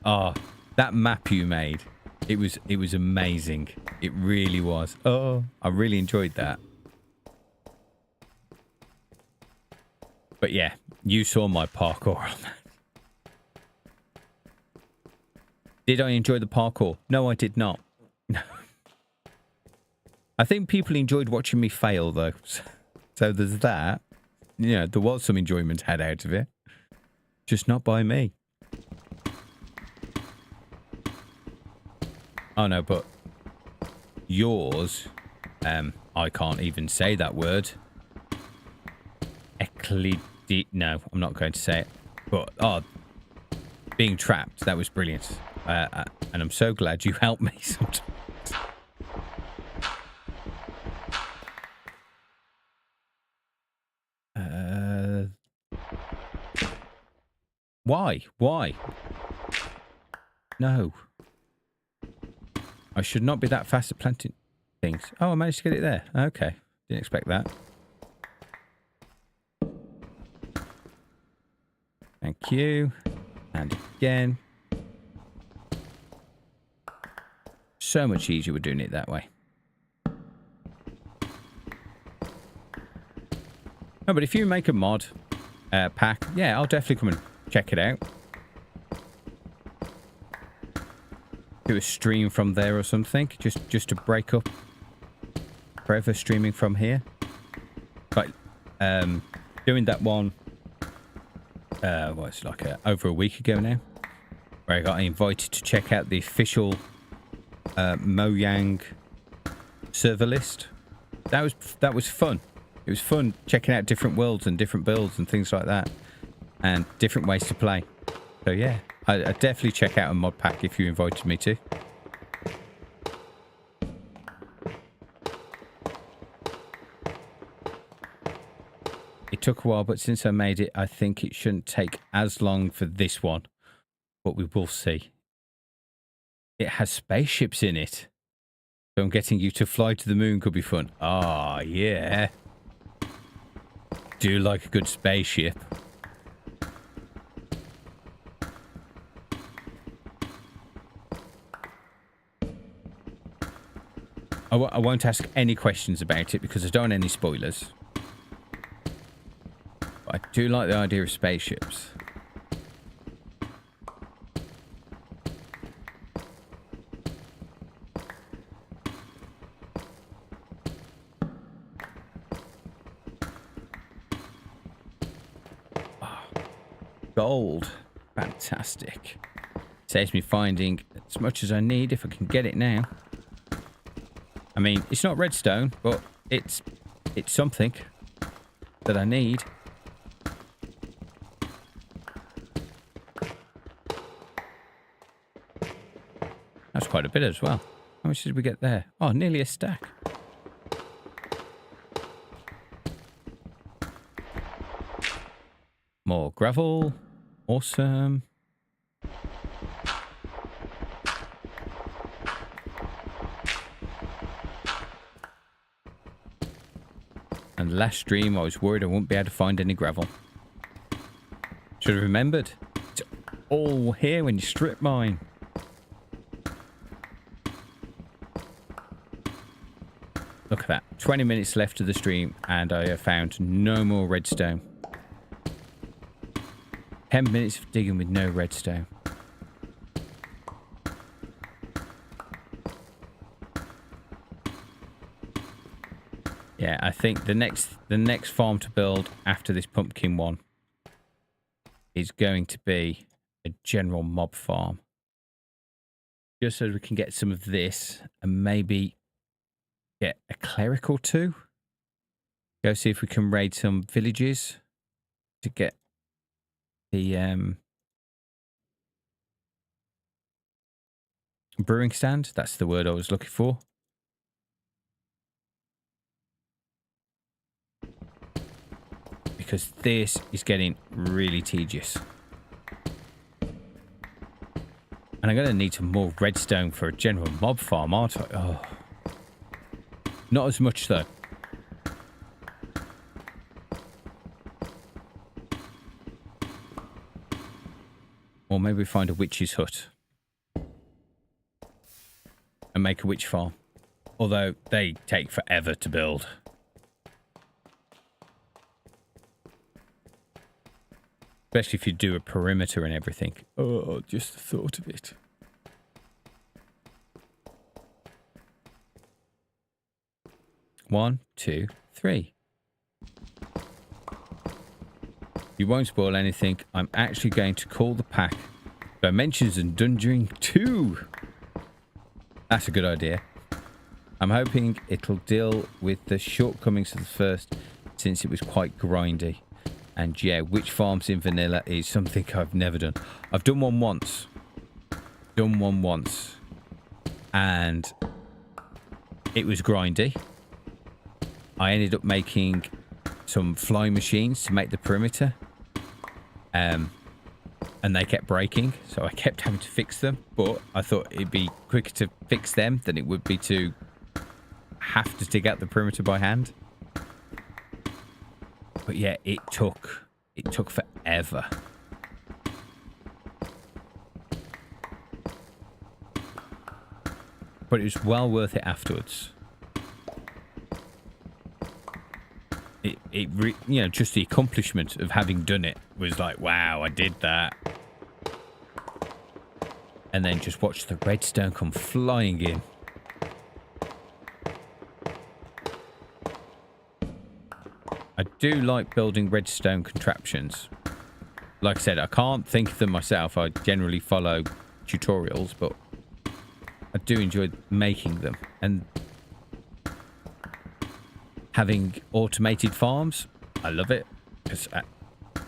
That map you made, it was amazing. It really was. Oh, I really enjoyed that. But yeah, you saw my parkour on that. Did I enjoy the parkour? No, I did not. I think people enjoyed watching me fail, though. So there's that. You know, there was some enjoyment had out of it. Just not by me. Oh, no, but yours, I can't even say that word. exactly did. No, I'm not going to say it. But, oh, being trapped, that was brilliant. And I'm so glad you helped me sometimes. Why? Why? No. I should not be that fast at planting things. Oh, I managed to get it there. Okay. Didn't expect that. Thank you. And again. So much easier with doing it that way. No, but if you make a mod pack, yeah, I'll definitely come and check it out. Do a stream from there or something, just to break up forever streaming from here. But doing that one, it's like over a week ago now, where I got invited to check out the official Mojang server list. That was fun. It was fun checking out different worlds and different builds and things like that, and different ways to play. So yeah, I'd definitely check out a mod pack if you invited me to. It took a while, but since I made it, I think it shouldn't take as long for this one. But we will see. It has spaceships in it. So I'm getting you to fly to the moon could be fun. Ah, yeah. Do like a good spaceship. I won't ask any questions about it because I don't want any spoilers. But I do like the idea of spaceships. Gold. Fantastic. Saves me finding as much as I need if I can get it now. I mean, it's not redstone, but it's something that I need. That's quite a bit as well. How much did we get there? Oh, nearly a stack. More gravel. Awesome. And last stream, I was worried I wouldn't be able to find any gravel. Should have remembered. It's all here when you strip mine. Look at that. 20 minutes left of the stream, and I have found no more redstone. 10 minutes of digging with no redstone. Yeah, I think the next farm to build after this pumpkin one is going to be a general mob farm. Just so we can get some of this and maybe get a cleric or two. Go see if we can raid some villages to get the brewing stand. That's the word I was looking for. Because this is getting really tedious. And I'm going to need some more redstone for a general mob farm, aren't I? Oh. Not as much, though. Or maybe we find a witch's hut. And make a witch farm. Although they take forever to build. Especially if you do a perimeter and everything. Oh, just the thought of it. One, two, three. You won't spoil anything. I'm actually going to call the pack Dimensions and Dungeoning 2. That's a good idea. I'm hoping it'll deal with the shortcomings of the first, since it was quite grindy. And yeah, which farms in vanilla is something I've never done. I've done one once. And it was grindy. I ended up making some flying machines to make the perimeter. And they kept breaking, so I kept having to fix them. But I thought it'd be quicker to fix them than it would be to have to dig out the perimeter by hand. But yeah, it took forever. But it was well worth it afterwards. You know, just the accomplishment of having done it was like, wow, I did that. And then just watch the redstone come flying in. I do like building redstone contraptions. Like I said, I can't think of them myself. I generally follow tutorials, but I do enjoy making them. And having automated farms, I love it. Because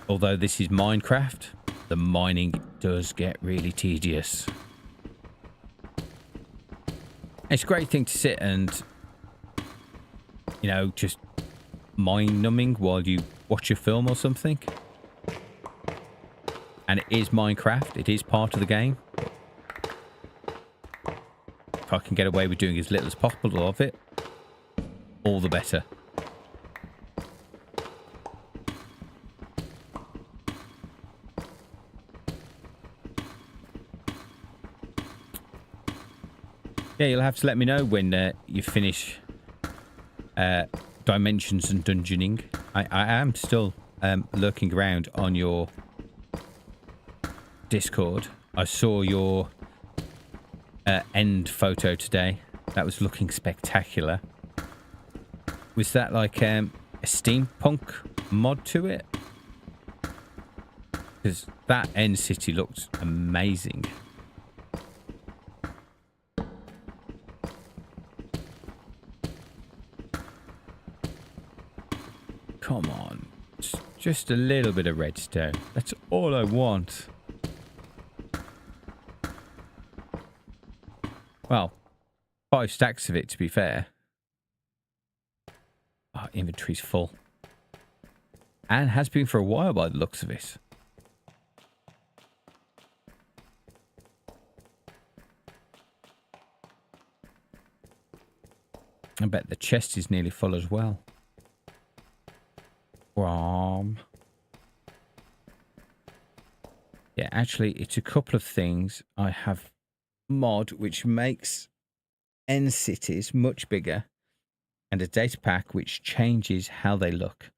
although this is Minecraft, the mining does get really tedious. It's a great thing to sit and, you know, just mind numbing while you watch a film or something. And it is Minecraft. It is part of the game. If I can get away with doing as little as possible of it, all the better. Yeah, you'll have to let me know when you finish Dimensions and Dungeoning. I am still lurking around on your Discord. I saw your end photo today. That was looking spectacular. Was that like a steampunk mod to it? Because that end city looked amazing. Come on. Just a little bit of redstone. That's all I want. Well, 5 stacks of it, to be fair. Oh, inventory's full. And has been for a while by the looks of it. I bet the chest is nearly full as well. Yeah, actually, it's a couple of things. I have mod which makes end cities much bigger, and a data pack which changes how they look.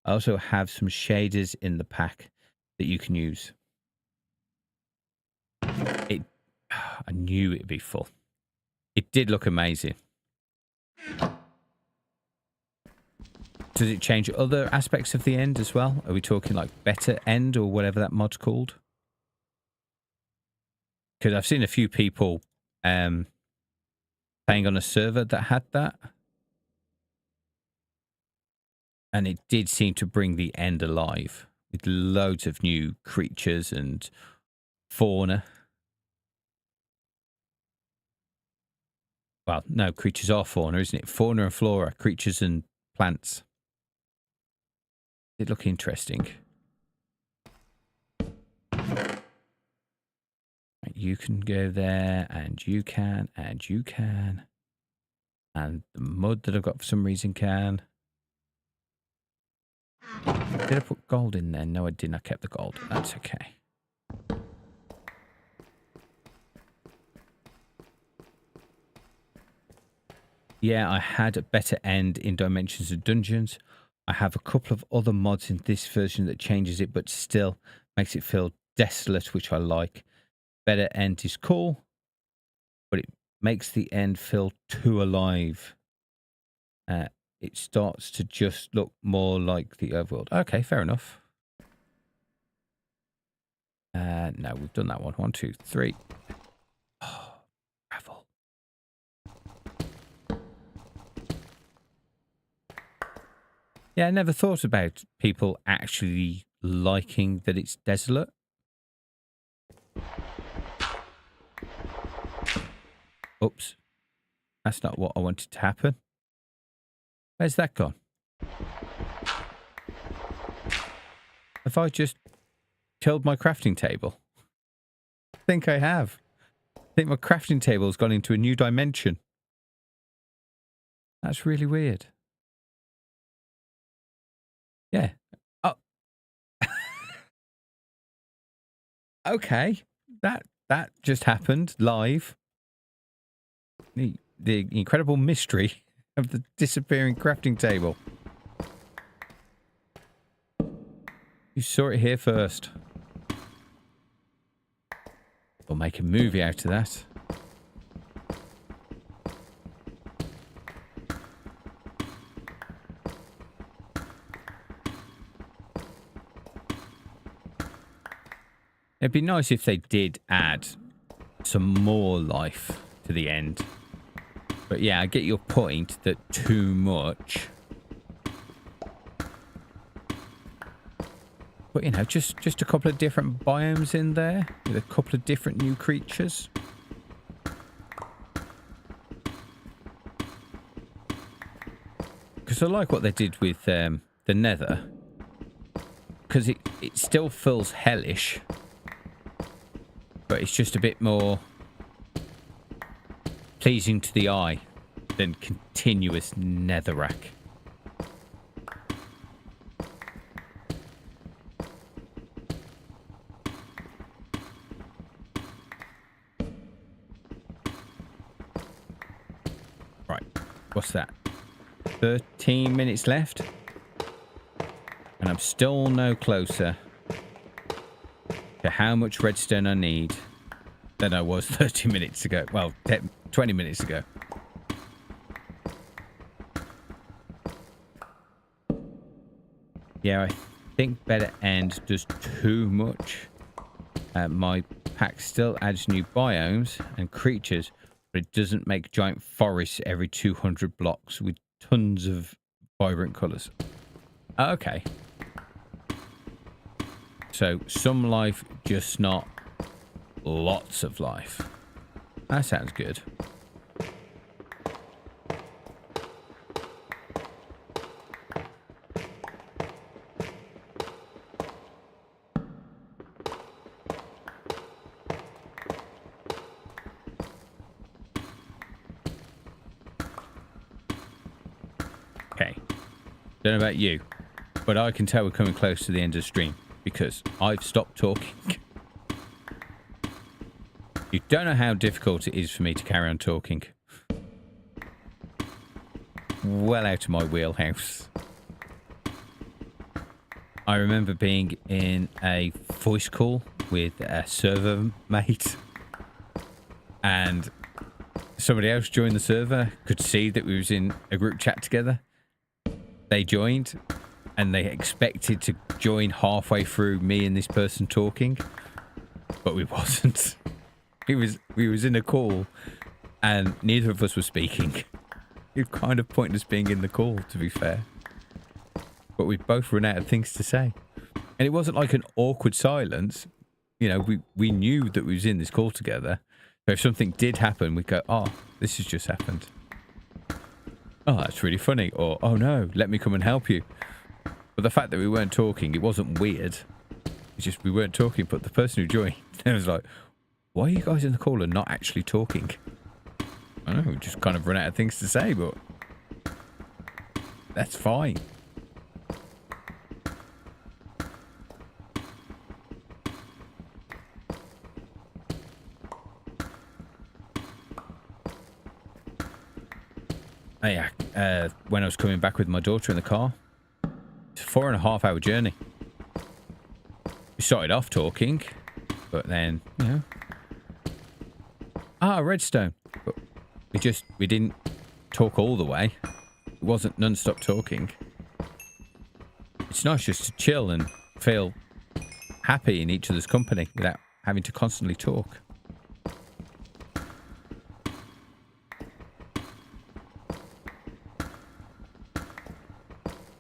I also have some shaders in the pack that you can use. I knew it'd be full. It did look amazing. Does it change other aspects of the end as well? Are we talking like better end or whatever that mod's called? Because I've seen a few people playing on a server that had that. And it did seem to bring the end alive with loads of new creatures and fauna. Well, no, creatures are fauna, isn't it? Fauna and flora, creatures and plants. It look interesting. You can go there, and you can, and you can. And the mud that I've got for some reason can. Did I put gold in there? No, I didn't. I kept the gold. That's okay. Yeah, I had a better end in Dimensions of Dungeons. I have a couple of other mods in this version that changes it, but still makes it feel desolate, which I like. Better end is cool, but it makes the end feel too alive. It starts to just look more like the overworld. Okay, fair enough. No, we've done that one. 1, 2, 3. Oh, gravel. Yeah, I never thought about people actually liking that it's desolate. Oops. That's not what I wanted to happen. Where's that gone? Have I just killed my crafting table? I think I have. I think my crafting table's gone into a new dimension. That's really weird. Yeah. Oh. Okay. That just happened live. The incredible mystery of the disappearing crafting table. You saw it here first. We'll make a movie out of that. It'd be nice if they did add some more life to the end. But yeah, I get your point that too much. But you know, just a couple of different biomes in there with a couple of different new creatures. Because I like what they did with the Nether. Because it still feels hellish. But it's just a bit more pleasing to the eye than continuous netherrack. Right, what's that? 13 minutes left. And I'm still no closer to how much redstone I need than I was 30 minutes ago. Well, 20 minutes ago. Yeah, I think better end does too much. My pack still adds new biomes and creatures, but it doesn't make giant forests every 200 blocks with tons of vibrant colours. Okay. So some life, just not lots of life. That sounds good. Okay. Don't know about you, but I can tell we're coming close to the end of the stream because I've stopped talking. You don't know how difficult it is for me to carry on talking. Well out of my wheelhouse. I remember being in a voice call with a server mate, and somebody else joined the server, could see that we was in a group chat together. They joined, and they expected to join halfway through me and this person talking, but we wasn't. We was in a call, and neither of us were speaking. It's kind of pointless being in the call, to be fair. But we both run out of things to say. And it wasn't like an awkward silence. You know, we knew that we was in this call together. So if something did happen, we'd go, oh, this has just happened. Oh, that's really funny. Or, oh no, let me come and help you. But the fact that we weren't talking, it wasn't weird. It's just we weren't talking. But the person who joined, it was like, why are you guys in the call and not actually talking? I don't know, we just kind of run out of things to say, but that's fine. Oh yeah, when I was coming back with my daughter in the car, it's a 4.5 hour journey. We started off talking, but then, you know, redstone. But we didn't talk all the way. It wasn't non-stop talking. It's nice just to chill and feel happy in each other's company without having to constantly talk.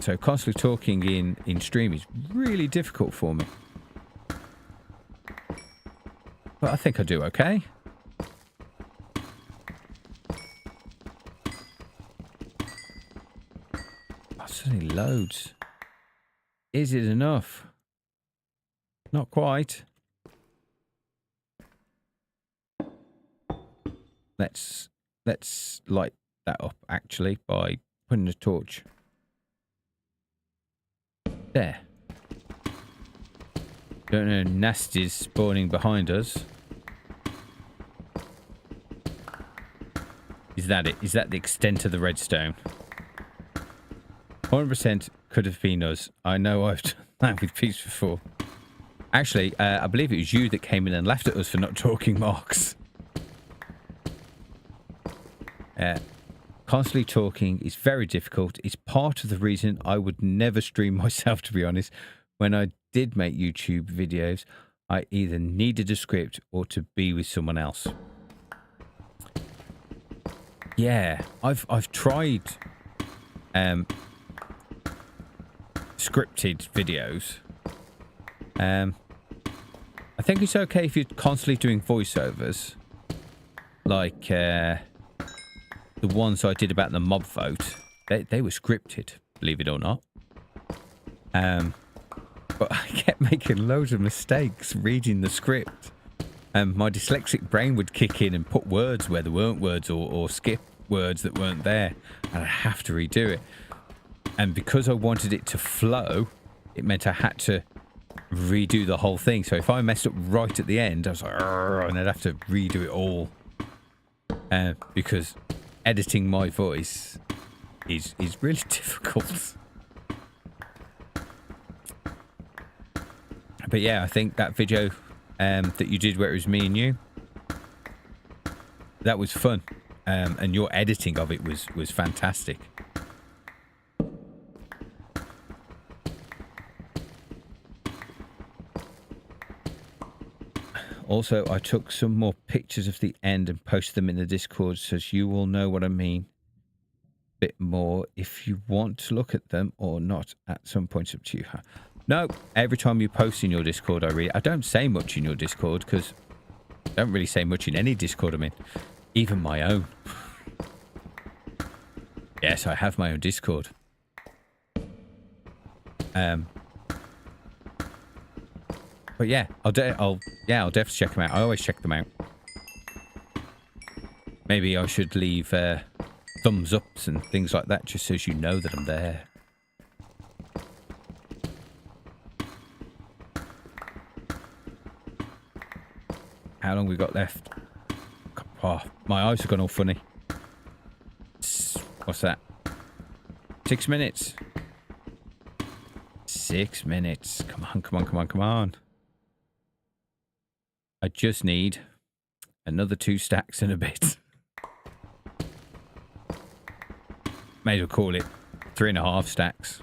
So constantly talking in stream is really difficult for me. But I think I do okay. Oh, suddenly loads. Is it enough? Not quite. Let's light that up actually by putting a torch there. Don't know, nasty's spawning behind us. Is that it? Is that the extent of the redstone? 100% could have been us. I know I've done that with Peach before. Actually, I believe it was you that came in and laughed at us for not talking, Marks. Constantly talking is very difficult. It's part of the reason I would never stream myself, to be honest. When I did make YouTube videos, I either needed a script or to be with someone else. Yeah, I've tried scripted videos. I think it's okay if you're constantly doing voiceovers, like the ones I did about the mob vote. They were scripted, believe it or not. But I kept making loads of mistakes reading the script. My dyslexic brain would kick in and put words where there weren't words, or skip words that weren't there, and I'd have to redo it. And because I wanted it to flow, it meant I had to redo the whole thing. So if I messed up right at the end, I was like, and I'd have to redo it all. Because editing my voice is really difficult. But yeah, I think that video that you did where it was me and you, that was fun. And your editing of it was fantastic. Also, I took some more pictures of the end and posted them in the Discord so you will know what I mean a bit more if you want to look at them or not at some point. Up to you. No, every time you post in your Discord, I read. I don't say much in your Discord because I don't really say much in any Discord I'm in, even my own. Yes, I have my own Discord. But yeah, I'll definitely check them out. I always check them out. Maybe I should leave thumbs ups and things like that just so you know that I'm there. How long we got left? Oh, my eyes have gone all funny. What's that? 6 minutes. 6 minutes. Come on, come on, come on, come on. I just need another 2 stacks and a bit. May as well call it 3.5 stacks.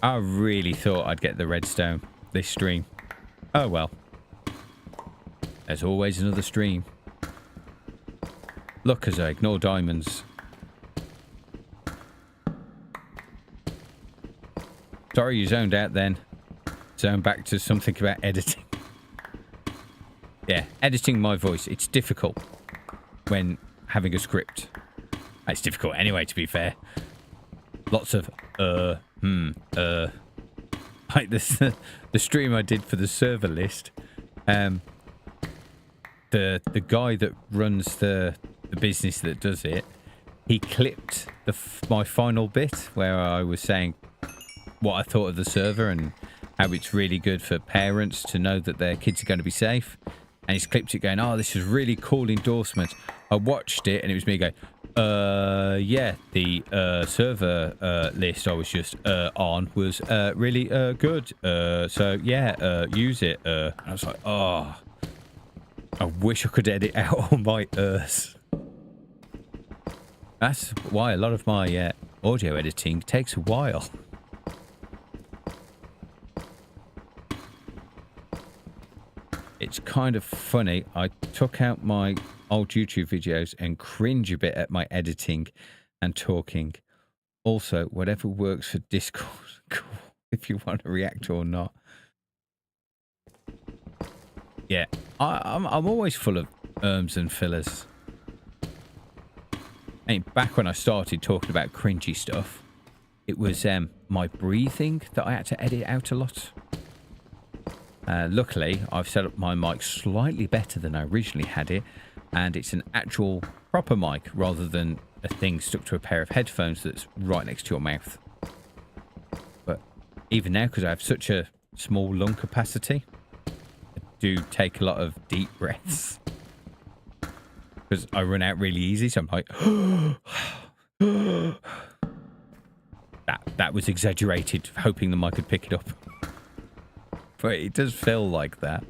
I really thought I'd get the redstone this stream. Oh well. There's always another stream. Look as I ignore diamonds. Sorry you zoned out then. Zone back to something about editing. Yeah, editing my voice. It's difficult when having a script. It's difficult anyway, to be fair. Lots of like this, the stream I did for the server list. The guy that runs the business that does it, he clipped my final bit where I was saying what I thought of the server and how it's really good for parents to know that their kids are going to be safe. And he's clipped it going, oh, this is really cool endorsement. I watched it and it was me going, yeah, the server list I was just on was really good. So yeah, use it. And I was like, oh, I wish I could edit out all my That's why a lot of my audio editing takes a while. It's kind of funny. I took out my old YouTube videos and cringe a bit at my editing and talking. Also, whatever works for Discord, cool, if you want to react or not. Yeah, I'm always full of ums and fillers. I mean, back when I started talking about cringy stuff, it was my breathing that I had to edit out a lot. Luckily, I've set up my mic slightly better than I originally had it, and it's an actual proper mic rather than a thing stuck to a pair of headphones that's right next to your mouth. But even now, because I have such a small lung capacity, I do take a lot of deep breaths. Because I run out really easy, so I'm like... That was exaggerated, hoping the mic could pick it up. But it does feel like that.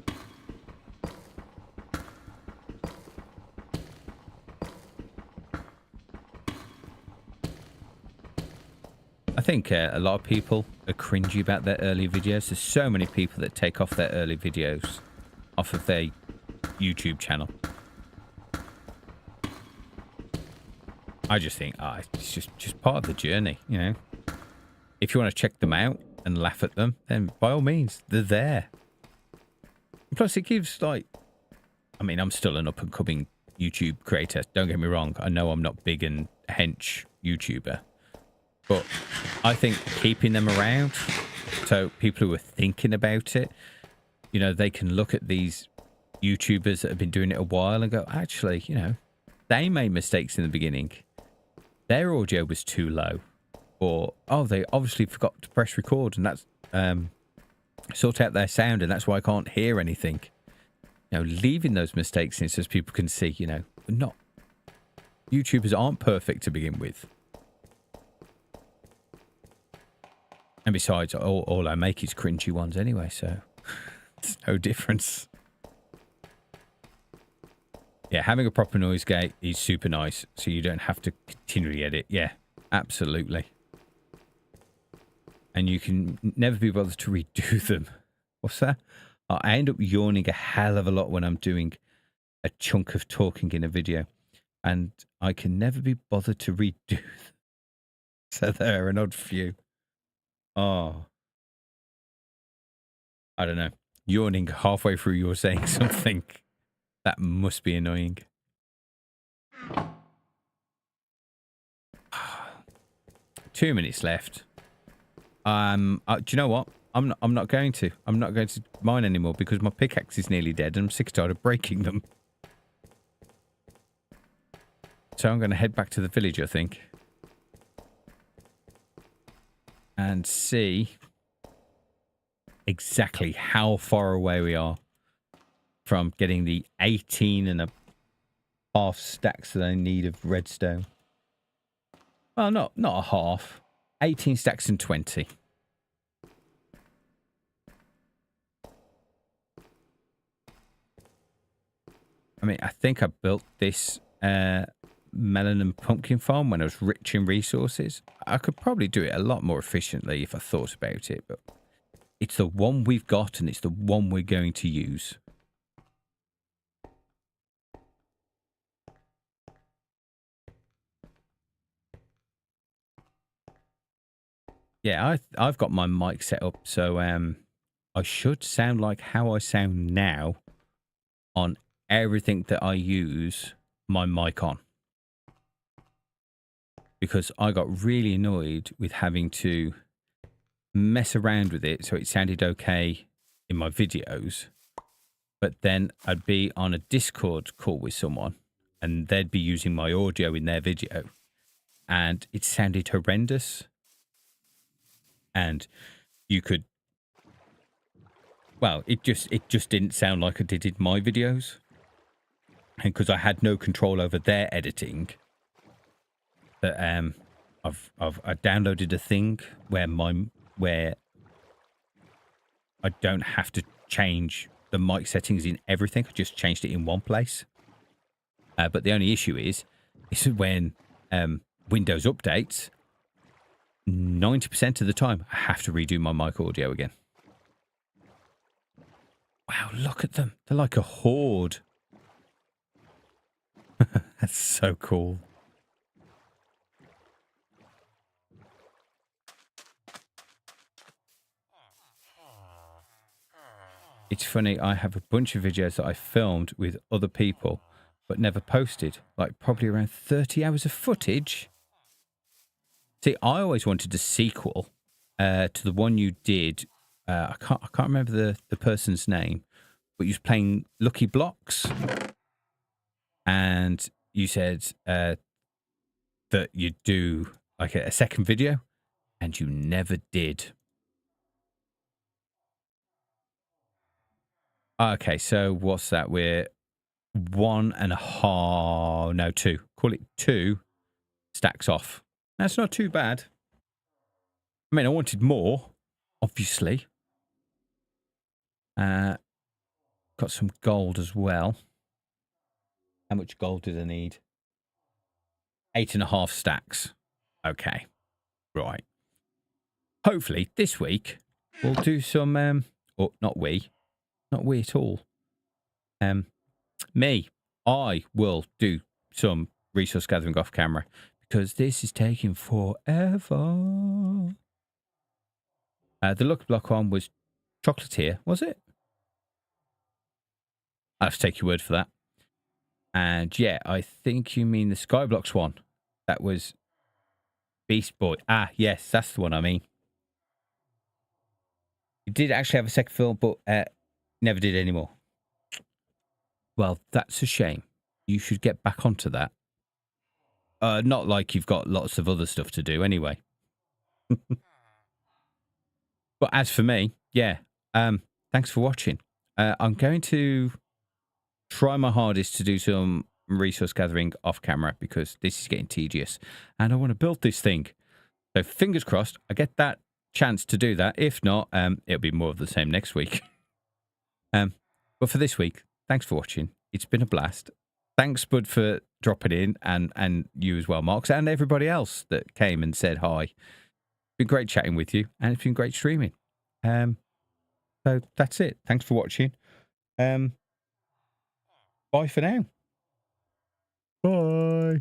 I think a lot of people are cringy about their early videos. There's so many people that take off their early videos off of their YouTube channel. I just think, it's just part of the journey, you know. If you want to check them out and laugh at them, then by all means, they're there. Plus, it gives, like... I mean, I'm still an up-and-coming YouTube creator. Don't get me wrong. I know I'm not big and hench YouTuber. But I think keeping them around, so people who are thinking about it, you know, they can look at these YouTubers that have been doing it a while and go, actually, you know, they made mistakes in the beginning. Their audio was too low. Or, oh, they obviously forgot to press record and that's sort out their sound and that's why I can't hear anything. You know, leaving those mistakes in so people can see, you know, YouTubers aren't perfect to begin with. And besides, all I make is cringy ones anyway, so it's no difference. Yeah, having a proper noise gate is super nice, so you don't have to continually edit. Yeah, absolutely. And you can never be bothered to redo them. What's that? I end up yawning a hell of a lot when I'm doing a chunk of talking in a video. And I can never be bothered to redo them. So they're an odd few. Oh. I don't know. Yawning halfway through you're saying something. That must be annoying. 2 minutes left. Do you know what? I'm not going to mine anymore because my pickaxe is nearly dead and I'm sick and tired of breaking them. So I'm going to head back to the village, I think. And see exactly how far away we are from getting the 18.5 stacks that I need of redstone. Well, not a half. 18 stacks and 20. I mean, I think I built this melon and pumpkin farm when I was rich in resources. I could probably do it a lot more efficiently if I thought about it, but it's the one we've got and it's the one we're going to use. Yeah, I've got my mic set up, so I should sound like how I sound now on everything that I use my mic on. Because I got really annoyed with having to mess around with it so it sounded okay in my videos. But then I'd be on a Discord call with someone and they'd be using my audio in their video. And it sounded horrendous. And you could... Well, it just didn't sound like it did in my videos. And because I had no control over their editing... That I downloaded a thing where I don't have to change the mic settings in everything. I just changed it in one place. But the only issue is when Windows updates, 90% of the time I have to redo my mic audio again. Wow, look at them. They're like a horde. That's so cool. It's funny, I have a bunch of videos that I filmed with other people, but never posted. Like probably around 30 hours of footage. See, I always wanted a sequel to the one you did. I can't remember the person's name, but you was playing Lucky Blocks, and you said that you'd do like a second video, and you never did. Okay, so what's that? We're 1.5, no, 2. Call it 2 stacks off. That's not too bad. I mean, I wanted more, obviously. Got some gold as well. How much gold did I need? 8.5 stacks. Okay, right. Hopefully this week we'll do some. Or not we at all. Me. I will do some resource gathering off camera because this is taking forever. The luck block one was chocolatier, was it? I have to take your word for that. And yeah, I think you mean the Skyblocks one. That was Beast Boy. Ah, yes, that's the one I mean. You did actually have a second film, but never did anymore. Well, that's a shame. You should get back onto that. Not like you've got lots of other stuff to do anyway. But as for me, yeah, thanks for watching. I'm going to try my hardest to do some resource gathering off camera because this is getting tedious and I want to build this thing. So fingers crossed I get that chance to do that. If not, it'll be more of the same next week. But for this week, thanks for watching. It's been a blast. Thanks, Bud, for dropping in, and you as well, Marks, and everybody else that came and said hi. It's been great chatting with you, and it's been great streaming. So that's it. Thanks for watching. Bye for now. Bye.